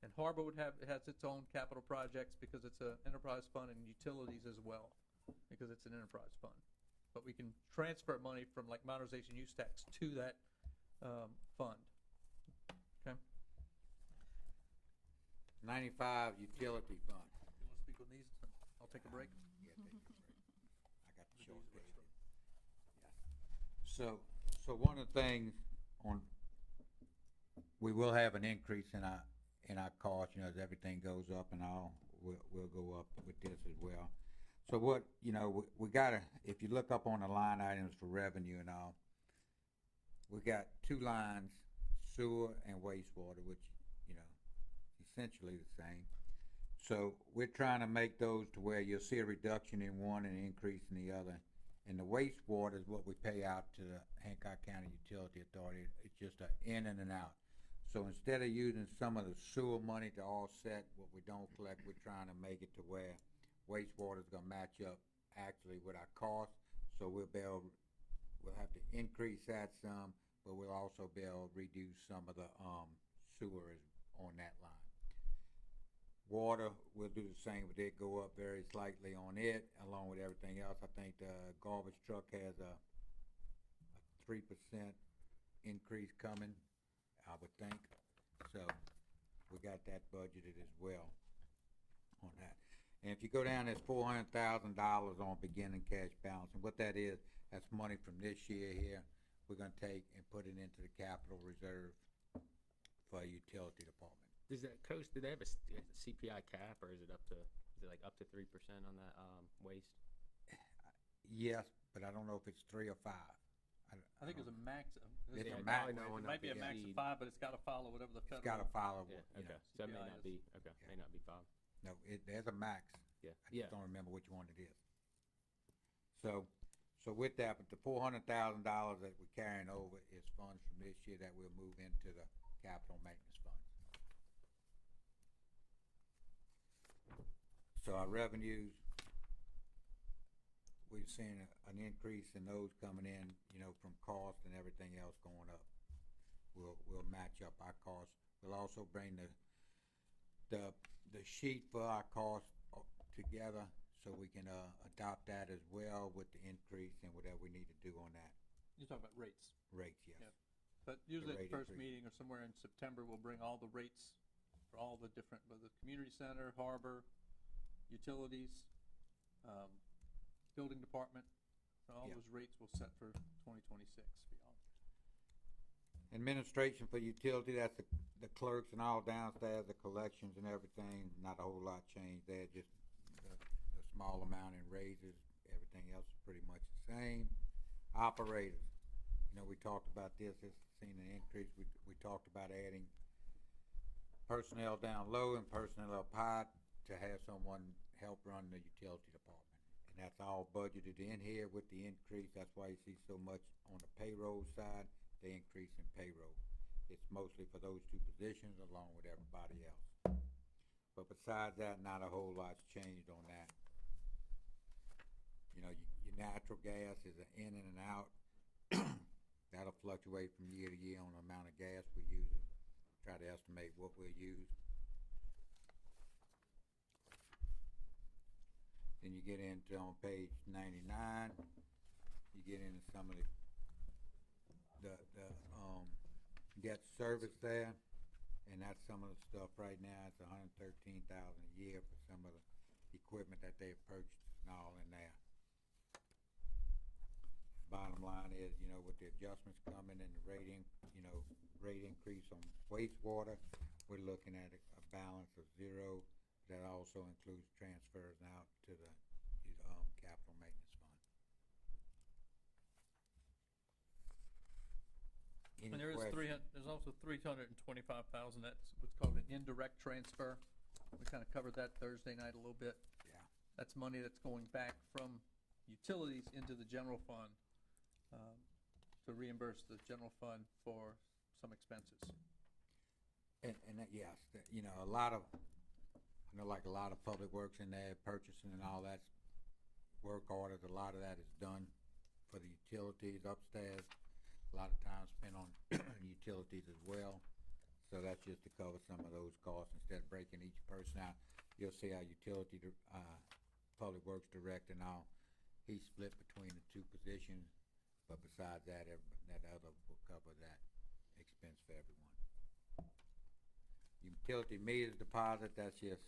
And Harbor it has its own capital projects because it's a enterprise fund, and utilities as well, because it's an enterprise fund. But we can transfer money from like modernization use tax to that, fund. Okay? 95 utility fund. You wanna speak on these? I'll take a break. Yeah, take a break. I got the short page. Yeah. So one of the things we will have an increase in our cost, you know, as everything goes up and all, we'll go up with this as well. So what, you know, we gotta, if you look up on the line items for revenue and all, we got two lines, sewer and wastewater, which, you know, essentially the same. So we're trying to make those to where you'll see a reduction in one and an increase in the other. And the wastewater is what we pay out to the Hancock County Utility Authority. It's just a in and an out. So instead of using some of the sewer money to offset what we don't collect, we're trying to make it to where wastewater is gonna match up actually with our costs. So we'll have to increase that some, but we'll also be able to reduce some of the sewers on that line. Water, we'll do the same, but they go up very slightly on it, along with everything else. I think the garbage truck has a 3% increase coming, I would think. So we got that budgeted as well on that. And if you go down, there's $400,000 on beginning cash balance, and what that is, that's money from this year here. We're gonna take and put it into the capital reserve for a utility department. Does that coast, do they have a CPI cap, or is it like up to 3% on that, waste? Yes, but I don't know if it's 3 or 5. I think it's a max of. It's Yeah, a max. probably not It one might be a to max of exceed. 5, but it's gotta follow whatever the It's federal. gotta follow, Yeah, you know. okay, so it may CPI not is. be, okay, Yeah. may not be 5, No, there's a max. yeah, I yeah. just don't remember which one it is. So with that, but the $400,000 that we're carrying over is funds from this year that we'll move into the capital maintenance fund. So our revenues, we've seen an increase in those coming in, you know, from cost and everything else going up. We'll match up our costs. We'll also bring the sheet for our costs together so we can adopt that as well with the increase and whatever we need to do on that. You're talking about rates. Rates, yes. Yeah. But usually at rate the first increase. meeting or somewhere in September, we'll bring all the rates for all the different, whether community center, harbor, utilities, building department. So all Yeah. those rates we'll set for 2026 for y'all. Administration for utility, that's the clerks and all downstairs, the collections and everything, not a whole lot changed there, just the small amount in raises, everything else is pretty much the same. Operators, you know, we talked about this, it's seen an increase, we talked about adding personnel down low and personnel up high to have someone help run the utility department. And that's all budgeted in here with the increase, that's why you see so much on the payroll side, the increase in payroll. It's mostly for those two positions along with everybody else. But besides that, not a whole lot's changed on that. You know, your natural gas is an in and an out. That'll fluctuate from year to year on the amount of gas we use. Try to estimate what we'll use. Then you get into on page 99, you get into some of the debt service there, and that's some of the stuff right now. It's $113,000 a year for some of the equipment that they've purchased and all in there. Bottom line is, you know, with the adjustments coming and the rate increase on wastewater, we're looking at a balance of 0. That also includes transfers out to the capital maintenance fund. Any And there is questions? there's also 325,000, that's what's called an indirect transfer. We kinda covered that Thursday night a little bit. Yeah. That's money that's going back from utilities into the general fund, to reimburse the general fund for some expenses. And that, yes, you know, a lot of I know like a lot of public works in there, purchasing and all that's work orders, a lot of that is done for the utilities upstairs. A lot of time spent on utilities as well. So that's just to cover some of those costs instead of breaking each person out. You'll see our public works director now, he's split between the two positions, but besides that, that other will cover that expense for everyone. Utility meters deposit, that's just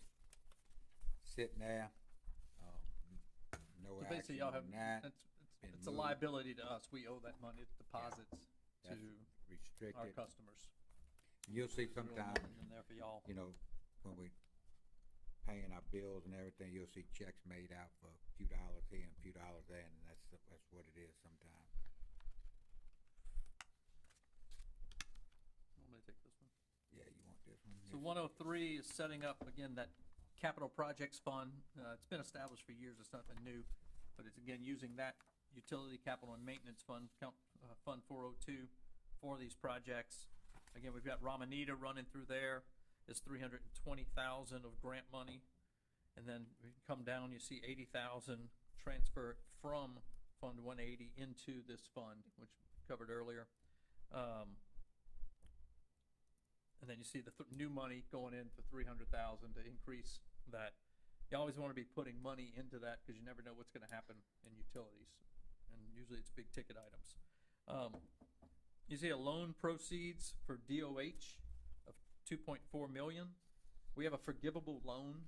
sitting there, no So basically, action y'all have, on that. Been it's a moved. liability to us. We owe that money, it's deposits That's to our restricted. customers. You'll see There's real sometimes, money in there for y'all. you know, when we paying our bills and everything, you'll see checks made out for a few dollars here and a few dollars there, and that's what it is sometimes. Want me to take this one? Yeah, you want this one? So 103 is setting up, again, that capital projects fund. It's been established for years, it's nothing new, but it's again using that utility capital and maintenance fund, Fund 402, for these projects. Again, we've got Ramanita running through there. It's 320,000 of grant money. And then we come down, you see 80,000 transfer from Fund 180 into this fund, which we covered earlier. And then you see the new money going in for 300,000 to increase that. You always want to be putting money into that because you never know what's going to happen in utilities, and usually it's big ticket items. You see a loan proceeds for DOH of 2.4 million. We have a forgivable loan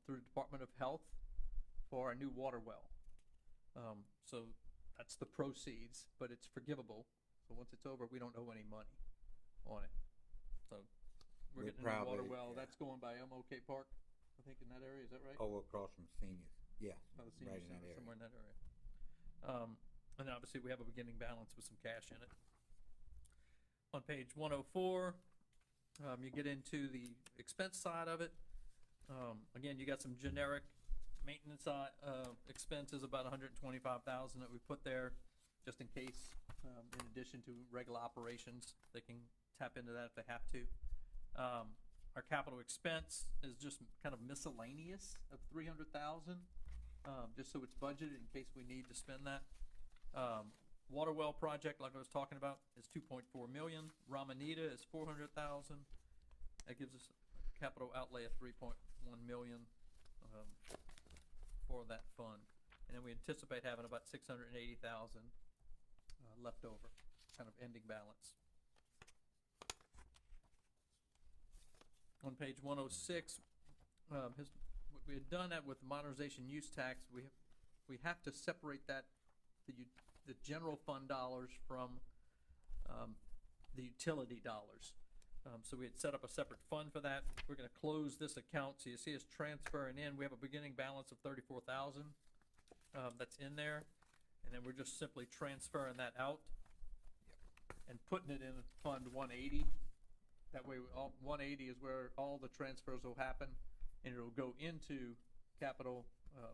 through the Department of Health for our new water well. So that's the proceeds, but it's forgivable. So once it's over, we don't owe any money on it. So we're getting a new water well. yeah. That's going by MOK Park, I think, in that area. Is that right? Over across from seniors, yeah, By the senior right in that center, area. somewhere in that area. And then obviously we have a beginning balance with some cash in it. On page 104, you get into the expense side of it. Again, you got some generic maintenance expenses, about 125,000 that we put there, just in case, in addition to regular operations, they can tap into that if they have to. Our capital expense is just kind of miscellaneous of 300,000, just so it's budgeted in case we need to spend that. Water well project, like I was talking about, is 2.4 million. Ramanita is 400,000. That gives us a capital outlay of 3.1 million for that fund. And then we anticipate having about 680,000 left over, kind of ending balance. On page 106, we had done that with the modernization use tax. We have to separate that, the general fund dollars from the utility dollars. So we had set up a separate fund for that. We're gonna close this account, so you see us transferring in. We have a beginning balance of 34,000 that's in there, and then we're just simply transferring that out and putting it in Fund 180. That way, 180 is where all the transfers will happen, and it'll go into capital,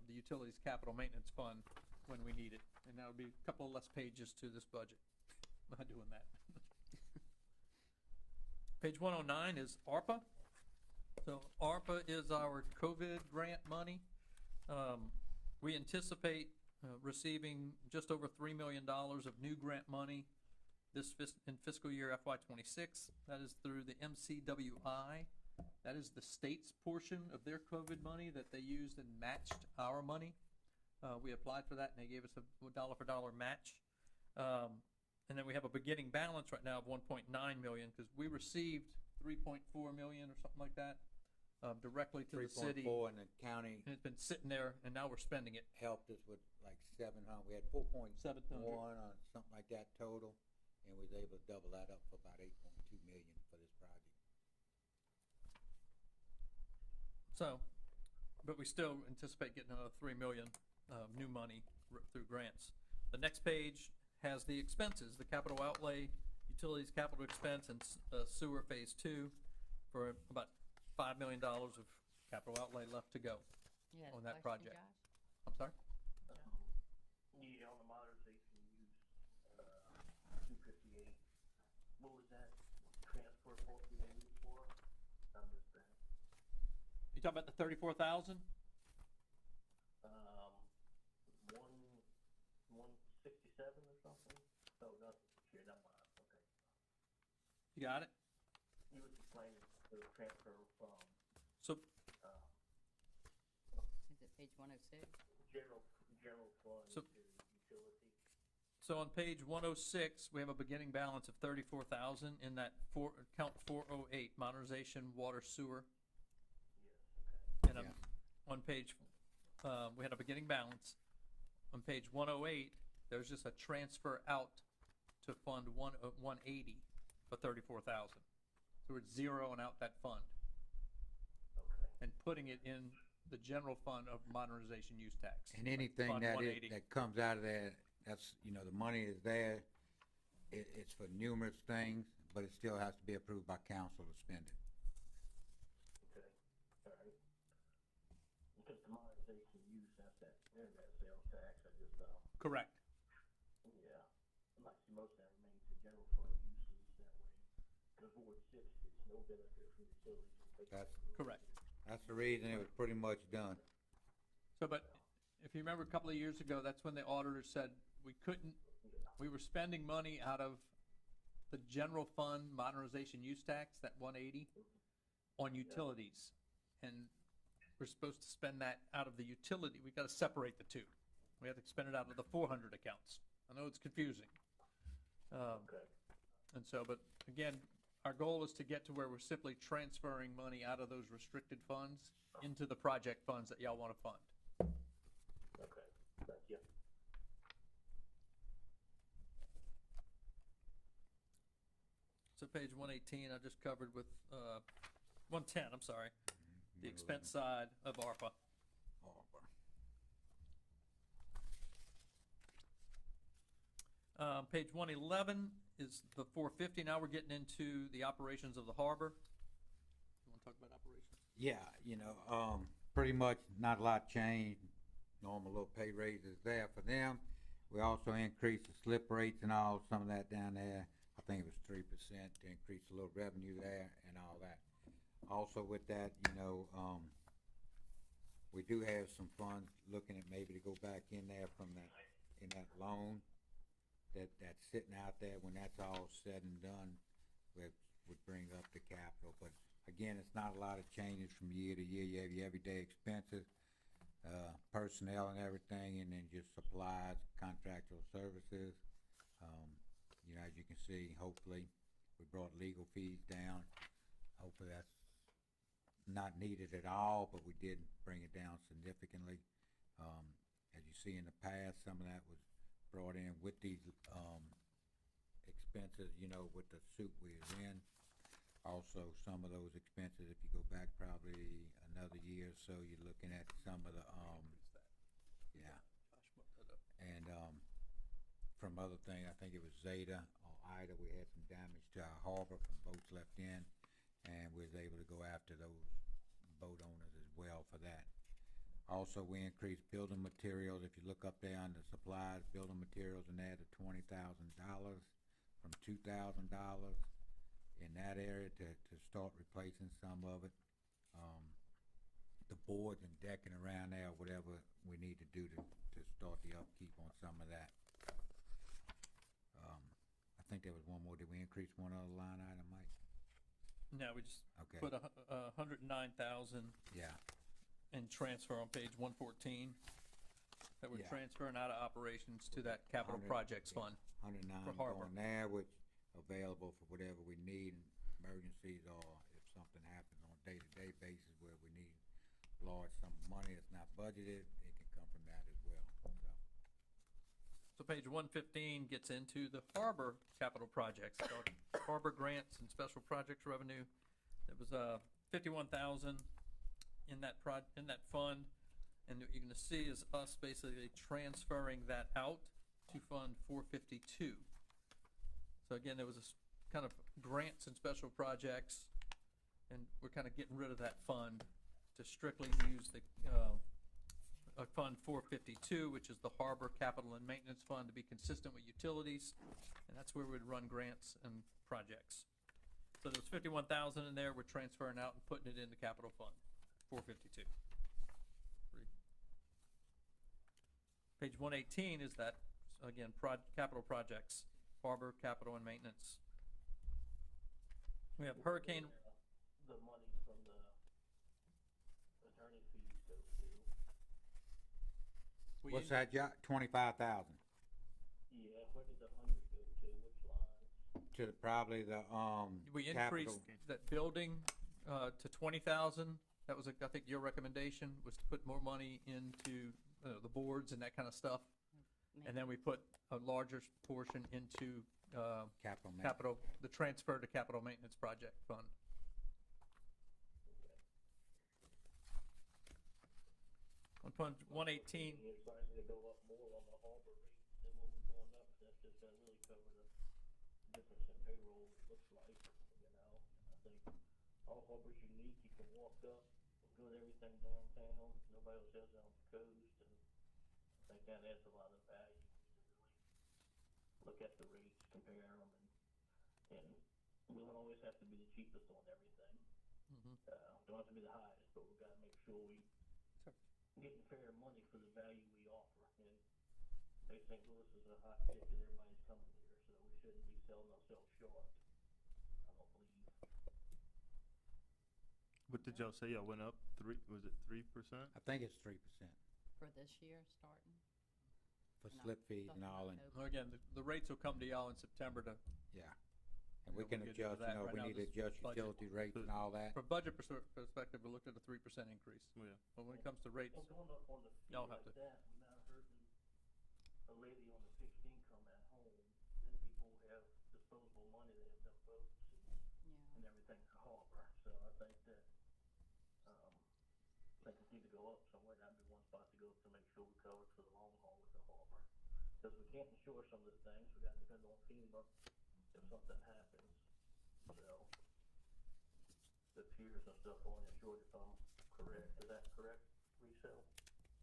the utilities capital maintenance fund when we need it. And that'll be a couple less pages to this budget by doing that. Page 109 is ARPA. So ARPA is our COVID grant money. We anticipate receiving just over $3 million of new grant money in fiscal year FY26. That is through the MCWI. That is the state's portion of their COVID money that they used and matched our money. We applied for that, and they gave us a dollar for dollar match. And then we have a beginning balance right now of 1.9 million because we received 3.4 million or something like that directly to the city. 3.4 and the county And it's been sitting there, and now we're spending it. helped us with like 700. We had 4.1 700. or something like that total, and was able to double that up for about 8.2 million for this project. So, but we still anticipate getting another 3 million new money through grants. The next page has the expenses, the capital outlay, utilities capital expense, and sewer phase 2 for about $5 million of capital outlay left to go You had a on that question, project. Josh? I'm sorry? Yeah, on the modernization use, 258, what was that transfer for, being used for? I missed that. You talking about the 34,000? One 167 or something? Oh, no, sure, never mind, okay. You got it? You was explaining the transfer from, So, uh, Is it page 106? general fund So- to utility. so on page 106, we have a beginning balance of 34,000 in that account 408, modernization, water, sewer. Yes, okay. And on page, we had a beginning balance. On page 108, there's just a transfer out to fund 180 for 34,000. So we're zeroing out that fund Okay. and putting it in the general fund of modernization use tax. And anything Fund that 180. that comes out of there, that's, the money is there. It's for numerous things, but it still has to be approved by council to spend it. Okay, all right. Because the modernization use, that's that internet sales tax, I just, Correct. yeah, like most of that remains in general fund uses that way. Because Ward 6 gets no benefit from utilities. That's Correct. That's the reason it was pretty much done. So, but if you remember a couple of years ago, that's when the auditor said we were spending money out of the general fund modernization use tax, that 180, on utilities. And we're supposed to spend that out of the utility. We gotta separate the two. We have to spend it out of the 400 accounts. I know it's confusing. Okay. And so, but again, our goal is to get to where we're simply transferring money out of those restricted funds into the project funds that y'all wanna fund. Okay, thank you. So page 118, I just covered with, 110, I'm sorry, the expense side of ARPA. Page 111 is the 450. Now we're getting into the operations of the harbor. You wanna talk about operations? Yeah, pretty much not a lot changed. Normal little pay raises there for them. We also increased the slip rates and all, some of that down there. I think it was 3% to increase a little revenue there and all that. Also with that, we do have some funds looking at maybe to go back in there from that loan that's sitting out there. When that's all said and done, would bring up the capital. But again, it's not a lot of changes from year to year. You have your everyday expenses, personnel and everything, and then just supplies, contractual services. As you can see, hopefully, we brought legal fees down. Hopefully that's not needed at all, but we did bring it down significantly. As you see in the past, some of that was brought in with these expenses, with the suit we was in. Also, some of those expenses, if you go back probably another year or so, you're looking at some of the, yeah. And from other things, I think it was Zeta or Ida, we had some damage to our harbor from boats left in, and we was able to go after those boat owners as well for that. Also, we increased building materials. If you look up there under supplies, building materials, and added $20,000 from $2,000 in that area to start replacing some of it. The boards and decking around there, whatever we need to do to start the upkeep on some of that. I think there was one more. Did we increase one other line item, Mike? No, we just Okay. put 109,000 Yeah. in transfer on page 114 that we're Yeah. transferring out of operations to that capital 100, projects yeah. fund. 109 For harbor. going there, which available for whatever we need in emergencies, or if something happens on a day-to-day basis where we need large sum of money that's not budgeted, it can come from that as well, so. So page 115 gets into the harbor capital projects, called harbor grants and special projects revenue. There was 51,000 in that fund, and what you're gonna see is us basically transferring that out to fund 452. So again, there was kind of grants and special projects, and we're kind of getting rid of that fund to strictly use the Fund 452, which is the Harbor Capital and Maintenance Fund, to be consistent with utilities, and that's where we'd run grants and projects. So there was 51,000 in there, we're transferring out and putting it in the capital fund. 452. Page 118 is that, again, capital projects, harbor, capital, and maintenance. We have hurricane, The money from the attorney fees go to. we What's in- that, 25,000 Yeah, where did the 100 go to, which lines? to probably the, we capital. increased that building, to 20,000. That was, I think your recommendation was to put more money into, the boards and that kind of stuff. And then we put a larger portion into, Capital maintenance. capital, the transfer to capital maintenance project fund. On fund 118, It's likely to go up more on the harbor rates than what we're going up, that's just gonna really cover the difference in payroll, it looks like, you know? I think all harbor's unique, you can walk up, go to everything downtown, nobody else has it on the coast, and I think that adds a lot of value, to really look at the rates, compare them, and we don't always have to be the cheapest on everything. Don't have to be the highest, but we've gotta make sure we getting fair money for the value we offer, and they St. Louis is a hot ticket, everybody's coming here, so we shouldn't be selling ourselves short, I don't believe. What did y'all say? Y'all went up was it 3%? I think it's 3% For this year starting? for No, slip fees and something all, like and, that. well, again, the rates will come to y'all in September to, yeah. And we Yeah, can we'll get into adjust, that. you know, Right we now, need to this adjust budget- utility rates and all that. from budget perspective, we looked at a 3% increase. Yeah. But when it comes to rates, Well, going up on the fee Y'all like have to- that, we're not hurting a lady on the fixed income at home, then people have disposable money, they have no boats and everything to harbor, so I think that, I think we need to go up somewhere, that'd be one spot to go to make sure we cover for the long haul with the harbor. Cause we can't insure some of the things, we gotta depend on FEMA if something happens, so. The piers and stuff aren't insured if I'm correct, is that correct, resale?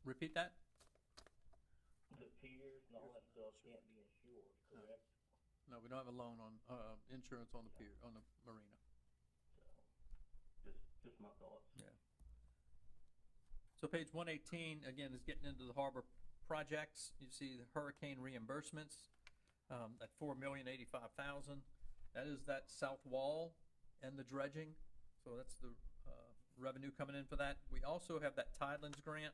repeat that? The piers and all that stuff can't be insured, correct? No, we don't have a loan on, insurance on the pier, on the marina. So, just my thoughts. Yeah. So page 118, again, is getting into the harbor projects. You see the hurricane reimbursements, at $4,085,000. That is that south wall and the dredging. So that's the, revenue coming in for that. We also have that Tidelands grant,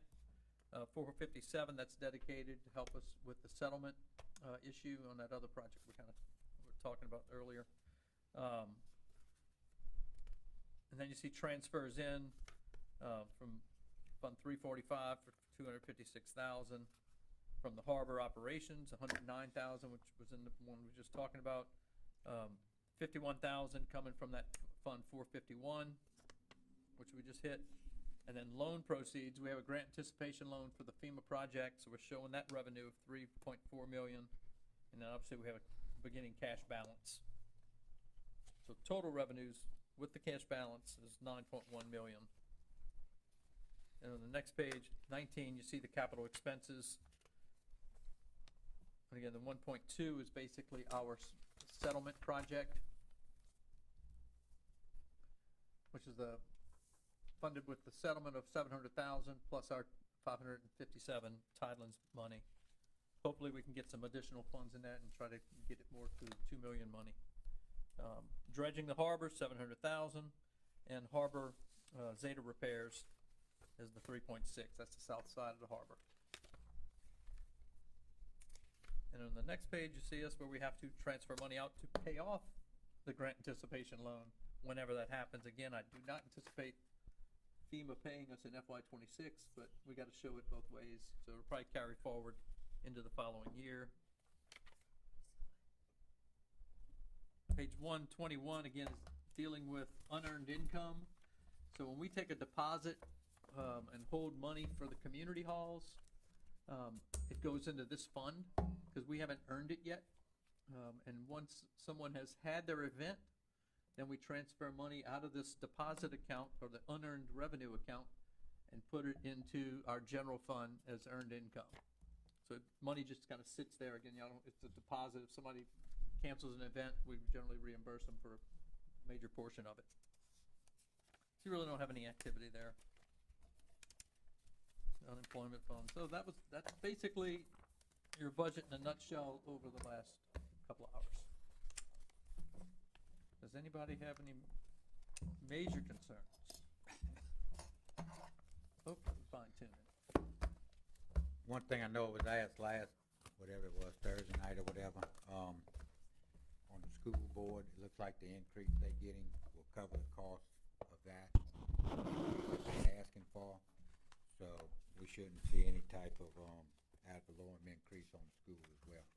457, that's dedicated to help us with the settlement, issue on that other project we kind of were talking about earlier. And then you see transfers in, from Fund 345 for 256,000. From the harbor operations, 109,000, which was in the one we were just talking about. 51,000 coming from that Fund 451, which we just hit. And then loan proceeds, we have a grant anticipation loan for the FEMA project, so we're showing that revenue of 3.4 million. And then obviously we have a beginning cash balance. So total revenues with the cash balance is 9.1 million. And on the next page, 19, you see the capital expenses. And again, the 1.2 is basically our settlement project, which is the, funded with the settlement of 700,000 plus our 557 Tidelands money. Hopefully we can get some additional funds in that and try to get it more to 2 million money. Dredging the harbor, 700,000, and harbor, Zeta repairs is the 3.6, that's the south side of the harbor. And on the next page, you see us where we have to transfer money out to pay off the grant anticipation loan whenever that happens. Again, I do not anticipate FEMA paying us in FY '26, but we gotta show it both ways, so it'll probably carry forward into the following year. Page 121, again, is dealing with unearned income. So when we take a deposit, and hold money for the community halls, it goes into this fund, because we haven't earned it yet. And once someone has had their event, then we transfer money out of this deposit account or the unearned revenue account and put it into our general fund as earned income. So money just kind of sits there. Again, it's a deposit. If somebody cancels an event, we generally reimburse them for a major portion of it. So you really don't have any activity there. unemployment fund. So that's basically your budget in a nutshell over the last couple of hours. Does anybody have any major concerns? Oh, fine tuning. One thing I know it was asked last, whatever it was, Thursday night or whatever, on the school board, it looks like the increase they're getting will cover the cost of that they're asking for. So we shouldn't see any type of, ad valorem increase on the school as well.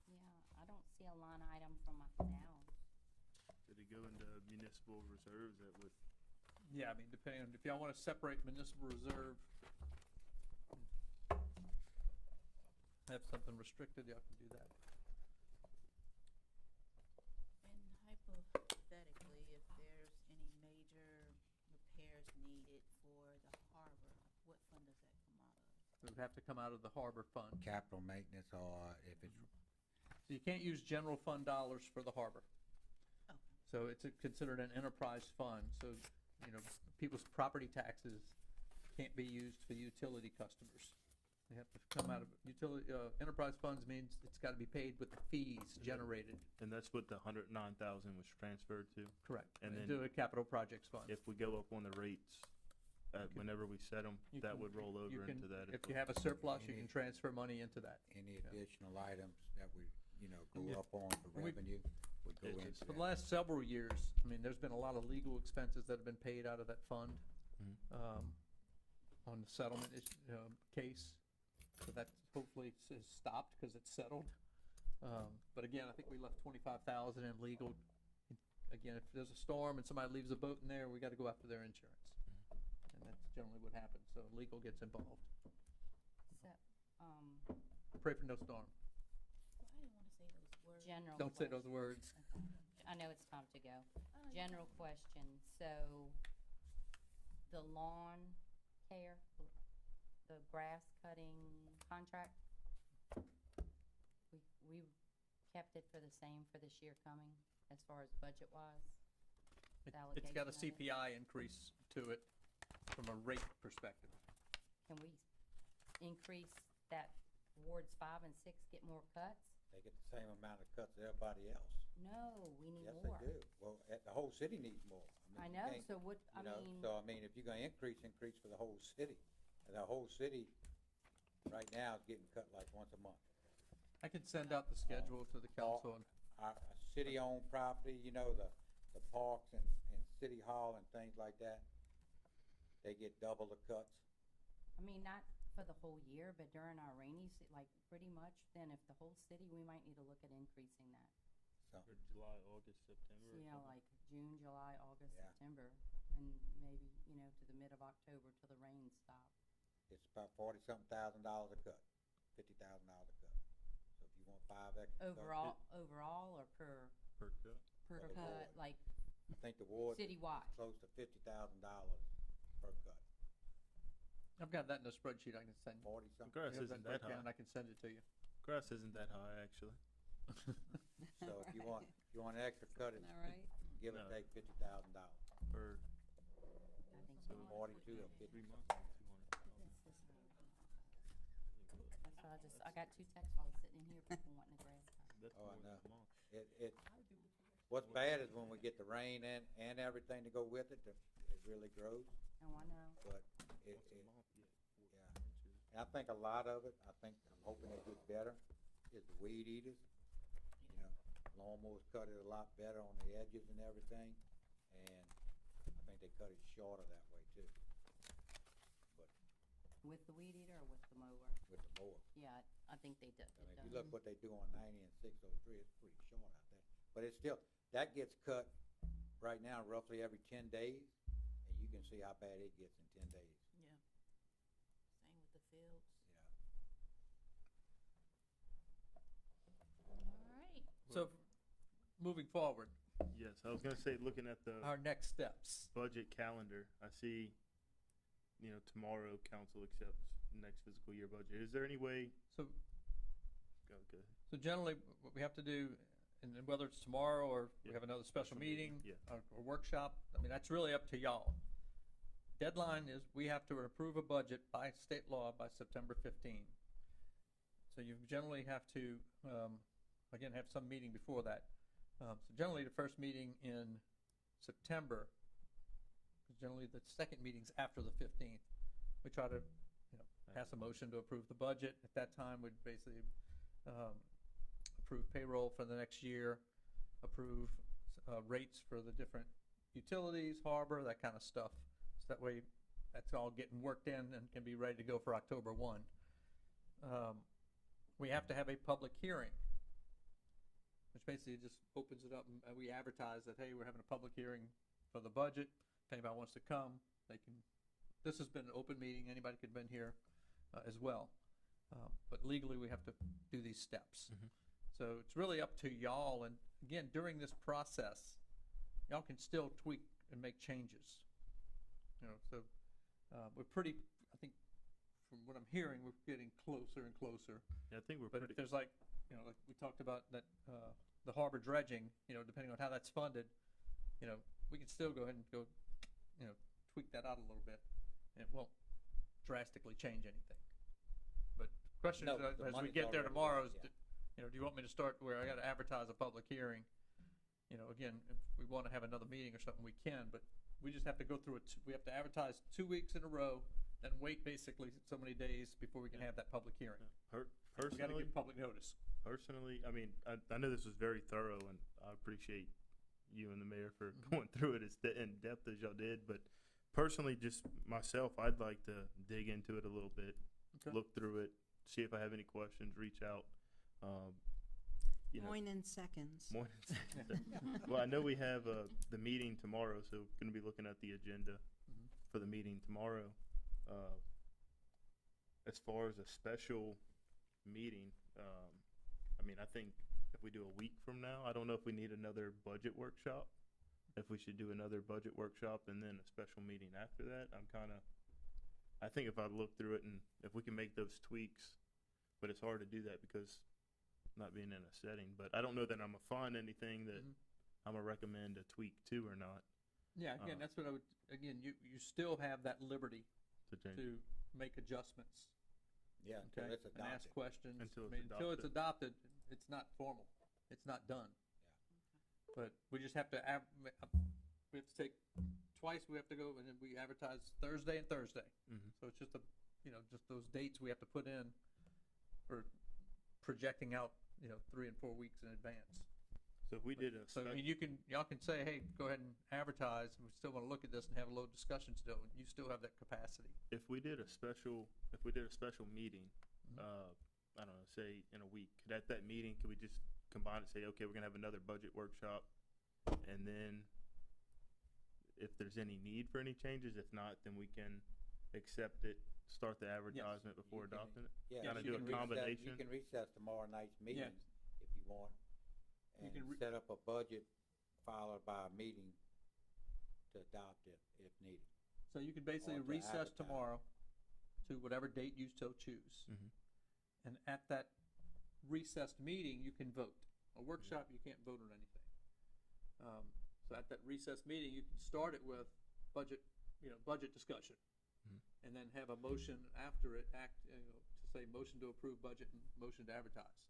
Yeah, I don't see a line item for my canals. Did it go into municipal reserves that would, Yeah, I mean, depending on, if y'all wanna separate municipal reserve, have something restricted, y'all can do that. And hypothetically, if there's any major repairs needed for the harbor, what fund does that come out of? It would have to come out of the harbor fund. Capital maintenance, or if it's, So you can't use general fund dollars for the harbor. Okay. So it's considered an enterprise fund, so, you know, people's property taxes can't be used for utility customers. They have to come out of utility, enterprise funds means it's gotta be paid with the fees generated. and that's what the 109,000 was transferred to? Correct. And then Into a capital projects fund. if we go up on the rates, whenever we set them, You that can- would roll you over can- into that. If you have a surplus, you can transfer money into that. any additional items that would, And go if- up on the and we- revenue would go It's- into For the that. last several years, I mean, there's been a lot of legal expenses that have been paid out of that fund, on the settlement case. So that hopefully is stopped because it's settled. But again, I think we left 25,000 in legal. Again, if there's a storm and somebody leaves a boat in there, we gotta go after their insurance. And that's generally what happens, so legal gets involved. So, Pray for no storm. Well, I didn't wanna say those words. general. Don't say those question. words. Okay. I know it's time to go. General question, so the lawn care, the grass cutting contract, we kept it for the same for this year coming, as far as budget-wise? It's got a allocation of it? CPI increase to it from a rate perspective. Can we increase that wards 5 and 6 get more cuts? They get the same amount of cuts as everybody else. No, we need Yes, more. they do. Well, the whole city needs more. I mean, you know, can't- so what, I You know, mean, so I mean, if you're gonna increase for the whole city. And the whole city, right now, is getting cut like once a month. I can send out the schedule to the council and Our city-owned property, the parks and city hall and things like that, they get double the cuts. I mean, not for the whole year, but during our rainy, like, pretty much, then if the whole city, we might need to look at increasing that. So, Or July, August, September. or You know, something. like June, July, August, Yeah. September, and maybe, to the mid of October till the rains stop. it's about $40-something thousand a cut, $50,000 a cut. So if you want 5 extra cuts. Overall or per Per cut. cut, ward. like I think the ward is citywide? close to $50,000 per cut, I've got that in a spreadsheet I can send. you. 40-something. Grass I have isn't that breakdown, high. I can send it to you. Grass isn't that high, actually. So if you want an extra cut, it's, right? give or No. take $50,000, Per, I think so so. 42 or 50. 3 months, 200,000. That's why I got 2 text calls sitting in here, people wanting a grass cut. That's Oh, I more than know. a month. What's bad is when we get the rain and everything to go with it, it really grows, Oh, I know. but Once a month, yeah. yeah. And I think a lot of it, I'm hoping it gets better, is the weed eaters. Lawnmowers cut it a lot better on the edges and everything, and I think they cut it shorter that way too, With the weed eater or with the mower? with the mower. Yeah, I think they did. I mean, if you look what they do on 90 and 603, it's pretty short out there. But it's still, that gets cut right now roughly every 10 days, and you can see how bad it gets in 10 days, Yeah. Same with the fields. All right. So, moving forward, Yes, I was gonna say, looking at the our next steps. budget calendar, I see, tomorrow council accepts next fiscal year budget. Is there any way, So, go, go ahead. so generally, what we have to do, and then whether it's tomorrow or we Yeah. have another special meeting Yeah. or workshop, I mean, that's really up to y'all. Deadline is we have to approve a budget by state law by September 15. So you generally have to, again, have some meeting before that. So generally, the first meeting in September, generally the second meeting's after the 15th. We try to, pass a motion to approve the budget. At that time, we'd basically approve payroll for the next year, approve rates for the different utilities, harbor, that kind of stuff. So that way, that's all getting worked in and can be ready to go for October 1. We have to have a public hearing, which basically just opens it up and we advertise that, hey, we're having a public hearing for the budget. If anybody wants to come, they can. This has been an open meeting. Anybody could have been here as well. But legally, we have to do these steps. Mhm. So it's really up to y'all. And again, during this process, y'all can still tweak and make changes. So we're pretty, I think, from what I'm hearing, we're getting closer and closer. Yeah, I think we're But pretty, if there's like we talked about that, the harbor dredging, depending on how that's funded, we can still go ahead and go, tweak that out a little bit. And it won't drastically change anything. But the question No, is, the as we money's get there already tomorrow, there, is, do you want me to start where I gotta advertise a public hearing? Again, if we wanna have another meeting or something, we can, but we just have to go through it. We have to advertise 2 weeks in a row, then wait basically so many days before we can have that public hearing. We gotta personally, give public notice. I mean, I know this was very thorough, and I appreciate you and the mayor for going through it as in depth as y'all did. But personally, just myself, I'd like to dig into it a little bit, Okay. look through it, see if I have any questions, reach out. Point in seconds. Morning. Well, I know we have the meeting tomorrow, so going to be looking at the agenda Mhm. for the meeting tomorrow. As far as a special meeting, I mean, I think if we do a week from now, I don't know if we need another budget workshop. If we should do another budget workshop and then a special meeting after that, I think if I look through it and if we can make those tweaks, but it's hard to do that because not being in a setting, but I don't know that I'm gonna find anything that Mhm. I'm gonna recommend a tweak to or not Yeah, again, that's what I would, again, you still have that liberty to change. to make adjustments, Yeah, until okay? it's And ask adopted. questions. Until I it's mean, until it's adopted, it's not formal. It's not done. But we just have to, we have to take, twice we have to go, and then we advertise Thursday and Thursday. Mm-hmm. So it's just just those dates we have to put in for projecting out, 3 and 4 weeks in advance. So if we did a So, I mean, y'all can say, hey, go ahead and advertise, and we still wanna look at this and have a little discussion still, and you still have that capacity. if we did a special meeting, I don't know, say in a week, could at that meeting, could we just combine and say, okay, we're gonna have another budget workshop, and then if there's any need for any changes, if not, then we can accept it, start the advertisement before You can- adopting it? Yeah, Kinda you do a can recess- combination? You can recess tomorrow night's meetings if you want, You and can set up a budget followed by a meeting to adopt it if needed. So you can basically Or to recess advertise. tomorrow to whatever date you so choose. Mhm. And at that recessed meeting, you can vote. A workshop, you can't vote on anything. So at that recessed meeting, you can start it with budget, budget discussion. Mhm. And then have a motion after it, to say motion to approve budget and motion to advertise.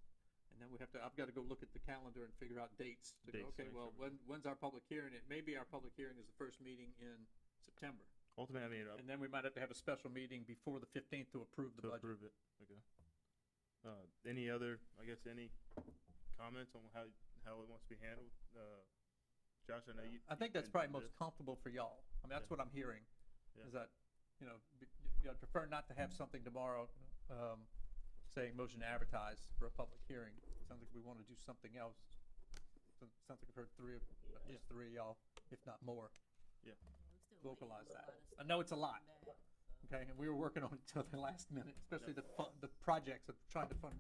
And then I've gotta go look at the calendar and figure out dates to go, Dates, okay, make well, sure when's our public hearing? It may be our public hearing is the first meeting in September. Ultimately, I mean, And then we might have to have a special meeting before the 15th to approve the to budget. approve it, okay. Any other, any comments on how it wants to be handled? Josh, I know you. I think that's probably most comfortable for y'all. I mean, that's Yeah. what I'm hearing, Yeah. is that, I'd prefer not to have something tomorrow, saying motion to advertise for a public hearing. Sounds like we want to do something else. So it sounds like I've heard at least three of y'all, if not more, vocalize that. I know it's a lot, okay, and we were working on it till the last minute, especially the projects of trying to fund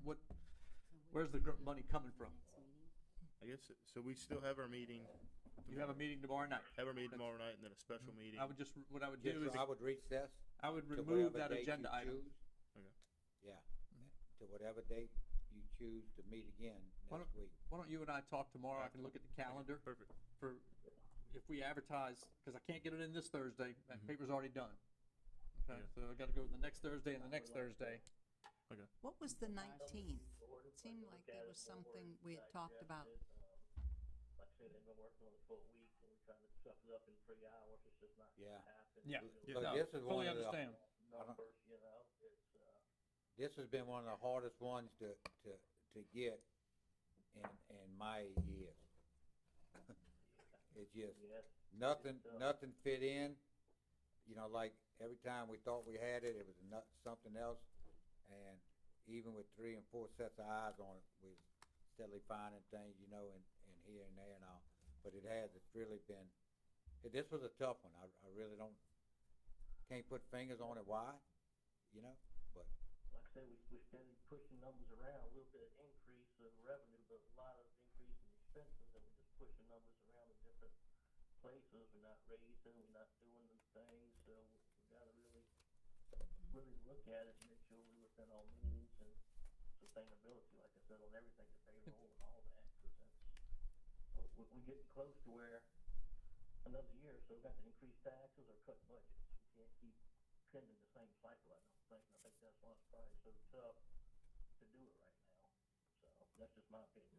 where's the money coming from? I guess, so we still have our meeting. You have a meeting tomorrow night. Have our meeting tomorrow night and then a special meeting. I would what I would Yeah, do is, so I would recess I would to remove whatever that date agenda you item. choose. Yeah, to whatever date you choose to meet again Why next week. Why don't you and I talk tomorrow? I can look at the calendar Perfect. for, if we advertise, because I can't get it in this Thursday, that paper's already done. Okay, Yeah. so I gotta go the next Thursday and the next Thursday. What was the 19th? It seemed like there was something we had talked about. Like I said, they've been working on it for a week, and we're trying to stuff it up in 3 hours, it's just not Yeah. gonna happen. Yeah. Really. But No, this is one fully of the, understand. Numbers, you know, it's, this has been one of the hardest ones to get in my years. It just, yes, nothing fit in, you know, like every time we thought we had it, it was something else. And even with 3 and 4 sets of eyes on it, we're steadily finding things, you know, and here and there and all. But it's really been, this was a tough one. I really can't put fingers on it why, you know, but. like I said, we steadily pushing numbers around, a little bit of increase of revenue, but a lot of increase in expenses, and we're just pushing numbers around in different places. We're not raising, we're not doing the things, so we gotta really look at it and make sure we're within our means and sustainability, like I said, on everything, the payroll and all that, because we're getting close to where another year, so we got to increase taxes or cut budgets. We can't keep pending the same cycle, I don't think, and I think that's why it's probably so tough to do it right now. So, that's just my opinion.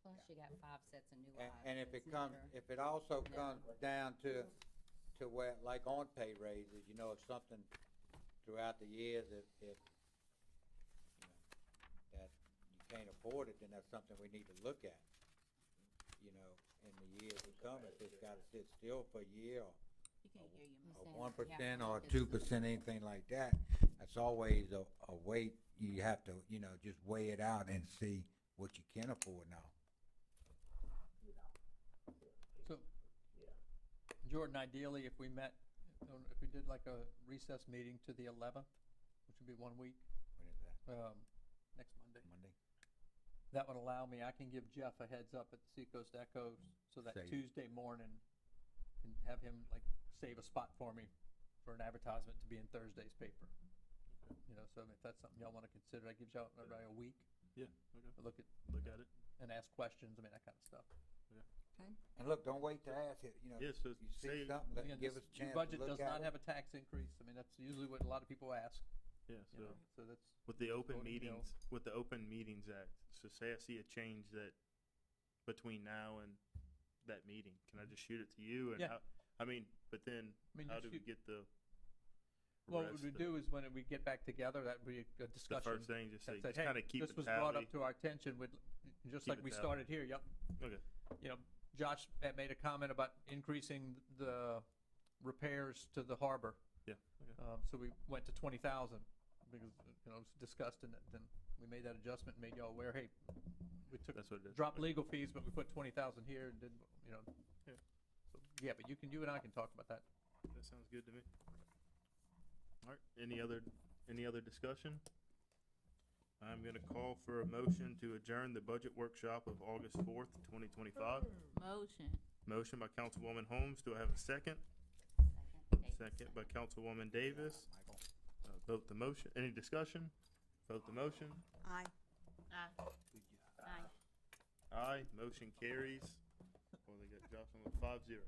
Plus you got 5 sets of new eyes. And if it's it comes, never- if it also comes down to where, like on pay raises, you know, if something throughout the years, if you know, that you can't afford it, then that's something we need to look at. You know, in the years to come, if it's gotta sit still for a year You can't hear you, Ms. or Understand, 1% yeah, or it's- 2%, anything like that, that's always a weight, you have to, you know, just weigh it out and see what you can afford now. So, Jordan, ideally, if we met, if we did like a recess meeting to the 11th, which would be 1 week, When is that? next Monday, Monday? that would allow me, I can give Jeff a heads up at the Seacoast Echo, so that Say- Tuesday morning, can have him like save a spot for me for an advertisement to be in Thursday's paper. You know, so if that's something y'all wanna consider, that gives y'all everybody a week Yeah, okay. to look at Look at it. and ask questions, I mean, that kind of stuff. And look, don't wait to ask it, you know, Yeah, so you see say, something, Again, give this us a chance new to budget look does at not it. have a tax increase, I mean, that's usually what a lot of people ask, yeah, you know, so so that's, with the open voting bill. meetings, with the Open Meetings Act, so say I see a change that between now and that meeting, can I just shoot it to you? And Yeah. I mean, but then I mean, how you do we shoot- get the well, what rest we of- do is when we get back together, that would be a the discussion. first thing, just say, that said, just kind hey, of keep this it was brought tally. up to our attention with, just Keep like it we tally. started here, yep. Okay, You know, Josh had made a comment about increasing the repairs to the harbor. yeah, okay. So we went to 20,000 because, you know, it was discussed and then we made that adjustment, made y'all aware, hey, we took, That's what it is. dropped legal fees, but we put 20,000 here and did, you know. Yeah. So, yeah, but you and I can talk about that. That sounds good to me. All right, any other discussion? I'm gonna call for a motion to adjourn the budget workshop of August 4th, 2025. Motion. Motion by Councilwoman Holmes, do I have a second? Second by Councilwoman Davis. Vote the motion, any discussion? Vote the motion. Aye. Aye. Aye, motion carries. Well, they got Jocelyn with 5-0.